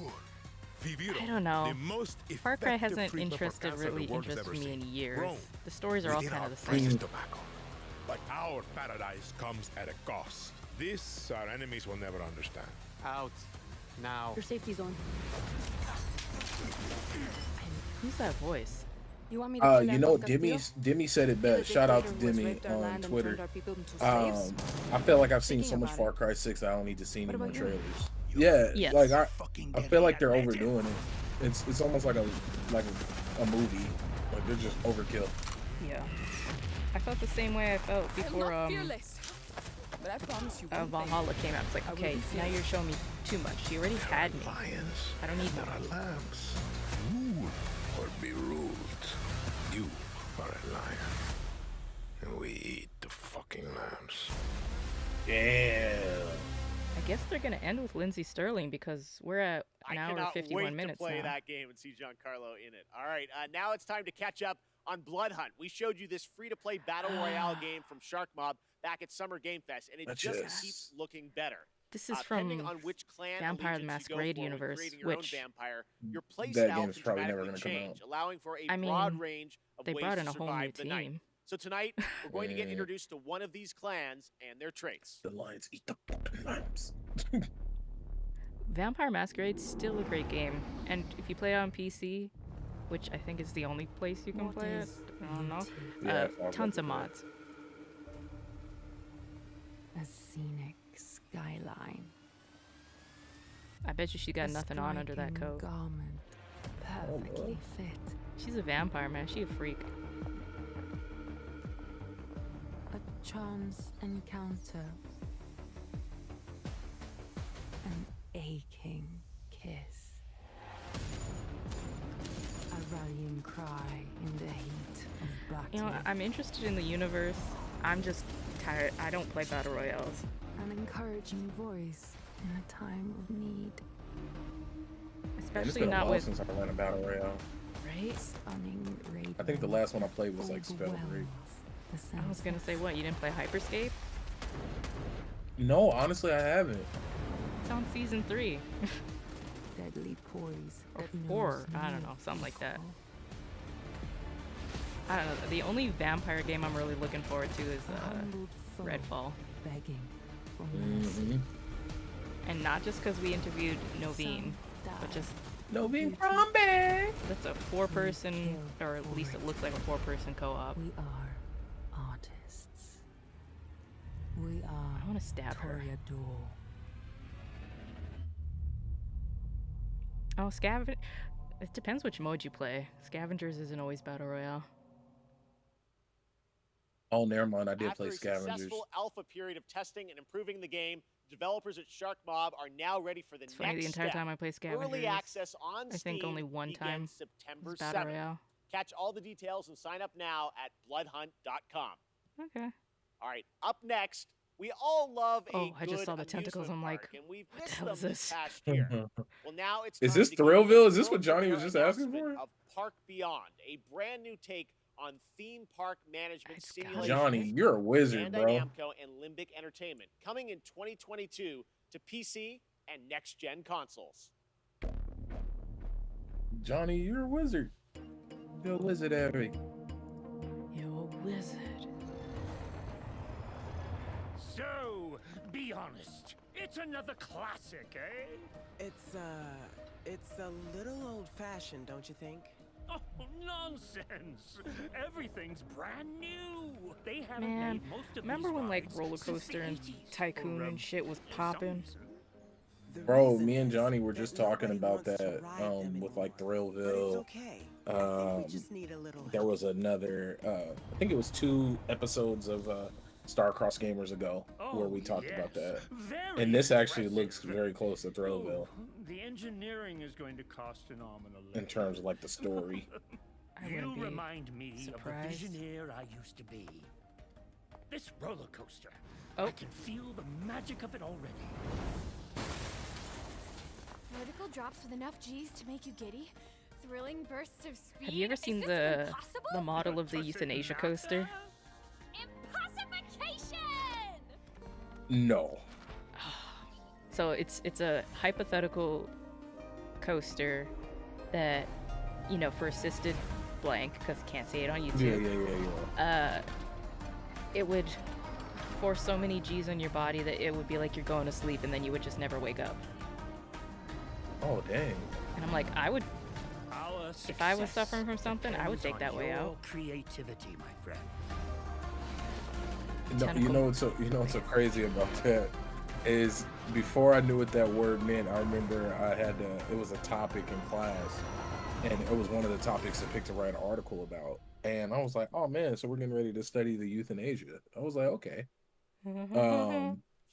Viviro, I don't know. the most Far Cry effective hasn't treatment for cancer really the world has interested ever me in seen. years. Rome, The stories are all within kind our of the precious same. tobacco. But our paradise comes at a cost. This our enemies will never understand. Out. Now. Your safety's on. Who's that voice? You want me to kill You know, Castillo? Demi said it best. Shout out to Demi on Twitter. I feel like I've seen so much Far Cry 6 that I don't need to see any more trailers. Yeah, Yes. like I feel like they're overdoing it. It's almost like a movie. Like they're just overkill. Yeah. I felt the same way I felt before But I promise you Valhalla came out. It's like, okay, now you're showing me too much. You already had me. I don't need more. There are lambs. Rule or be ruled. You are a lion. And we eat the fucking lambs. Yeah. I guess they're gonna end with Lindsey Sterling because we're at an hour and 51 minutes to play now. that game and see Giancarlo in it. All right, now it's time to catch up on Blood Hunt. We showed you this free-to-play battle royale game from Shark Mob back at Summer Game Fest, and it just keeps looking better. This is Depending from on which clan Vampire the allegiance you go Masquerade for when universe, creating your own which vampire, your play that style game's can probably never dramatically gonna come change, allowing for a I mean, broad range of they ways brought to in a whole new survive the night. team. So tonight, we're going to get Yeah. introduced to one of these clans and their traits. The lions eat the fucking lambs. Vampire Masquerade's still a great game, and if you play it on PC, which I think is the only place you can play it, I don't know, Yeah, tons of mods. A scenic skyline. I bet you she got nothing on under that coat. Garment, perfectly fit. She's a vampire, man. She a freak. A chance encounter. An aching kiss. A rallying cry in the heat of battle. You know, I'm interested in the universe. I'm just tired. I don't play battle royales. An encouraging voice in a time of need. And it's Especially been a not while with, since I ran a battle royale. right? Stunning radiance. I think the last one I played was like Spell Break. I was gonna say, what? You didn't play Hyperscape? No, honestly, I haven't. It's on season 3 Deadly poise. or that 4. knows I don't know, something like that. I don't know. The only vampire game I'm really looking forward to is Redfall. Begging for Mm-hmm. And not just because we interviewed Noveen, but just Noveen Crombie. that's a 4-person, or at least it looks like a 4-person co-op. We are artists. We are I want to stab her. Toreador. Oh, Scavenger. It depends which mode you play. Scavengers isn't always Battle Royale. Oh, never mind. I did After play a Scavengers. successful alpha period of testing and improving the game, developers at Shark Mob are now ready for the It's next funny, the entire step. time I play Scavengers, Early access on I think Steam only one begins time September was Battle 7th. Royale. Catch all the details and sign up now at bloodhunt.com. Okay. All right, up next, we all love a Oh, I just good saw the tentacles. amusement I'm like, park, and we've what the missed hell them is this this? past year. Well, now it's Is time this to give you the Thrillville? Is this what Johnny was world just asking premiere for? Of Park Beyond, a brand new take on theme park management simulation. Johnny, you're a wizard, Bandai bro. Namco and Limbic Entertainment, coming in 2022 to PC and next-gen consoles. Johnny, you're a wizard. You're a wizard, Abby. You're a wizard. So, be honest. It's another classic, eh? It's a little old-fashioned, don't you think? Oh, nonsense! Everything's brand new. They haven't Man, made most of remember these when like rides Roller since the Coaster and 80s, Tycoon or, and shit was popping? Bro, me and Johnny were just talking about that with like Thrillville. Just need a little There was another I think it was 2 episodes of Starcross Gamers ago, where Oh, we talked about yes. that. Very And this actually impressive. looks very close to Thrillville The engineering is going to cost phenomenal. in terms of like the story. You remind me surprised. of the visioneer I used to be. This roller coaster. Oh. I can feel the magic of it already. Vertical drops with enough G's to make you giddy. Thrilling bursts of speed. Have you ever seen the model of the euthanasia coaster? Impossification! No. So it's a hypothetical coaster that, you know, for assisted blank, because can't say it on YouTube. Yeah. It would force so many G's on your body that it would be like you're going to sleep and then you would just never wake up. Oh, dang. And I'm like, if I was suffering from something, I would take that way out. Creativity, my friend. No, you know what's so crazy about that is before I knew what that word meant, I remember it was a topic in class, and it was one of the topics I picked to write an article about. And I was like, oh man, so we're getting ready to study the euthanasia. I was like, okay.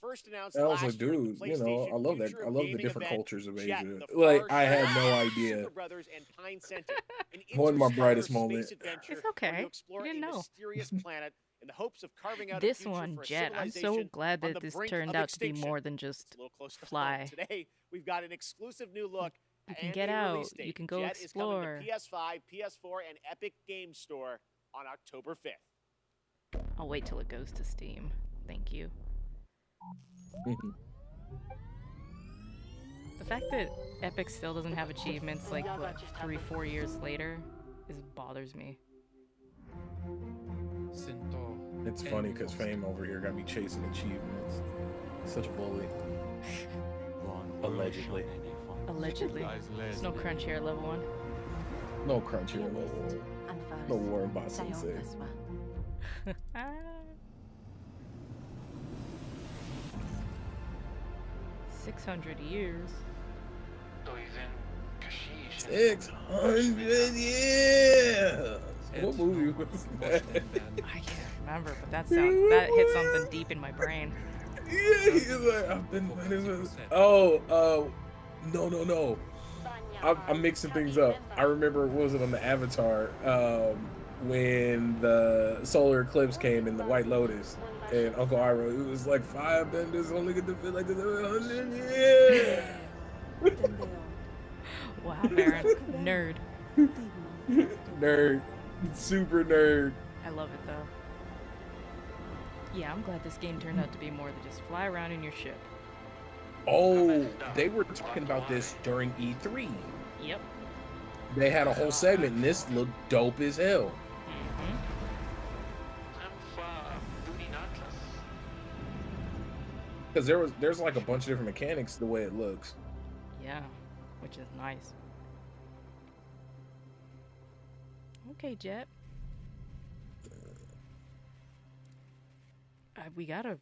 First announced I was like, last year at the dude, you know, I love that. Future I of love the Gaming different event, cultures of Jet, Asia. the Like, far I had no side, idea. Super Brothers and Pine Center, an One of my interstellar brightest space moments. adventure It's okay. where you explore You didn't a know. mysterious planet in the hopes of carving out a This future one, for a Jet, I'm so civilization glad on that the this brink turned of out to be extinction. more than just It's a little close to fly. home. Today, we've got an exclusive new look. You can and get a out, release you date. can go Jet explore. is coming to PS5, PS4, and Epic Games Store on October 5th. I'll wait till it goes to Steam. Thank you. The fact that Epic still doesn't have achievements like what, 3-4 years later bothers me. It's funny because Fame over here got me chasing achievements. Such a bully. Allegedly. Allegedly. There's no crunch here at level 1. No crunch here level. No Warren Boss Sensei. 600 years. 600 years. What movie was that? I can't remember, but that hit something deep in my brain. Yeah, he's like, I've been. No. I'm mixing things up. I remember, what was it on the Avatar? When the solar eclipse came in the White Lotus, and Uncle Iroh, it was like firebenders only get to feel like this 100 years. Wow, Baron. Nerd. Nerd. Super nerd. I love it though. Yeah, I'm glad this game turned out to be more than just fly around in your ship. Oh, they were talking about this during E3. Yep. They had a whole segment, and this looked dope as hell. Because there's like a bunch of different mechanics the way it looks. Yeah, which is nice. Okay, Jet. We gotta.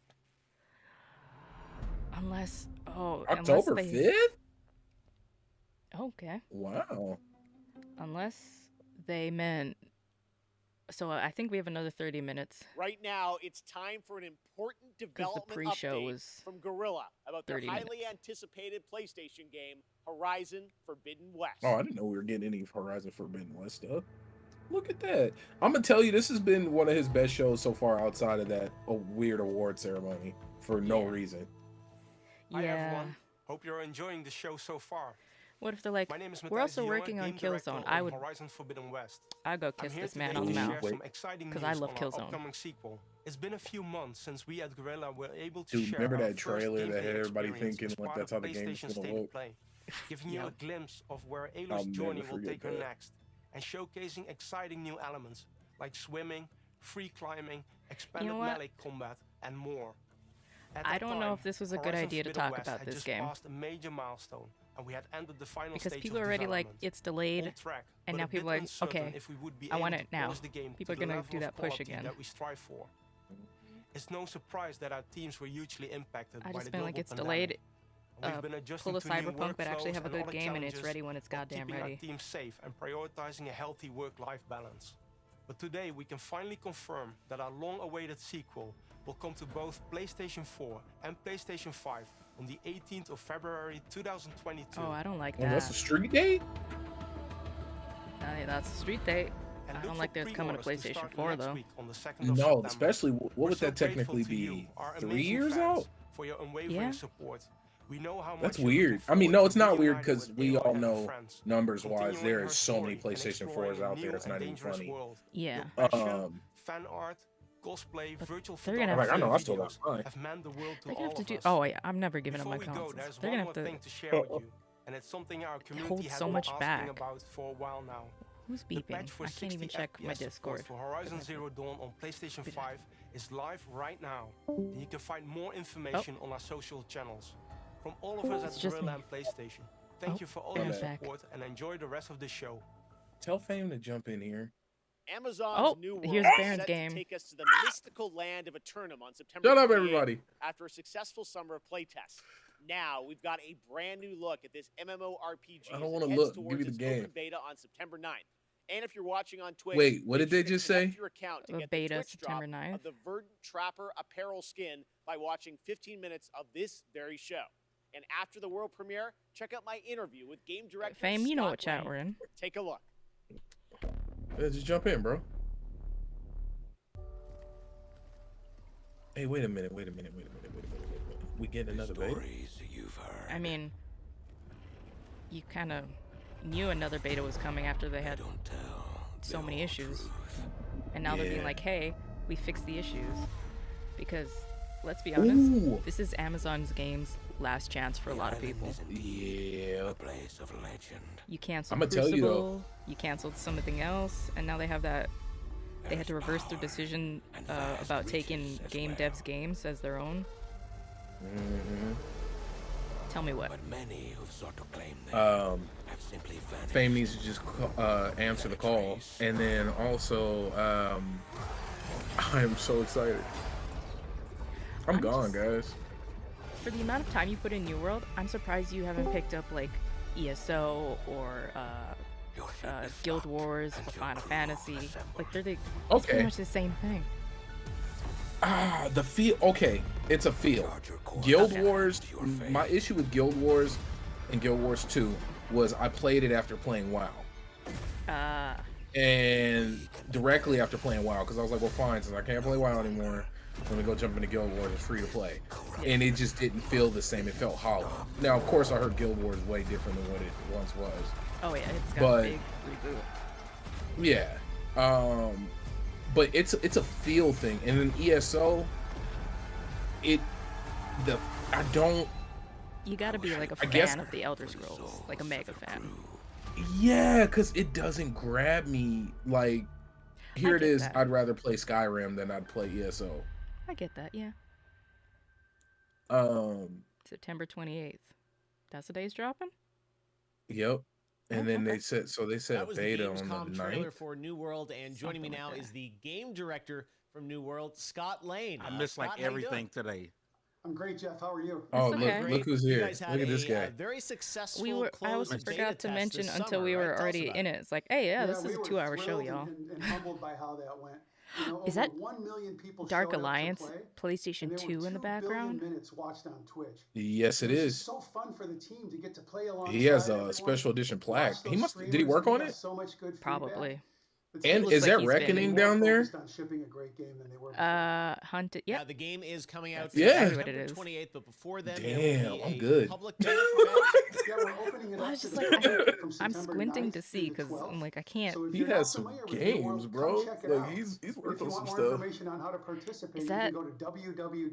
Unless October 5th? Okay. Wow. Unless they meant. So I think we have another 30 minutes. Right now, it's time for an important development pre-show update was from Guerrilla about their 30 highly minutes. anticipated PlayStation game, Horizon Forbidden West. Oh, I didn't know we were getting any Horizon Forbidden West stuff. Look at that. I'm going to tell you, this has been one of his best shows so far outside of that weird award ceremony for no reason. Hi Yeah. everyone. Hope you're enjoying the show so far. What if they're like, My name is we're also Matthijs de working Jonge, on game director Killzone? on I would. Horizon Forbidden West. I'd go I'm kiss here this man today on the to mouth. share some exciting Because news I love on our Killzone. upcoming sequel. It's been a few months since we at Guerrilla were able to Dude, share remember our that first trailer that gameplay had everybody experience thinking as like part that's of how the game was PlayStation gonna State of look? Play, giving you a Yep. glimpse of where I'll Aloy's journey never will forget take her that. next, and showcasing exciting new elements like swimming, free climbing, expanded what? melee combat, and more. At I that don't know time, if this was a good Horizon idea to Forbidden talk West about had this just game. passed a major milestone, and we had entered the final Because stage people of are already like, development. it's delayed, On track, and but now a bit people are like, uncertain okay, if we would be I want able it to now. polish the game People are to the gonna level do of that push quality again. that we strive for. It's no surprise that our teams were hugely impacted I by just the been global like, it's pandemic. delayed. We've been adjusting Pull a to new Cyberpunk, but actually workflows have a and good other game, and it's challenges ready when it's while goddamn keeping ready. our team safe and prioritizing a healthy work-life balance. But today we can finally confirm that our long-awaited sequel, will come to both PlayStation 4 and PlayStation 5 on the 18th of February 2022. Oh, I don't like Oh, that. that's a street date? Hey, that's a street date. I don't like that it's coming to PlayStation 4 though. No, especially what would that technically be? 3 years out? For your unwavering support. We know how That's much weird. I mean, no, it's not weird because we all know numbers-wise, there is so many PlayStation 4s out there. It's not even funny. Yeah. Fan art, cosplay, virtual They're gonna have have to, to, I still got mine. have meant the world to they're gonna all have to of do. us. Oh yeah, I'm never giving up my Before we go, consoles. there's They're one gonna more have to thing to share with you, and it's something our community hold has so been much asking back. about for a while now. Who's The beeping? patch for I can't even 60 check my FPS support Discord. for Horizon Zero Dawn on PlayStation 5 is live right now. And you can find more information on our social channels. From all of us It's at just Gorilla me. and PlayStation, thank you for all Baron's your back. support and enjoy the rest of the show. Tell Fame to jump in here. Amazon's new world here's is Baron's set game. to take us to the mystical land of Eternum on September Shut up, 28th everybody. after a successful summer of playtests. Now we've got a brand new look at this MMORPG I don't as wanna it heads look. Give towards me the its game. open beta on September 9th. And if you're watching on Twitch, Wait, what make did sure they to just connect say? your account to A get beta the Twitch September drop 9th. of the Verdant Trapper apparel skin by watching 15 minutes of this very show. And after the world premiere, check out my interview with game director Fame, you know Scott what chat Lane. we're in. Take a look. Yeah, just jump in, bro. Hey, wait a minute. We get another beta? I mean, you kind of knew another beta was coming after they had so many issues, and now they're being Yeah. like, "Hey, we fixed the issues," because let's be honest, Ooh. this is Amazon's game's last chance for a lot of people. Yeah. You canceled I'ma tell you, though. Crucible, you canceled something else, and now they have that. They had to reverse their decision about taking game devs' games as their own. Mm-hmm. Tell me what. Fame needs to just answer the call, and then also, I am so excited. I'm gone, guys. For the amount of time you put in New World, I'm surprised you haven't picked up like ESO or Guild Wars or Final Fantasy. Like it's Okay. pretty much the same thing. The feel. Okay, it's a feel. Guild Wars. My issue with Guild Wars and Guild Wars 2 was I played it after playing WoW. And directly after playing WoW, because I was like, well, fine, since I can't play WoW anymore, let me go jump into Guild Wars. It's free to play. And it just didn't feel the same. It felt hollow. Now, of course, I heard Guild Wars way different than what it once was. Oh yeah, it's got a big reboot. Yeah. But it's a feel thing. And then ESO, I don't. You gotta be like a I fan guess- of the Elder Scrolls, like a mega fan. Yeah, because it doesn't grab me. Like, here it get is. that. I'd rather play Skyrim than I'd play ESO. I get that, yeah. September 28th. That's the day it's dropping? Yep. And then they said That was the beta on Gamescom the trailer 9th. for New World, and joining me now is the game director from New World, Scott Lane. I missed like Scott, how you doing? everything today. I'm great, Jeff. How are you? Oh, okay. look who's You here. guys Look had at this a, guy. very successful I also closed beta forgot to test mention this until summer, we were right? Tell us already about in it. It's like, hey, yeah, this is we a were 2-hour show, thrilled y'all. and humbled by how that went. You know, Is over that 1 million people Dark showed up to Alliance, play, PlayStation and there 2 were in the 2 billion background? minutes watched on Twitch. Yes, it was is. just so fun for the team to get to play alongside He has a everyone, special edition plaque. watch He those did he streamers, work and on we got it? so much good Probably. feedback. The He team looks Is like that he's been Reckoning more down there? focused on shipping a great game than they were before. Hunted. Yeah, Yep. the game is coming out Yeah. Exactly what it September is. 28th, but before then, Damn, there will be I'm a good. public beta for Yeah, we're opening it I up was to just the like, public from I'm September squinting 9th to through see the because 12th. I'm like, I can't. So if He you're not has some familiar with New World, games, come bro. check it Like out. he's And worked if you on some want more stuff. information on how to participate, Is you that- can go to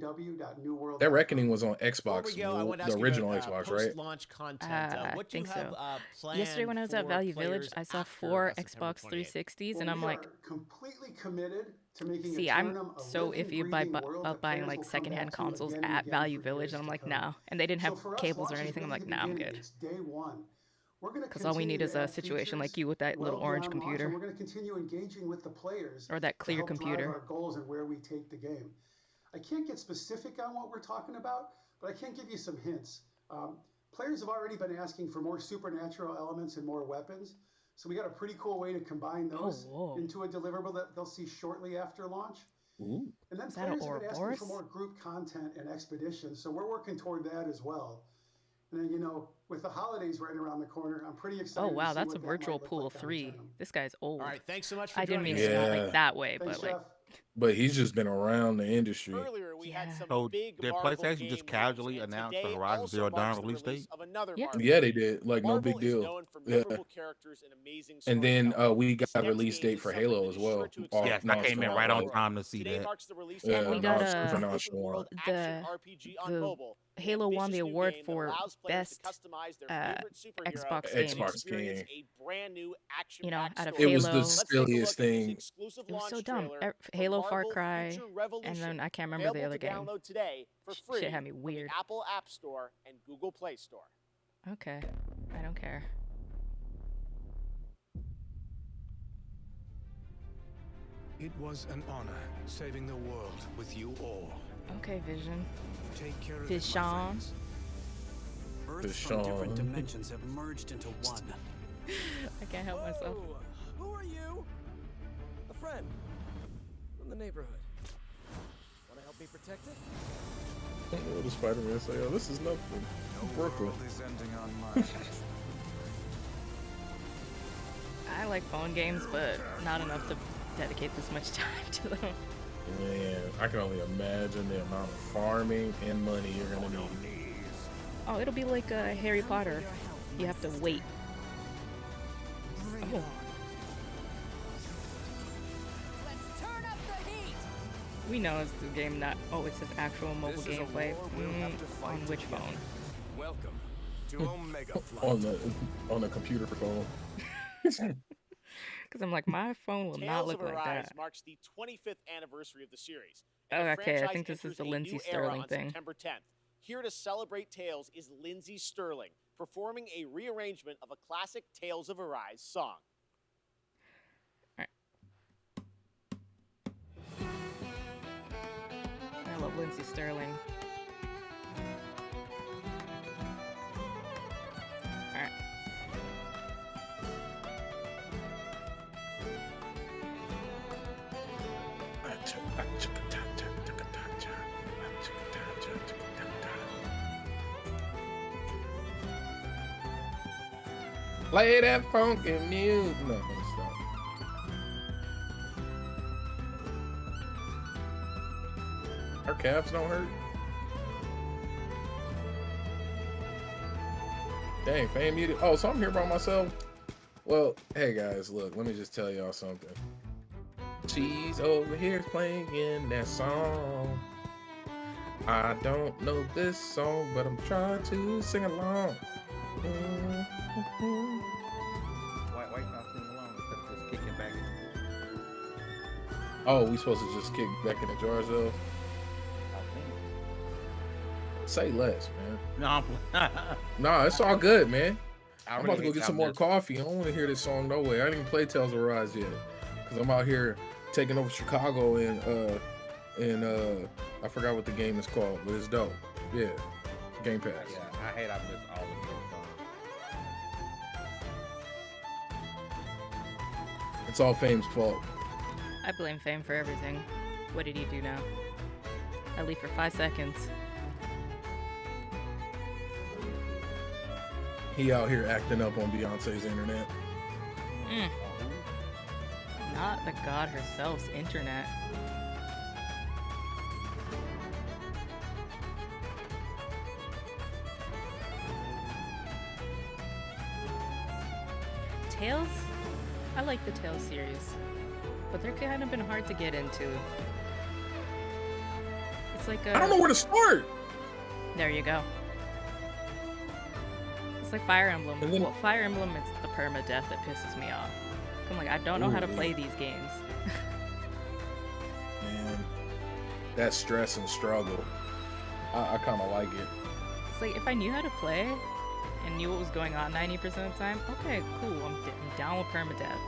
www.newworld.com. That Reckoning was on Before we Xbox, go, I want to the ask original you about, Xbox, right? post-launch content. I What do you think have so. planned Yesterday when I was at for Value Village, players I saw after, 4 September Xbox 28th? 360s, Well, and I'm we like, are completely committed to making see, I'm Eternum a so living, iffy breathing world about that buying players like will come secondhand back to consoles again and at again Value for Village, years and I'm to like, come. no. And they didn't So have for us, cables or launch is anything. I'm really like, the nah, I'm beginning. good. It's day one. We're going to Because all we need is a situation like you with that little orange computer. And we're going to continue engaging with the players or that to clear help drive computer. our goals and where we take the game. I can't get specific on what we're talking about, but I can give you some hints. Players have already been asking for more supernatural elements and more weapons. So we got a pretty cool way to combine those whoa. into a deliverable that they'll see shortly after launch. Ooh. And then Is that an players have been asking Ouroboros? for more group content and expeditions, so we're working toward that as well. And then, you know, with the holidays right around the corner, I'm pretty excited Oh wow, to see that's a what that virtual might look pool like on the 3. channel. This guy's old. All right, thanks so much for I didn't joining mean us. it Yeah. like that way, Thanks, but like Jeff. But he's just been around the industry. Earlier, we had some So big did Marvel PlayStation game just news, casually and announce today the Horizon also Zero marks Dawn the release release date? of another Yeah. Marvel Yeah, they game. did. Like, no Marvel big is deal. known for Yeah. memorable characters and amazing And then storytelling. we This got a next release game date is for something Halo that as is sure well. to excite Yes, I fans came in around right the on world. time to see Today that. marks the release Yeah, of and we a got super open nonchalant. world action the RPG on the mobile. An Halo won ambitious the new award game that for allows players to best customize their favorite superhero Xbox and game. Xbox experience game. a brand new action You know, out of It was Halo. the Let's take a look silliest at this thing. exclusive It was launch so dumb. trailer for Halo, Far Marvel Cry, Future and Revolution, then I can't remember the available other to game. download today for free Shit had me from the weird. Apple App Store and Google Play Store. Okay, I don't care. It was an honor saving the world with you all. Okay, Vision. Take care of Vision. Earths from different dimensions have merged into one. I can't help myself. Who are you? A friend from the neighborhood. Want to help me protect it? Oh, the Spider-Man say, "Oh, this is nothing." Brooklyn. Is ending on my I like phone games, but not enough to dedicate this much time to them. Man, I can only imagine the amount of farming and money you're gonna need. Oh, it'll be like Harry Potter. You have to wait. Oh. Let's turn up the heat. We know it's the game, not. Oh, it says actual mobile gameplay. On which phone? Welcome to Omega Flight. on the computer phone. Because I'm like, my phone will not Tales look of like Arise that. marks the 25th anniversary of the series. Oh, and the okay, I franchise think this is enters the a Lindsay new era Sterling on thing. September 10th. Here to celebrate Tales is Lindsay Sterling, performing a rearrangement of a classic Tales of Arise song. I love Lindsay Sterling. Alright. Play that funky music. No, let me stop. Our calves don't hurt. Dang, fame muted. Oh, so I'm here by myself. Well, hey guys, look, let me just tell y'all something. She's over here playing that song. I don't know this song, but I'm trying to sing along. Why not sing along instead of just kicking back? Oh, we supposed to just kick back in the jars though? Say less, man. No, Nah, it's all good, man. I I'm really about to go hate get some that more mess. coffee. I don't want to hear this song no way. I didn't even play Tales of Arise yet, cause I'm out here taking over Chicago and I forgot what the game is called, but it's dope. Yeah, Game Pass. Yeah, I hate I missed all of it. It's all Fame's fault. I blame Fame for everything. What did he do now? I leave for 5 seconds. He out here acting up on Beyonce's internet. Not the god herself's internet. Tales? I like the Tales series, but they're kind of been hard to get into. It's like a... I don't know where to start. There you go. It's like Fire Emblem. And then- Well, Fire Emblem, it's the permadeath that pisses me off. I'm like, I don't know how to Ooh. play these games. Man, that stress and struggle. I kind of like it. It's like, if I knew how to play and knew what was going on 90% of the time, okay, cool, I'm down with permadeath.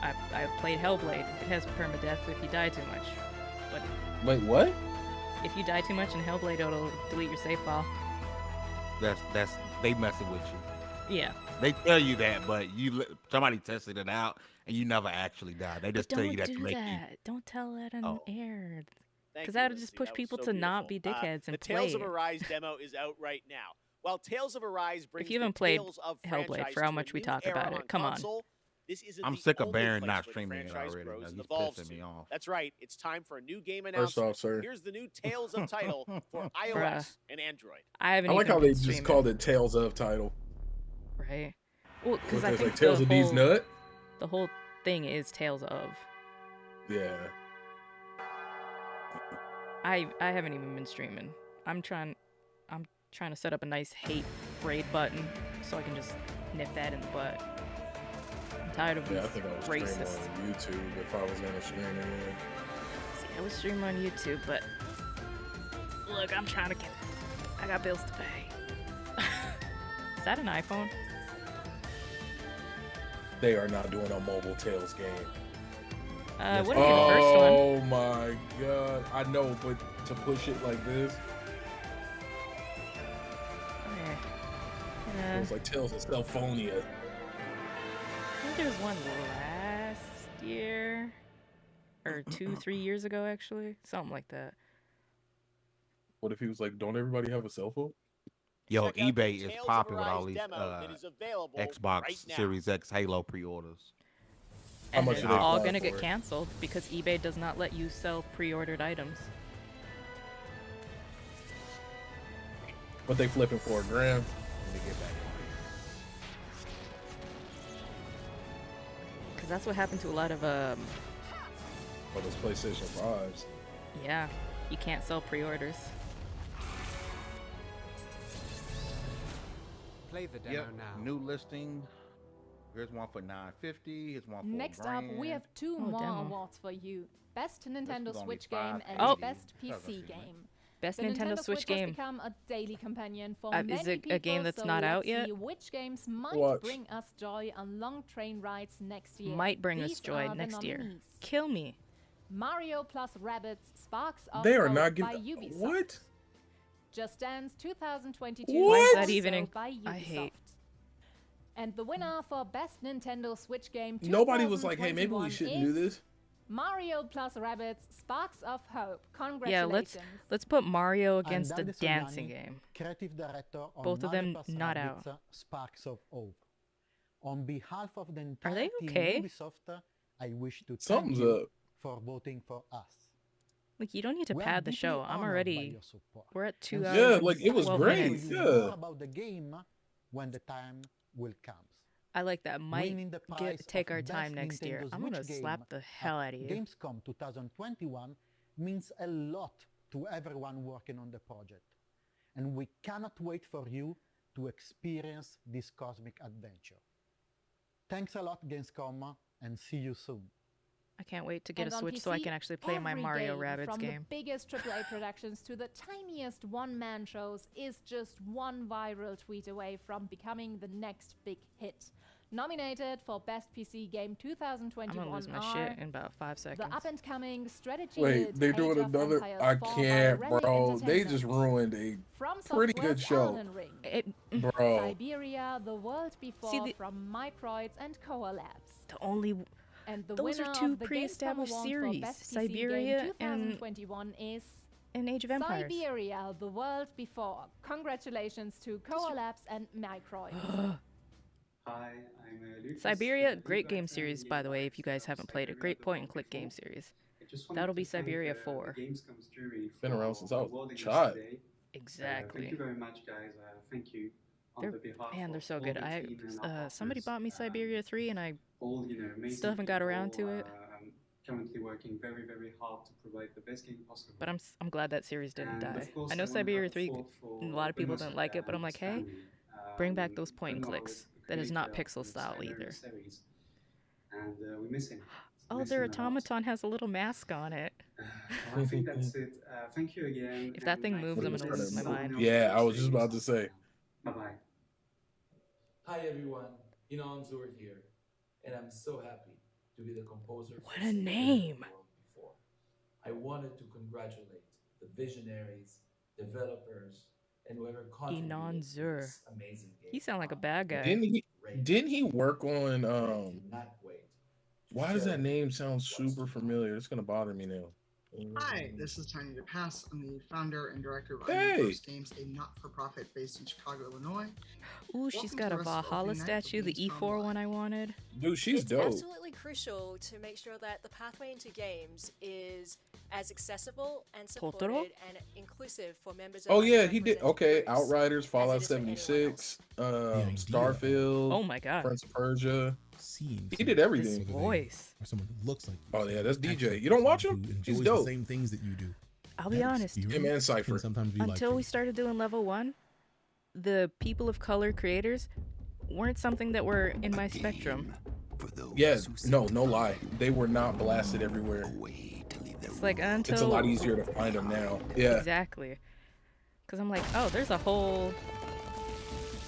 I played Hellblade. It has permadeath if you die too much. But Wait, what? if you die too much in Hellblade, it'll delete your save file. That's they messing with you. Yeah. They tell you that, but somebody tested it out, and you never actually died. They But just tell you don't that to do make that. Don't tell that on Oh. air. Thank Because you, that'll just Lindsay. push That was people so to not be beautiful. dickheads The and Tales play of it. Arise demo is out right now. While Tales of Arise brings If you the haven't played Tales of Hellblade, franchise for how to a much we new talk era about on it, come on. console, this isn't I'm the sick of only Baron place not where the streaming it franchise already. grows and He's evolves pissing to. me off. That's right. It's time for a new game First announcement. off, sir. Here's the new Tales of title for iOS Bruh. and Android. I haven't I like even how been they just streaming. called it Tales of title. Right. Well, because What, I there's think like Tales the of D's Nut? whole thing is Tales of. Yeah. I haven't even been streaming. I'm trying to set up a nice hate raid button so I can just nip that in the butt. I'm tired of these Yeah, I think I was racists. streaming on YouTube if I was gonna stream it. See, I was streaming on YouTube, but look, I got bills to pay. Is that an iPhone? They are not doing a mobile Tales game. Wouldn't be the first one. Oh my god. I know, but to push it like this. Okay. It was like Tales of Cellphonia. I think there was one last year. Or 3 years ago, actually. Something like that. What if he was like, don't everybody have a cell phone? Yo, Check out the eBay is Tales of popping with Arise all these demo that is available Xbox right now. Series X Halo pre-orders. And much it's do they all fly gonna for get it? canceled because eBay does not let you sell pre-ordered items. But they flipping for $1,000. Let me get back Because that's what happened to a lot of For those PlayStation 5s. yeah, you can't sell pre-orders. Play the demo Yep. now. New listing. Here's one for $950. Here's one for Next up, we have two Oh, more demo. awards for you. Best Nintendo is only Switch game and Oh. Best $5.80. PC game. Best The Nintendo Switch Switch game. has become a daily companion for Is many it a people, game that's so not out let's yet? see which games might What? bring us joy on long train rides next year. Might bring us These joy are the next year. nominees. Kill me. Mario plus Rabbids Sparks of They are Hope not by giving. Ubisoft. What? Just Dance 2022 What? Why is that also even by Ubisoft. I hate. And the winner for Best Nintendo Switch game Nobody was like, hey, maybe we 2021 shouldn't do is this. Mario plus Rabbids Sparks of Hope. Yeah, Congratulations. let's put Mario I'm against the Davide dancing Sognani, game. Creative director on Both of them Mario plus not Rabbids, out. Sparks of Hope. On behalf of the Are entire they team okay? Ubisoft, I wish to thank Something's you up. for voting for us. Like, you don't need to We are pad the deeply show. I'm honored by already. your support. We're at 2 And hours. Yeah, and like, it was 12 great. minutes. Tell you Yeah. more about the game when the time will come. I like that. Might Winning the prize take of our time Best next year. Nintendo I'm gonna Switch slap game the hell out of you. Gamescom 2021 means a lot to everyone working on the project, and we cannot wait for you to experience this cosmic adventure. Thanks a lot, Gamescom, and see you soon. I can't wait to get And a on Switch so I PC, can actually play my every Mario game, Rabbids from game. the biggest AAA productions to the tiniest one-man shows is just one viral tweet away from becoming the next big hit. Nominated for Best PC Game I'm 2021 gonna lose my are shit in about 5 seconds. the up-and-coming strategy Wait, hit they're Age doing of another. Empires I 4 by can't, Relic bro. They just Entertainment. ruined a From pretty Software's good show. Elden Ring. Bro. Siberia, The World Before See, from Microids and Koa Labs. The only And the those winner are two of the pre-established Gamescom Award series, for Best PC Siberia Game and 2021 is Age of Empires. Siberia, The World Before. Congratulations to Koa Labs and Microids. Hi, I'm Lucas. Siberia, great game series, by the way, if you guys haven't played it. Great point-and-click game series. That'll be Siberia 4. Gamescom's jury Been around since I was a awarding us child. today. Exactly. Thank you very much, guys. Thank you. On the behalf Man, they're of so all good. the team and our Somebody partners, bought me Siberia 3 and I all, amazing still haven't got around people, to it. Currently working very, very hard to provide the best game possible. But I'm glad that series didn't And die. of course, I know I wanna Siberia have 3, thought for a lot of people Bruno's didn't like it, but I'm like, hey, family. bring back those point and Bruno clicks. was the That is not creator of pixel the style Siberia either. series. And we miss him. Oh, Miss their him a lot. automaton has a little mask on it. I think that's it. Thank you again. If that and thing I moves, think I'm gonna this lose my is mind. all Yeah, I was the just about to say. Bye-bye. Hi everyone, Inan Zur here, and I'm so happy to be the composer. What for a Siberia name! The World Before. I wanted to congratulate the visionaries, developers, and whoever contributed Enon to Zur. this amazing game. He sound like a bad guy. Didn't he work on Cannot wait. why does that name sound super familiar? It's gonna bother me now. Hi, this is Tiny to Pass. I'm the founder and director of Hey. Universe Games, a not-for-profit based in Chicago, Illinois. Ooh, she's Welcome got to a the rest of Valhalla opening night of statue, the Gamescom E4 Live. one I wanted. Dude, she's It's dope. absolutely crucial to make sure that the pathway into games is as accessible and supported Totoro? and inclusive for members of Oh yeah, he did. underrepresented Okay, groups Outriders, Fallout as it is for anyone 76, else. Starfield. Oh my god. Prince of Persia. Seems He did everything. His voice. or someone who looks like you. Oh yeah, that's DJ. Actually, You don't watch someone him? who He's enjoys dope. the same things that you do. I'll be That honest. Him experience and Cypher. can sometimes be Until we life-changing. started doing level 1, the people of color creators weren't something that were in my spectrum. Yeah, no lie. They were not blasted everywhere. It's like until It's a lot easier to find them now. Yeah. Exactly. Cuz I'm like, "Oh, there's a whole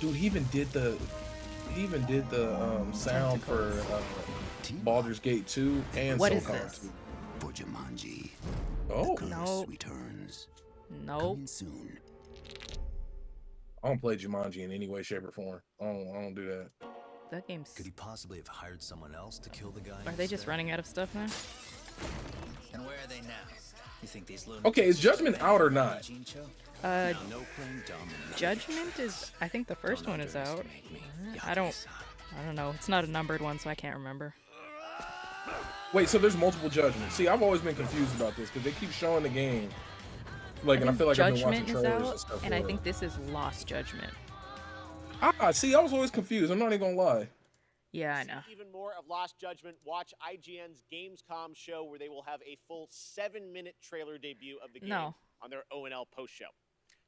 Dude, he even did the sound for Baldur's Gate 2 and What is SOCOM this? 2. For Jumanji. Oh. No. Returns. No. Coming soon. I don't play Jumanji in any way, shape, or form. I don't do that. That game's Could he possibly have hired someone else to kill the guy? Are they just running out of stuff now? And where are they now? You think these Okay, is Judgment out or not? Judgment is I think the first one is out. I don't know. It's not a numbered one, so I can't remember. Wait, so there's multiple Judgments. See, I've always been confused about this because they keep showing the game. Like, and I feel like I've been watching Judgment is trailers out, and stuff. and I for it. think this is Lost Judgment. See, I was always confused. I'm not even gonna lie. Yeah, I know. Even more of Lost Judgment, watch IGN's Gamescom show where they will have a full 7-minute trailer debut of the game No. on their ONL post show.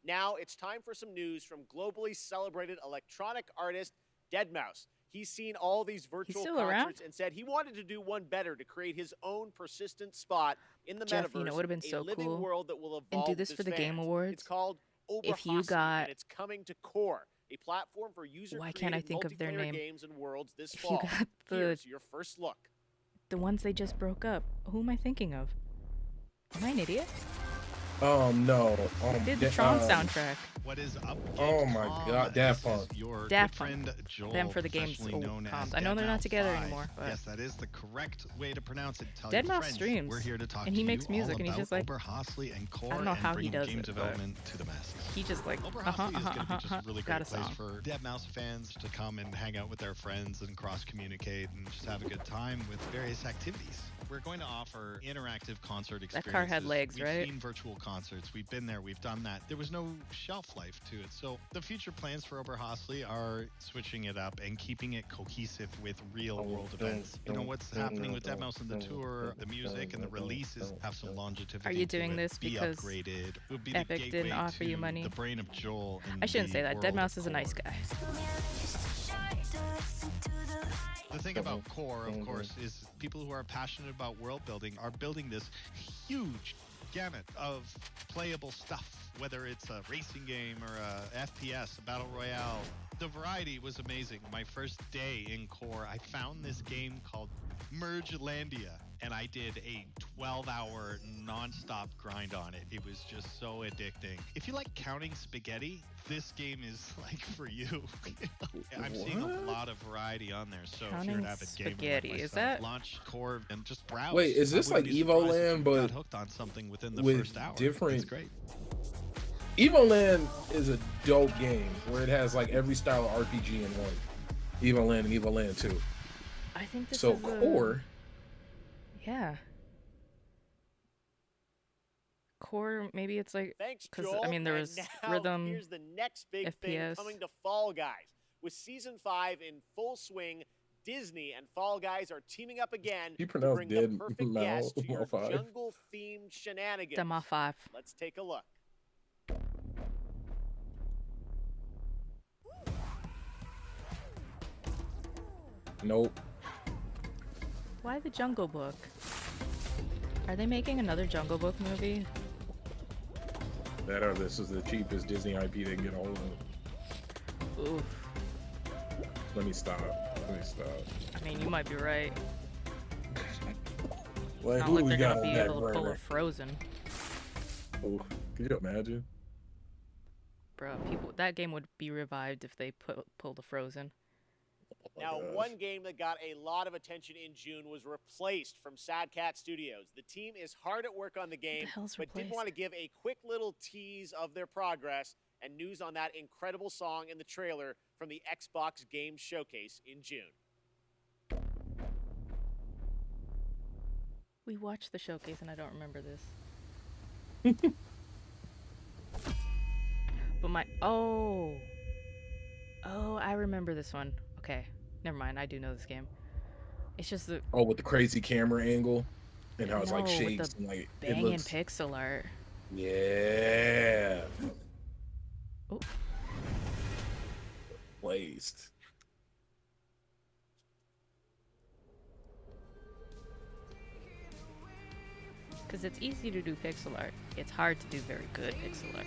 Now it's time for some news from globally celebrated electronic artist Deadmau5. He's seen all these virtual still concerts around? and said he wanted to do one better to create his own persistent spot in the Jeff, metaverse, you know, it would've been a so living cool. world that will And evolve do this with for his the Game fans. Awards. It's called If you Oberhasli, got- and it's coming to Core, a platform for user Why can't I think of their name? games and worlds this If fall. you got Here's your first look. the ones they just broke up. Who am I thinking of? Am I an idiot? No. Did the Tron soundtrack. What is up? Oh my God, Daft Punk. Your Daft good Punk. friend Joel, Them for the games. affectionately Oh, known as comms. I know they're not together Deadmau5. anymore, but Yes, that is the correct way to pronounce it. Tell Deadmau5 your friends. streams, We're here to talk and to he makes you music, all and he's about just like- Oberhasli and Core I don't know and how he bringing does game it, but development to the masses. he just like Oberhasli is going to be just a really got great a place song. for Deadmau5 fans to come and hang out with their friends and cross-communicate and just have a good time with various activities. We're going to offer interactive concert experiences. That car had legs, We've right? seen virtual concerts. We've been there. We've done that. There was no shelf life to it. So the future plans for Oberhasli are switching it up and keeping it cohesive with real-world events. You know what's happening with Deadmau5 and the tour, the music, and the releases have some longevity. Are you to doing it. this Be because upgraded. It would be Epic the didn't gateway offer you to money? The brain of Joel. In I shouldn't the say that. world of Deadmau5 is a nice Core. guy. The thing about Core, of course, is people who are passionate about world building are building this huge gamut of playable stuff, whether it's a racing game or a FPS, a battle royale. The variety was amazing. My first day in Core, I found this game called Mergelandia, and I did a 12-hour non-stop grind on it. It was just so addicting. If you like counting spaghetti, this game is like for you. I'm seeing a lot of variety on there. So if you're Counting an avid gamer spaghetti, like is myself, that- launch Core and just browse. Wait, is this I like wouldn't be Evo surprised if Land, you but got hooked on something within the with first hour? different? It's great. Evo Land is a dope game where it has like every style of RPG in one. Evo Land and Evo Land 2. I think this So is Core. Yeah. Core, maybe it's like Thanks, because Joel. I mean there And was now rhythm. Here's the next big thing FPS. coming to Fall Guys. With season 5 in full swing, Disney and Fall Guys are teaming up again You to pronounce bring the dead perfect guest to your Mal5. jungle-themed shenanigans. Demo 5. Let's take a look. Nope. Why the Jungle Book? Are they making another Jungle Book movie? That or this is the cheapest Disney IP they can get a hold of. Oof. Let me stop. Let me stop. I mean, you might be right. Like, Not who like we they're got gonna on be that able to pull a burner? Frozen. Oh, can you imagine? Bro, that game would be revived if they pulled a Frozen. Now, one game that got a lot of attention in June was replaced from Sad Cat Studios. The team is hard at work on the game, but did want to give a quick little tease of their progress and news on that incredible song in the trailer from the Xbox Games Showcase in June. We watched the showcase and I don't remember this. But I remember this one. Okay, never mind. I do know this game. It's just the with the crazy camera angle and how it's like with shakes the and like it banging looks. pixel art. Yeah. Oh. Placed. Because it's easy to do pixel art. It's hard to do very good pixel art.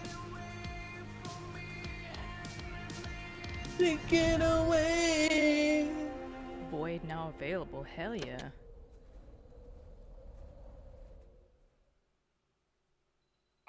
Thinking away. Void now available. Hell yeah.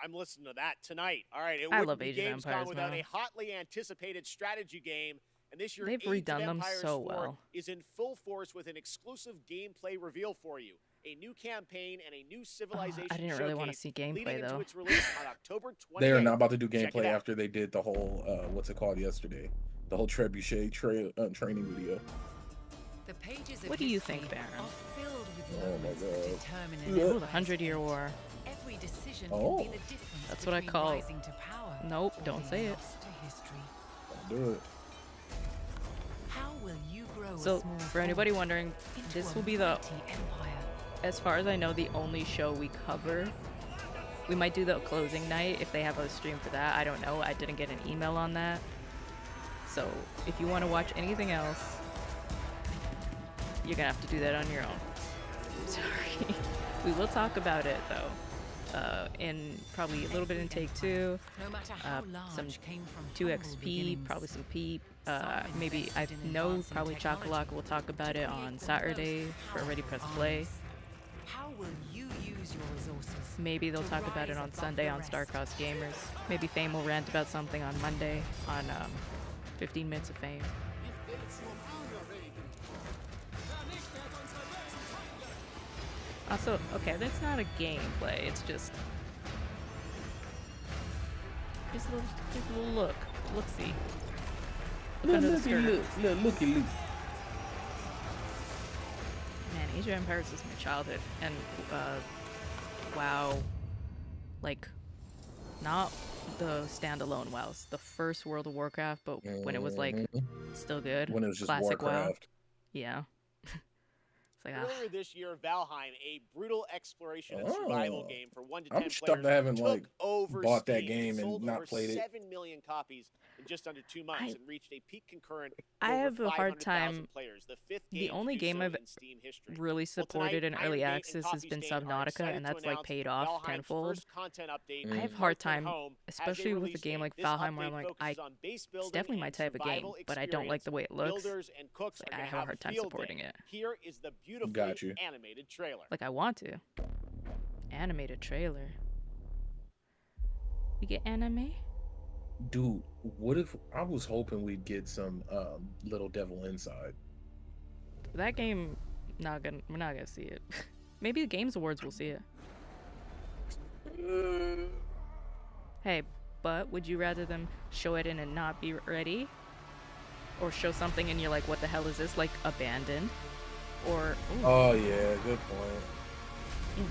I'm listening to that tonight. All right, it I wouldn't love be Age of Gamescom Empires, without man. a hotly anticipated strategy game. And this year, They've Age redone of them Empires so 4 well. is in full force with an exclusive gameplay reveal for you. A new campaign and a new civilization I didn't really want to showcase see gameplay leading into though. its release on October 28th. They are not about to do Check it gameplay out. after they did the whole what's it called yesterday, the whole trebuchet training video. The pages of What do you history think, Baron? are filled with Oh my moments that God. determine an Ooh, the empire's 100-year war. Every decision Oh. can be the difference That's what I between call. rising to power Nope, or don't being say it. lost to history. Do it. How will you grow a So, small for anybody fort wondering, into this a will be the, mighty empire? as far as I know, the only show we cover. We might do the closing night if they have a stream for that. I don't know. I didn't get an email on that. So, if you want to watch anything else, you're gonna have to do that on your own. Sorry. We will talk about it though. In probably a little bit in take 2, No matter how large some came from 2xp, beginnings. probably some peep. Maybe I know probably Chocolate will talk about it on Saturday for Ready Press Play. How will you use your resources? Maybe they'll talk about it on Sunday on Starcross Gamers. Maybe Fame will rant about something on Monday on 15 Minutes of Fame. Also, okay, that's not a gameplay. It's just a little look. Look-see. Look under the skirt. Looky look. Man, Age of Empires was my childhood, and WoW, like, not the standalone WoWs, the first World of Warcraft, but when it was like still good. When it was just Classic WoW. Warcraft. Yeah. It's like Earlier this year, Valheim, a brutal exploration and survival Oh. game for 1 to 10 I'm players, stunned I haven't took like over bought that Steam. game It and sold not over played it. 7 million copies in just under 2 months and reached a peak concurrent of I over have a hard 500,000 time. players, the 5th The game only to do game so I've in Steam history. really supported in Iron early Gate and access has Coffee been Stain are Subnautica, excited and to that's like announce paid that off Valheim's tenfold. first content update, I have Far hard From time, Home, has especially with a release game date. like This Valheim, where update I'm like, focuses on base it's building definitely my and type of game, survival but I don't like the way it looks. Builders and cooks Like, are I gonna have a hard a time field supporting day. it. Here is the beautifully Got you. animated trailer. Like, I want to. Animated trailer. We get anime? Dude, what if I was hoping we'd get some Little Devil Inside? That game, we're not gonna see it. Maybe the Games Awards will see it. Hey, but would you rather them show it in and not be ready? Or show something and you're like, what the hell is this? Like, Abandoned? Or, ooh. Oh yeah, good point.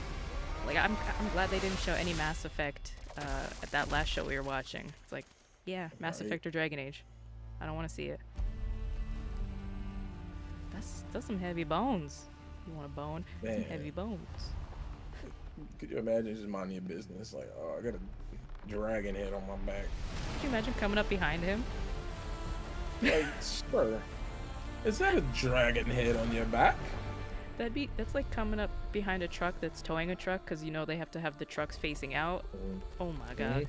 Like, I'm glad they didn't show any Mass Effect at that last show we were watching. It's like, yeah, Mass Right. Effect or Dragon Age. I don't want to see it. That's some heavy bones. You want a bone? Some Man. heavy bones. Could you imagine just minding your business? Like, oh, I got a dragon head on my back. Could you imagine coming up behind him? Like, sir, is that a dragon head on your back? That's like coming up behind a truck that's towing a truck, because you know they have to have the trucks facing out. Oh my god.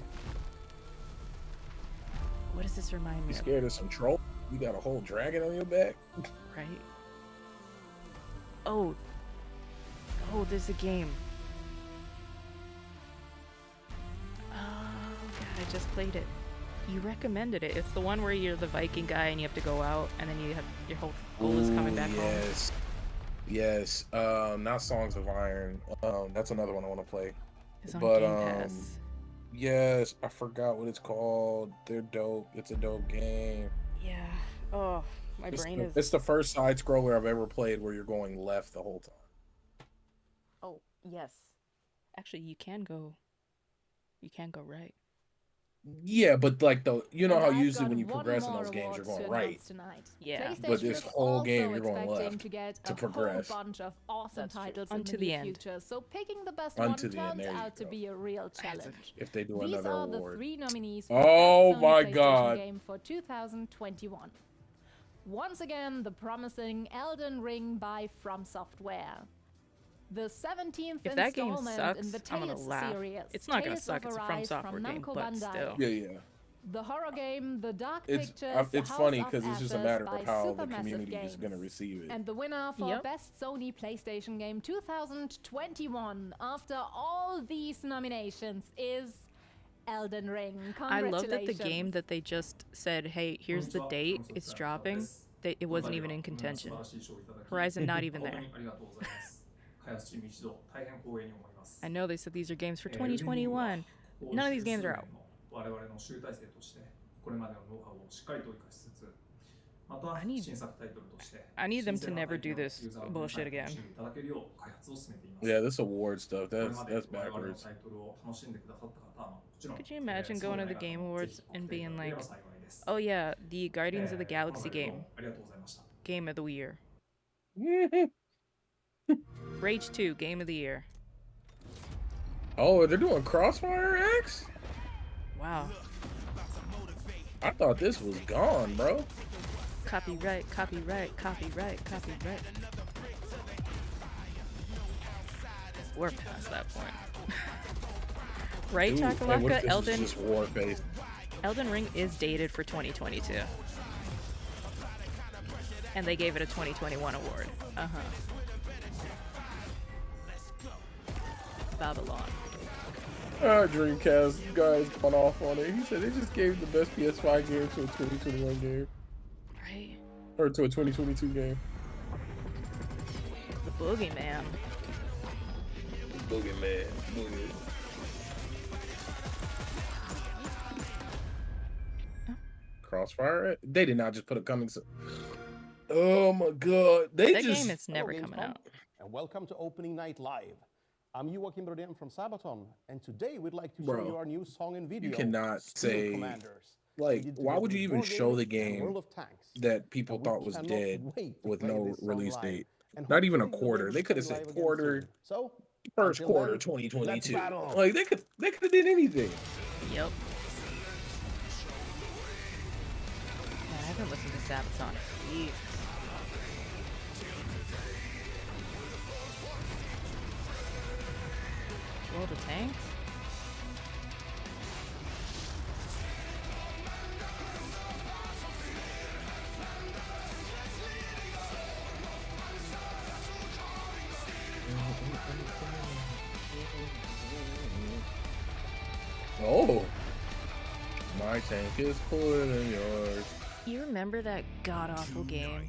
What does this remind me You of? scared of some troll? You got a whole dragon on your back? Right? Oh, there's a game. Oh god, I just played it. You recommended it. It's the one where you're the Viking guy and you have to go out, and then you have your whole goal is coming back home. Yes. Yes. Not Songs of Iron. That's another one I want to play. It's on But Game Pass. yes, I forgot what it's called. They're dope. It's a dope game. Yeah. Oh, my brain is. It's the first side scroller I've ever played where you're going left the whole time. Oh yes. Actually, you can go right. Yeah, but like you know And how I've usually got when you one progress in more those games, you're award going to right. announce tonight. Yeah. But PlayStation this is whole game, also you're going expecting left to get to a progress. whole bunch of awesome titles Unto in the the near end. future, so picking the best Unto one the end, turns there you out to go. be a real challenge. If they do These another are the award. 3 nominees for Oh Best Sony my PlayStation God. Game for 2021. Once again, the promising Elden Ring by From Software. The 17th If that game installment sucks, in the I'm gonna Tales laugh. series. It's not gonna Tales suck. of It's a From Arise Software game, Namco but Bandai. still. Yeah. The horror game The Dark It's Pictures it's House funny of because it's just a Ashes matter by of how the Supermassive community is Games. going to receive it. And the winner for Yep. Best Sony PlayStation Game 2021 after all these nominations is Elden Ring. I love that the Congratulations. game that they just said, "Hey, here's the date. It's dropping." It wasn't even in contention. Horizon not even there. I know they said these are games for 2021. None of these games are out. I need them to never do this bullshit again. Yeah, this award stuff, that's backwards. Could you imagine going to the Game Awards and being like, "Oh yeah, the Guardians of the Galaxy game of the year. Rage 2 game of the year." Oh, they're doing Crossfire X? Wow. I thought this was gone, bro. Copyright, copyright, copyright, copyright. We're past that point. Right, Dude, Chakalaka? hey, what if this is just war-based? Elden Ring is dated for 2022. And they gave it a 2021 award. Uh-huh. Babylon. Dreamcast guy's gone off on it. He said they just gave the best PS5 game to a 2021 game. Right. Or to a 2022 game. The Boogeyman. Boogeyman. Boogie. Crossfire? They did not just put a coming soon. Oh my god. That game is never coming out. And welcome to Opening Night Live. I'm Joachim Brodin from Sabaton, and today we'd like to show you our new song and video. You cannot Steel say, Commanders. like, We did why would you together even with show the Wargaming and game World of Tanks. that people And we thought was cannot dead wait to with play no this song release live. date? And Not even a hopefully you'll quarter. hear They this could have song said live again quarter, soon. So, first until quarter then, 2022. let's battle. Like they could have did anything. Yep. Man, I haven't listened to Sabaton in years. World of Tanks? Oh, my tank is cooler than yours. You remember that god-awful game?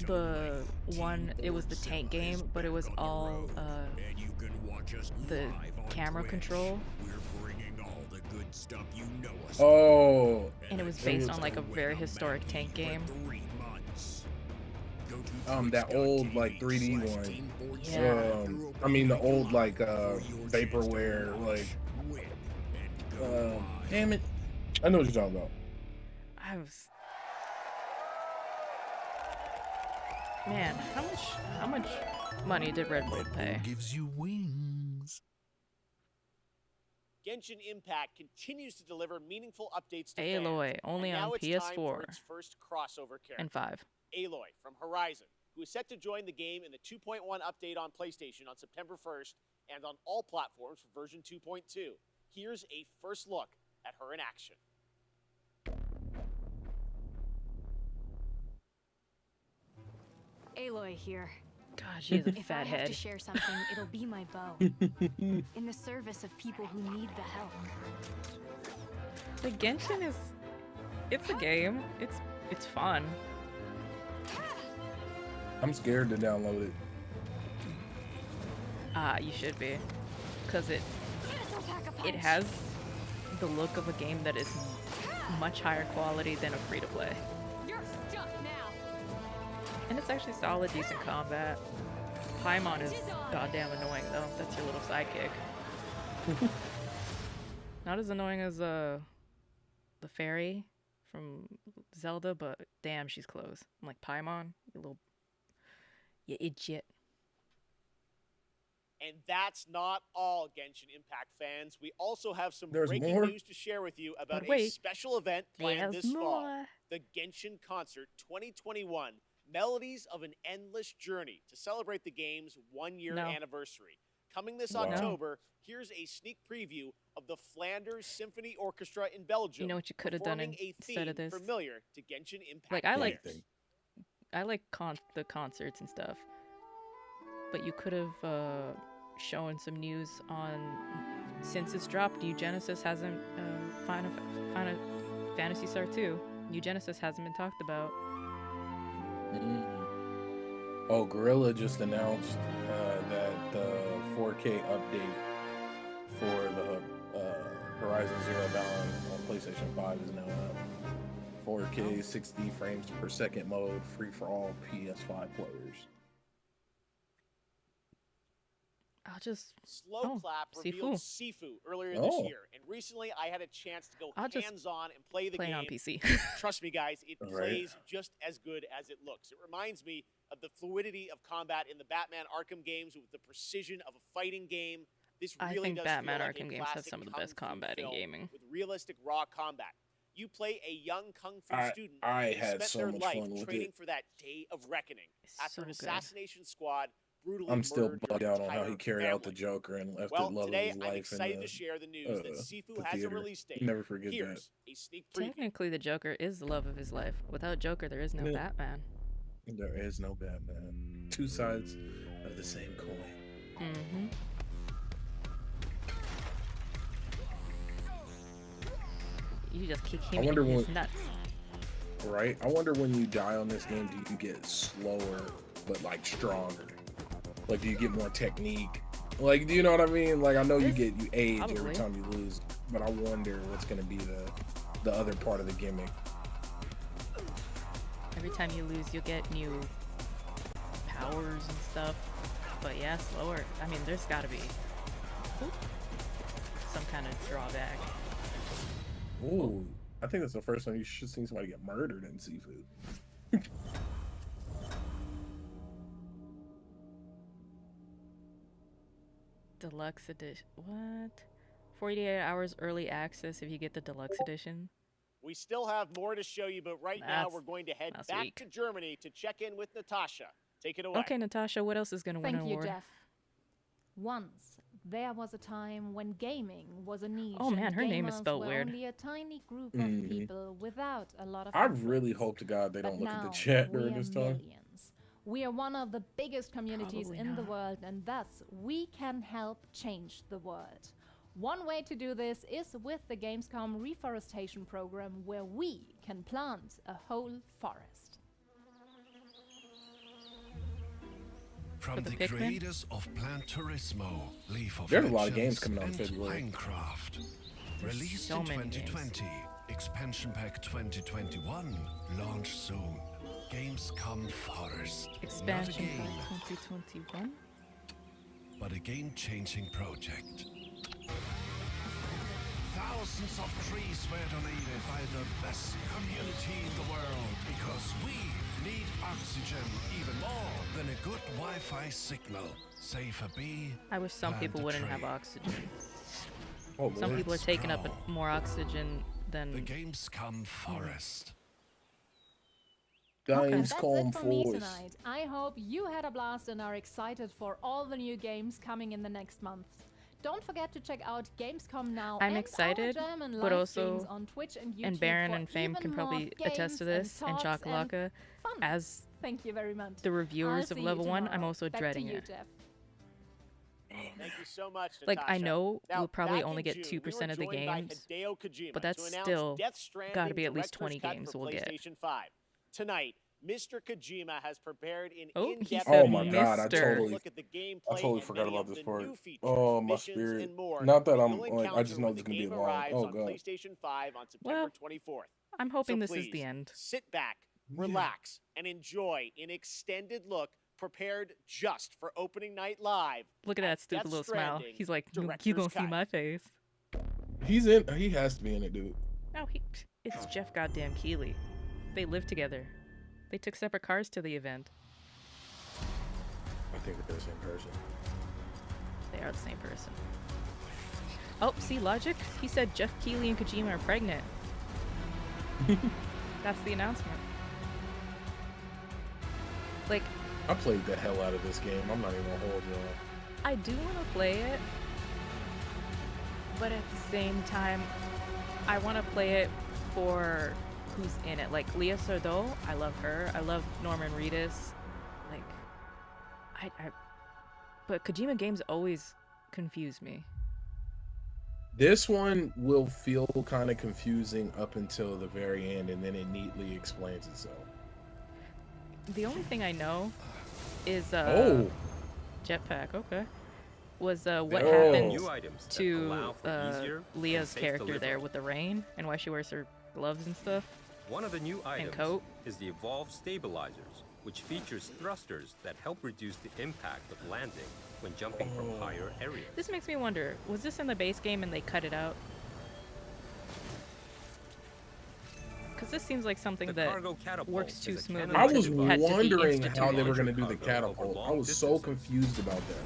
The one, it was the tank game, but it was all the camera control. Oh. And it was based on like a very historic tank game. That old like 3D one. Yeah. I mean the old like vaporware like. Damn it! I know what you're talking about. I was. Man, how much money did Red Bull pay? Gives you wings. Genshin Impact continues to deliver meaningful updates to Aloy, fans, only and now on it's time for PS4 its first crossover character. and 5. Aloy from Horizon, who is set to join the game in the 2.1 update on PlayStation on September 1st and on all platforms for version 2.2. Here's a first look at her in action. Aloy here. God, she has a If fat I have head. to share something, it'll be my bow. In the service of people who need the help. Like Genshin is, it's a game. It's fun. I'm scared to download it. You should be, cause it has the look of a game that is much higher quality than a free-to-play. You're stuck now. And it's actually solid, decent combat. Paimon is goddamn annoying though. That's your little sidekick. Not as annoying as the fairy from Zelda, but damn, she's close. I'm like, Paimon, you idiot. And that's not all, Genshin Impact fans. We also have some There's breaking more? news to share with you about But a wait, special event planned there's this fall. more. The Genshin Concert 2021, Melodies of an Endless Journey, to celebrate the game's one-year No. anniversary. Coming this Wow. October, here's a sneak preview of the Flanders Symphony Orchestra in Belgium. You know what you could have done performing a instead of theme this? familiar to Genshin Impact. Like I like players. the concerts and stuff, but you could have shown some news on, since it's dropped. New Genesis hasn't Final Fantasy Star 2. New Genesis hasn't been talked about. Oh, Gorilla just announced that the 4K update for the Horizon Zero Dawn on PlayStation 5 is now up. 4K 60 frames per second mode, free for all PS5 players. I'll just Slow Clap revealed Sifu earlier this Oh. year, and recently I had a chance to go I'll just hands-on and play the play it game. on PC. Trust me, guys, it Right. plays just as good as it looks. It reminds me of the fluidity of combat in the Batman Arkham games with the precision of a fighting game. This I really think does Batman feel like Arkham a games have classic some of the kung best fu combat in film gaming. with realistic raw combat. You play a young kung fu student I who had spent so their much life fun with training it. for that day of reckoning after so an good. assassination squad brutally I'm still murdered bugged your out on how he entire carried out the family. Joker and left Well, the love today of his I'm life excited in to share the news that Sifu the has a theater. release date. Never forget Here's a sneak preview. Technically, the Joker is the love of his life. Without Joker, there is no Yeah. Batman. There is no Batman. Two sides of the same coin. Mm-hmm. You just kick him I wonder in his when- nuts. Right? I wonder when you die on this game, do you get slower but like stronger? Like, do you get more technique? Like, do you know what I mean? Like, I know you age Probably. every time you lose, but I wonder what's gonna be the other part of the gimmick. Every time you lose, you'll get new powers and stuff. But yeah, slower. I mean, there's gotta be some kind of drawback. Ooh, I think that's the first time you should see somebody get murdered in Seafood. Deluxe edition. What? 48 hours early access if you get the deluxe edition. We still have more to show you, but right now That's- we're going to head that's back weak. to Germany to check in with Natasha. Take it away. Okay, Natasha, what else is gonna win Thank an you, award? Jeff. Once there was a time when gaming was a niche. Oh, man, and her name is gamers spelled were weird. Only a tiny group Mhm. of people without a lot of. I influence. really hope to God they But don't look at the now chat we during are this time. millions. We are one of the biggest communities Probably in the not. world, and thus we can help change the world. One way to do this is with the Gamescom reforestation program, where we can plant a whole forest. For From the the Pikmin? creators of Plant Turismo, Leaf of There's a lot of games Legends, coming out in and February. Minecraft. There's Released so in many games. 2020, Expansion Pack 2021, launch soon. Gamescom Forest. Expansion Not a game, Pack 2021. but a game-changing project. Thousands of trees were donated by the best community in the world because we need oxygen even more than a good Wi-Fi signal. Save a bee. I wish some plant people a wouldn't tree. have oxygen. Oh, Some Lord. people are Let's taking up go. more oxygen than. The Gamescom Forest. And Games that's Calm it for me Force. tonight. I hope you had a blast and are excited for all the new games coming in the next month. Don't forget to check out Gamescom now. I'm and excited, our German but live streams also, on Twitch and YouTube and Baron for and Fame even can more probably attest to games this, and talks Chakalaka, fun. as Thank you very much. the reviewers I'll of see you Level 1, I'm tomorrow. also Back dreading to you, it. Jeff. Thank you so much, Like, I Natasha. know Now, we'll probably back only in get June, 2% of the we were joined by games, Hideo Kojima but that's to announce still Death got to Stranding be at least Director's 20 Cut games for we'll get. PlayStation 5. Tonight, Mr. Kojima has prepared an Oh, he in-depth said Oh my god, I Mister. totally look at the gameplay and forgot many about of this the part. new features, Oh, my missions, spirit. and more Not that that I'm you'll like, I encounter just know when it's the gonna be game long. arrives Oh on god. PlayStation 5 on September Well, 24th. I'm hoping So this please, is the end. sit back, relax, and enjoy an extended look prepared just for opening night live. Look at that stupid Death little smile. Stranding He's like, you Director's gonna see Cut. my face. He has to be in it, dude. No, it's Jeff goddamn Keighley. They live together. They took separate cars to the event. I think they're the same person. They are the same person. Oh, see logic? He said Jeff Keighley and Kojima are pregnant. That's the announcement. Like, I played the hell out of this game. I'm not even gonna hold y'all. I do want to play it, but at the same time, I want to play it for who's in it. Like Leah Sardot, I love her. I love Norman Reedus. Like, but Kojima games always confuse me. This one will feel kind of confusing up until the very end, and then it neatly explains itself. The only thing I know is jetpack. Okay, was what happened to Leah's character there with the rain and why she wears her gloves and stuff. One of the new items coat. is the Evolved Stabilizers, which features thrusters that help reduce the impact of landing when jumping from higher areas. This makes me wonder, was this in the base game and they cut it out? Because this seems like something that works too smoothly. I was wondering how they were going to do the catapult. I was so confused about that.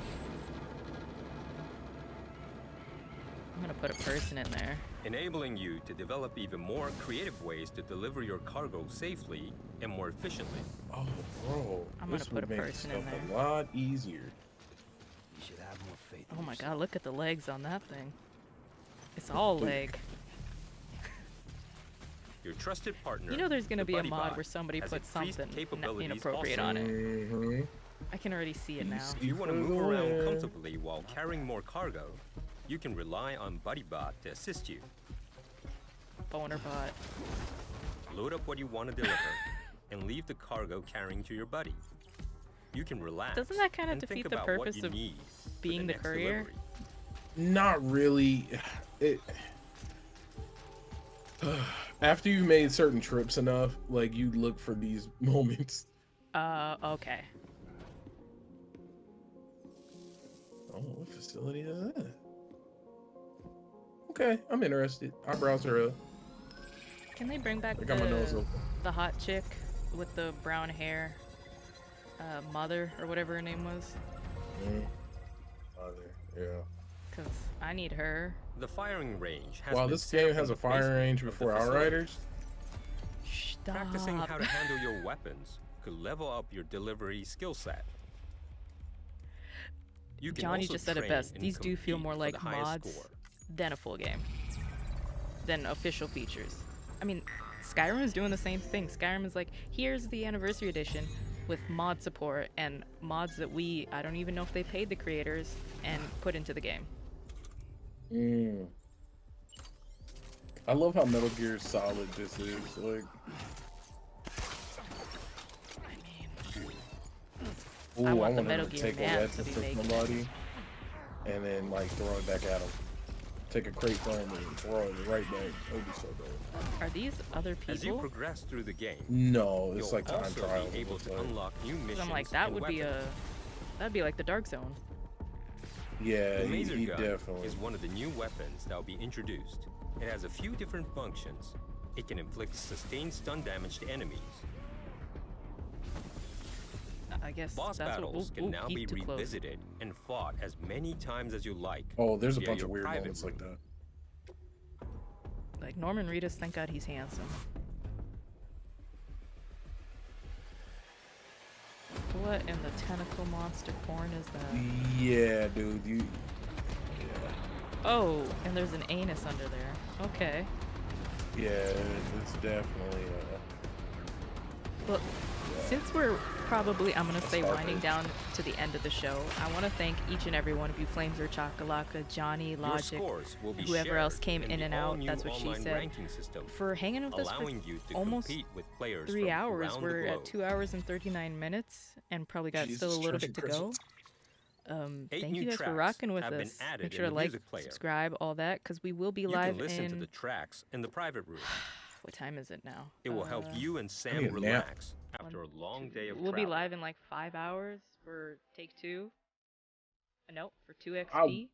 I'm going to put a person in there. Enabling you to develop even more creative ways to deliver your cargo safely and more efficiently. Oh, bro. I'm going to put a person in there. A lot easier. You should have more faith. Oh my god, look at the legs on that thing. It's all leg. Your trusted partner. You know there's going to the be a Buddy mod Bot, where somebody has puts increased something capabilities inappropriate also. on it. I can already see it now. If you want to move around comfortably while carrying more cargo, you can rely on Buddy Bot to assist you. Boner bot. Load up what you want to deliver and leave the cargo carrying to your buddy. You can relax. Doesn't that kind of and think defeat the about what purpose you of need being the next courier? delivery. Not really. After you've made certain trips enough, like, you look for these moments. Okay. Oh, what facility is that? Okay, I'm interested. I browse her up. Can they bring back I got my nose open. the hot chick with the brown hair? Mother, or whatever her name was? Mother, yeah. Because I need her. The firing range has Wow, been this set game up has in a the firing basement range of the before facility. Outriders? Practicing Stop. how to handle your weapons could level up your delivery skill set. You can Johnny also just said it train best. and These do feel compete more for like the highest mods score. than a full game. Than official features. I mean, Skyrim is doing the same thing. Skyrim is like, here's the anniversary edition with mod support and mods that I don't even know if they paid the creators and put into the game. I love how Metal Gear Solid this is. Like, ooh, I want the him Metal to Gear take a man weapon to be from making it. somebody and then, like, throw it back at him. Take a crate from him and throw it right back. That would be so dope. Are these other As you people? progress through the game, No, it's you'll like time also trial. be able to unlock new missions. I'm like, that and would be weapons. that'd be like the Dark Zone. Yeah, The he laser gun definitely. is one of the new weapons that will be introduced. It has a few different functions. It can inflict sustained stun damage to enemies. I guess Boss that's battles what can now be too close. revisited and fought as many times as you like. Oh, there's a via bunch your of weird private moments like room. that. Like Norman Reedus, thank God he's handsome. What in the tentacle monster porn is that? Yeah, dude, you. Oh, and there's an anus under there. Okay. Yeah, it's definitely. Well, since we're probably, I'm going to say, winding down to the end of the show, I want to thank each and every one of you, Flames or Chakalaka, Johnny, Logic, whoever else came in and out, that's what she said, for hanging with us for almost 3 hours. We're at 2 hours and 39 minutes and probably got still a little bit to go. Thank you guys for rocking with us. Make sure to like, subscribe, all that, because we will be live You can listen in... to the tracks in the private room. What time is it now? It will help you and Sam relax after a long day of We'll travel. be live in like 5 hours for Take 2. Nope, for 2XP.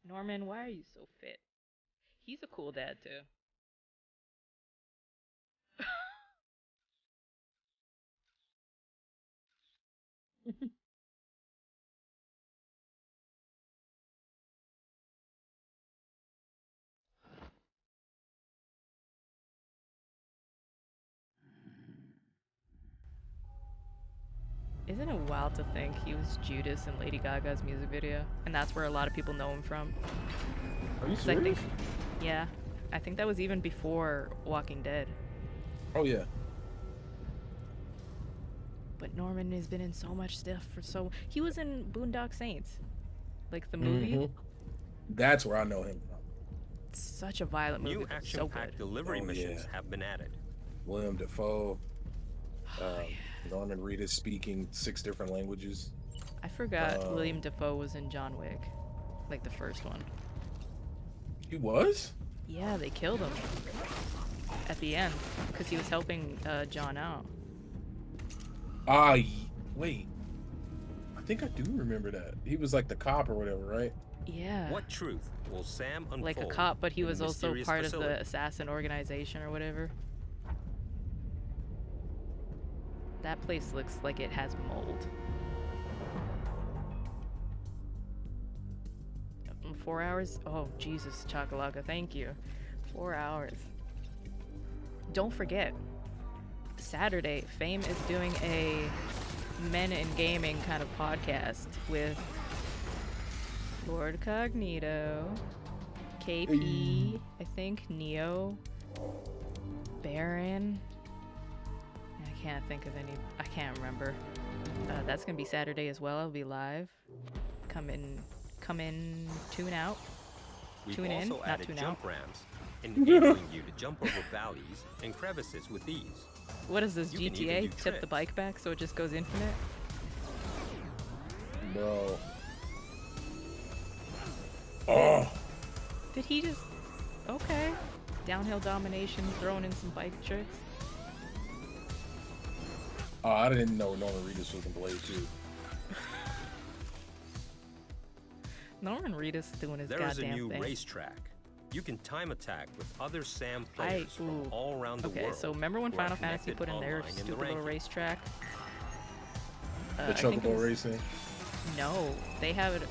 Norman, why are you so fit? He's a cool dad too. Isn't it wild to think he was Judas in Lady Gaga's music video? And that's where a lot of people know him from. Are you serious? Yeah. I think that was even before Walking Dead. Oh, yeah. But Norman has been in so much stuff for so... He was in Boondock Saints. Like the movie. That's where I know him from. It's such a violent movie. New action-packed delivery missions have been added. William Dafoe. Norman Reedus speaking 6 different languages. I forgot William Dafoe was in John Wick. Like the first one. He was? Yeah, they killed him. At the end. Because he was helping John out. Wait. I think I do remember that. He was like the cop or whatever, right? Yeah. What truth will Sam unfold? Like a cop, but he was also part facility? of the assassin organization or whatever. That place looks like it has mold. 4 hours? Oh, Jesus, Chakalaga, thank you. 4 hours. Don't forget, Saturday, Fame is doing a Men in Gaming kind of podcast with Lord Cognito, KP, I think, Neo, Baron. I can't think of any. I can't remember. That's gonna be Saturday as well. I'll be live. Come in, tune out. Tune in, also not added tune jump out. ramps, enabling you to jump over valleys and crevices with ease. What is this, You can even do GTA? Tip the tricks. bike back so it just goes infinite? Bro. Oh. Did he just... Okay. Downhill domination, throwing in some bike tricks. Oh, I didn't know Norman Reedus was in Blade 2. Norman Reedus doing his There is a goddamn new thing. racetrack. You can time attack with other Sam players from all around the world. Okay, so remember when who are Final Fantasy connected put in their online in the stupid little rankings. racetrack? The I think it Chocobo was- racing. No, they have it,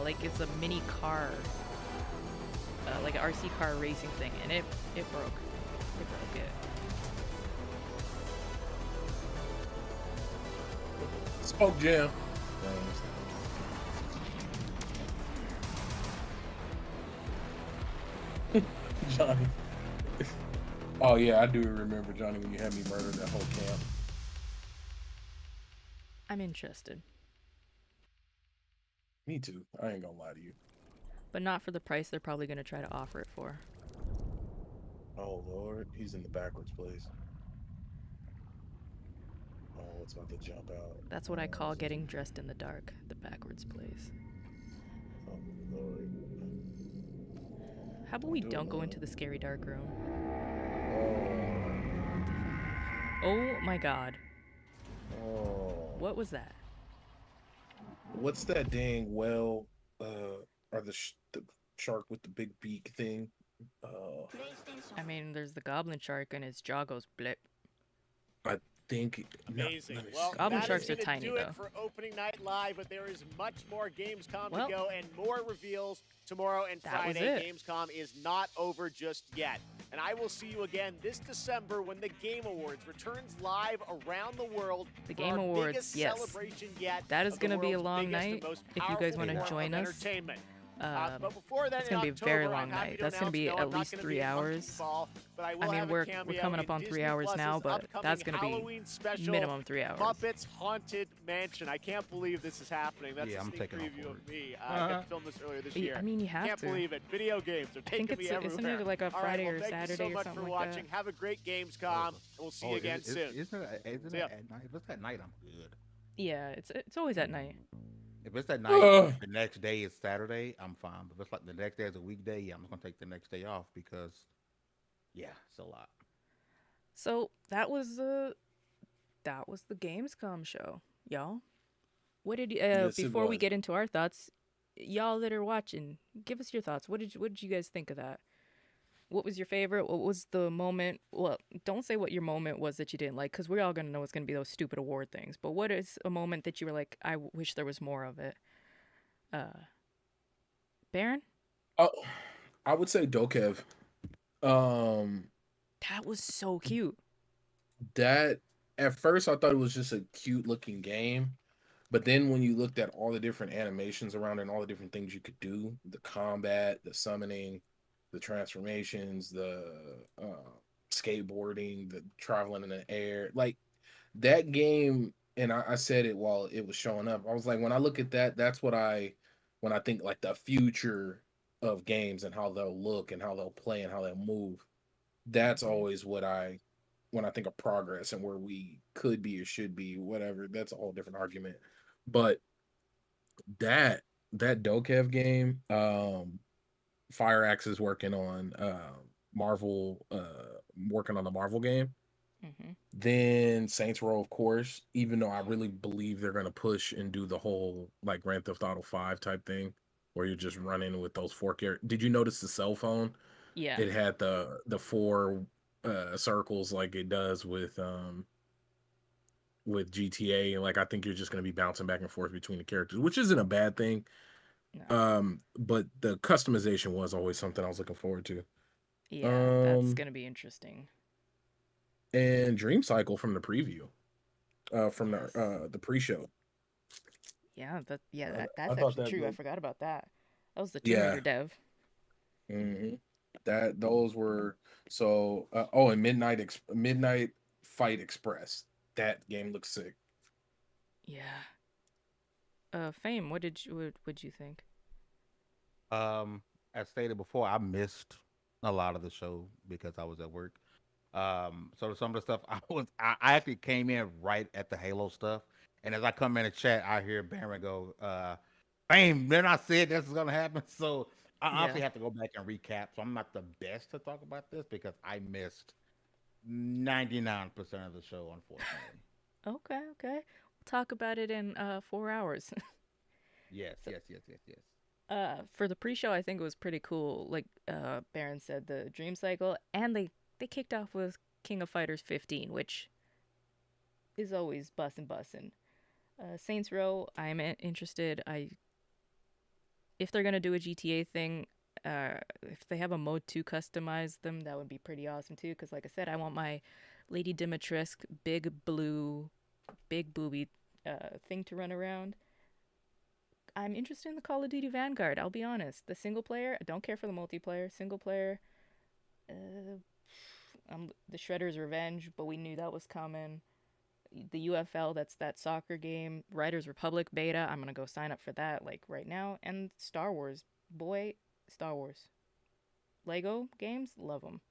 like it's a mini car, like an RC car racing thing, and it broke. It broke it. Smoke Jam. Johnny. Oh yeah, I do remember, Johnny, when you had me murder that whole camp. I'm interested, Me too. I ain't gonna lie to you. but not for the price they're probably gonna try to offer it for. Oh Lord, he's in the backwards place. Oh, it's about to jump out. That's what I call getting dressed in the dark, the backwards place. Oh Lord. How about we don't go into the scary dark room? Oh my god. Oh. What was that? What's that dang well? Or the shark with the big beak thing? I mean, there's the goblin shark and his jaw goes blip. I think. Amazing. let me Well, see. Goblin that sharks is are gonna tiny, do it though. for opening night live, but there is much more Gamescom Well, to go and more reveals tomorrow and that was Friday. it. Gamescom is not over just yet. And I will see you again this December when the Game Awards returns live around the world. The for Game our Awards, biggest yes. celebration yet That is of the going to be a world's long biggest and night. most If you guys powerful want to form join of us, entertainment. But before then, It's in gonna be a very October, I'm long happy night. to That's gonna announce, be no, I'm at not least gonna 3 be in Monkey hours. Ball, but I I will mean, have a we're cameo coming in up on Disney 3 hours Plus's now, but upcoming that's gonna be Halloween special, minimum 3 hours. Muppets Haunted Mansion. I can't believe this is happening. That's Yeah, a I'm sneak taking off preview for of it. me. I got to film this earlier this year. I mean, you have Can't to. believe it. Video games are I think taking me it's isn't everywhere. it like a All right, Friday well, or thank you Saturday so or much something for like watching. that? Have a great Gamescom, and we'll see you again soon. Isn't it See ya. at night? If it's at night, I'm good. Yeah, it's always at night. If it's at night, the next day is Saturday, I'm fine. But if it's like the next day is a weekday, yeah, I'm just gonna take the next day off because, yeah, it's a lot. So that was the Gamescom show, y'all. What did you, Yes, it before we was. get into our thoughts, y'all that are watching, give us your thoughts. What did you guys think of that? What was your favorite? What was the moment? Well, don't say what your moment was that you didn't like, because we're all gonna know it's gonna be those stupid award things. But what is a moment that you were like, I wish there was more of it? Baron? Oh, I would say Dokev. Um, That was so cute. that at first I thought it was just a cute looking game, but then when you looked at all the different animations around it and all the different things you could do, the combat, the summoning, the transformations, the skateboarding, the traveling in the air, like that game, and I said it while it was showing up. I was like, when I look at that, that's what when I think like the future of games and how they'll look and how they'll play and how they'll move. That's always what when I think of progress and where we could be or should be, whatever. That's a whole different argument. But that Dokev game, Fire Axe is working on Marvel, working on the Marvel game. Then Saints Row, of course, even though I really believe they're gonna push and do the whole like Grand Theft Auto 5 type thing where you're just running with those four characters. Did you notice the cell phone? Yeah. It had the four circles like it does with GTA, and like I think you're just gonna be bouncing back and forth between the characters, which isn't a bad thing. But the customization was always something I was looking forward to. Yeah, that's gonna be interesting. And Dream Cycle from the preview, from the pre-show. Yeah, that's I thought actually that true. I looked- forgot about that. That was the Tomb Yeah. Raider dev. That those were so. And Midnight Fight Express. That game looks sick. Yeah. Fame, what'd you think? As stated before, I missed a lot of the show because I was at work. So some of the stuff I actually came in right at the Halo stuff, and as I come in the chat, I hear Baron go, "Fame, they're not saying this is gonna happen." So I honestly have to go back and recap. So I'm not the best to talk about this because I missed 99% of the show, unfortunately. Okay. We'll talk about it in 4 hours. Yes. For the pre-show, I think it was pretty cool. Like Baron said, the Dream Cycle, and they kicked off with King of Fighters 15, which is always bussin'. Saints Row, I'm interested. If they're gonna do a GTA thing, if they have a mode to customize them, that would be pretty awesome too. Because like I said, I want my Lady Dimitrescu big blue, big booby thing to run around. I'm interested in the Call of Duty Vanguard. I'll be honest. The single player, I don't care for the multiplayer. Single player, the Shredder's Revenge, but we knew that was coming. The UFL, that's that soccer game. Riders Republic beta, I'm gonna go sign up for that like right now. And Star Wars, Star Wars. Lego games, love them.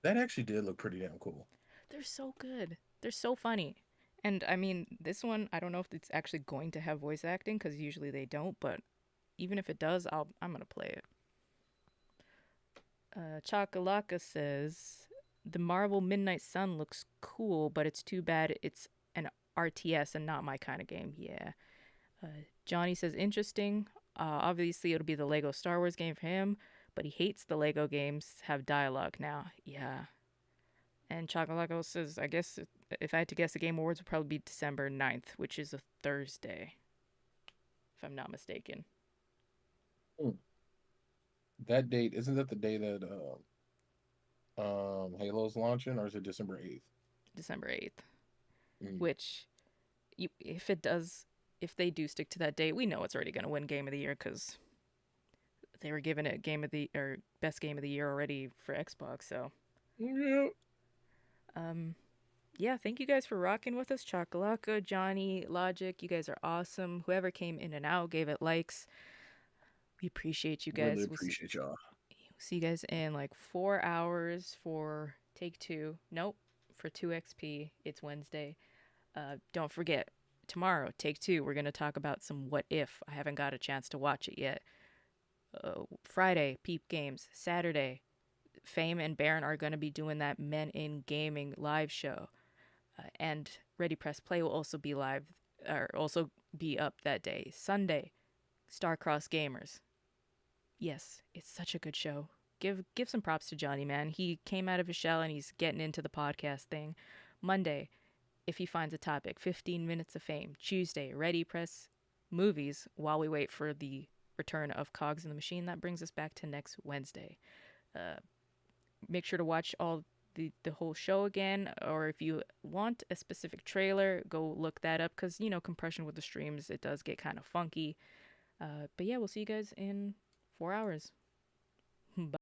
That actually did look pretty damn cool. They're so good. They're so funny. And I mean, this one, I don't know if it's actually going to have voice acting because usually they don't, but even if it does, I'm gonna play it. Chakalaka says the Marvel Midnight Sun looks cool, but it's too bad it's an RTS and not my kind of game. Yeah. Johnny says interesting. Obviously, it'll be the Lego Star Wars game for him, but he hates the Lego games have dialogue now. Yeah. And Chocolate says, I guess if I had to guess, the Game Awards would probably be December 9th, which is a Thursday, if I'm not mistaken. That date, isn't that the day that Halo's launching, or is it December 8th? December 8th. Which, if they do stick to that date, we know it's already going to win Game of the Year because they were giving it game of the or best game of the year already for Xbox. So Yeah. Yeah, thank you guys for rocking with us. Chocolaka, Johnny, Logic, you guys are awesome. Whoever came in and out, gave it likes. We appreciate you guys. Really We'll appreciate y'all. see you guys in like 4 hours for Take Two. Nope, for 2XP. It's Wednesday. Don't forget, tomorrow, Take Two, we're going to talk about some What If. I haven't got a chance to watch it yet. Friday, Peep Games. Saturday, Fame and Baron are going to be doing that Men in Gaming live show. And Ready Press Play will also be live, or also be up that day. Sunday, Starcross Gamers. Yes, it's such a good show. Give some props to Johnny, man. He came out of his shell and he's getting into the podcast thing. Monday, if he finds a topic, 15 minutes of fame. Tuesday, Ready Press Movies while we wait for the return of Cogs in the Machine. That brings us back to next Wednesday. Make sure to watch all the whole show again, or if you want a specific trailer, go look that up, because compression with the streams, it does get kind of funky. But yeah, we'll see you guys in 4 hours. Bye.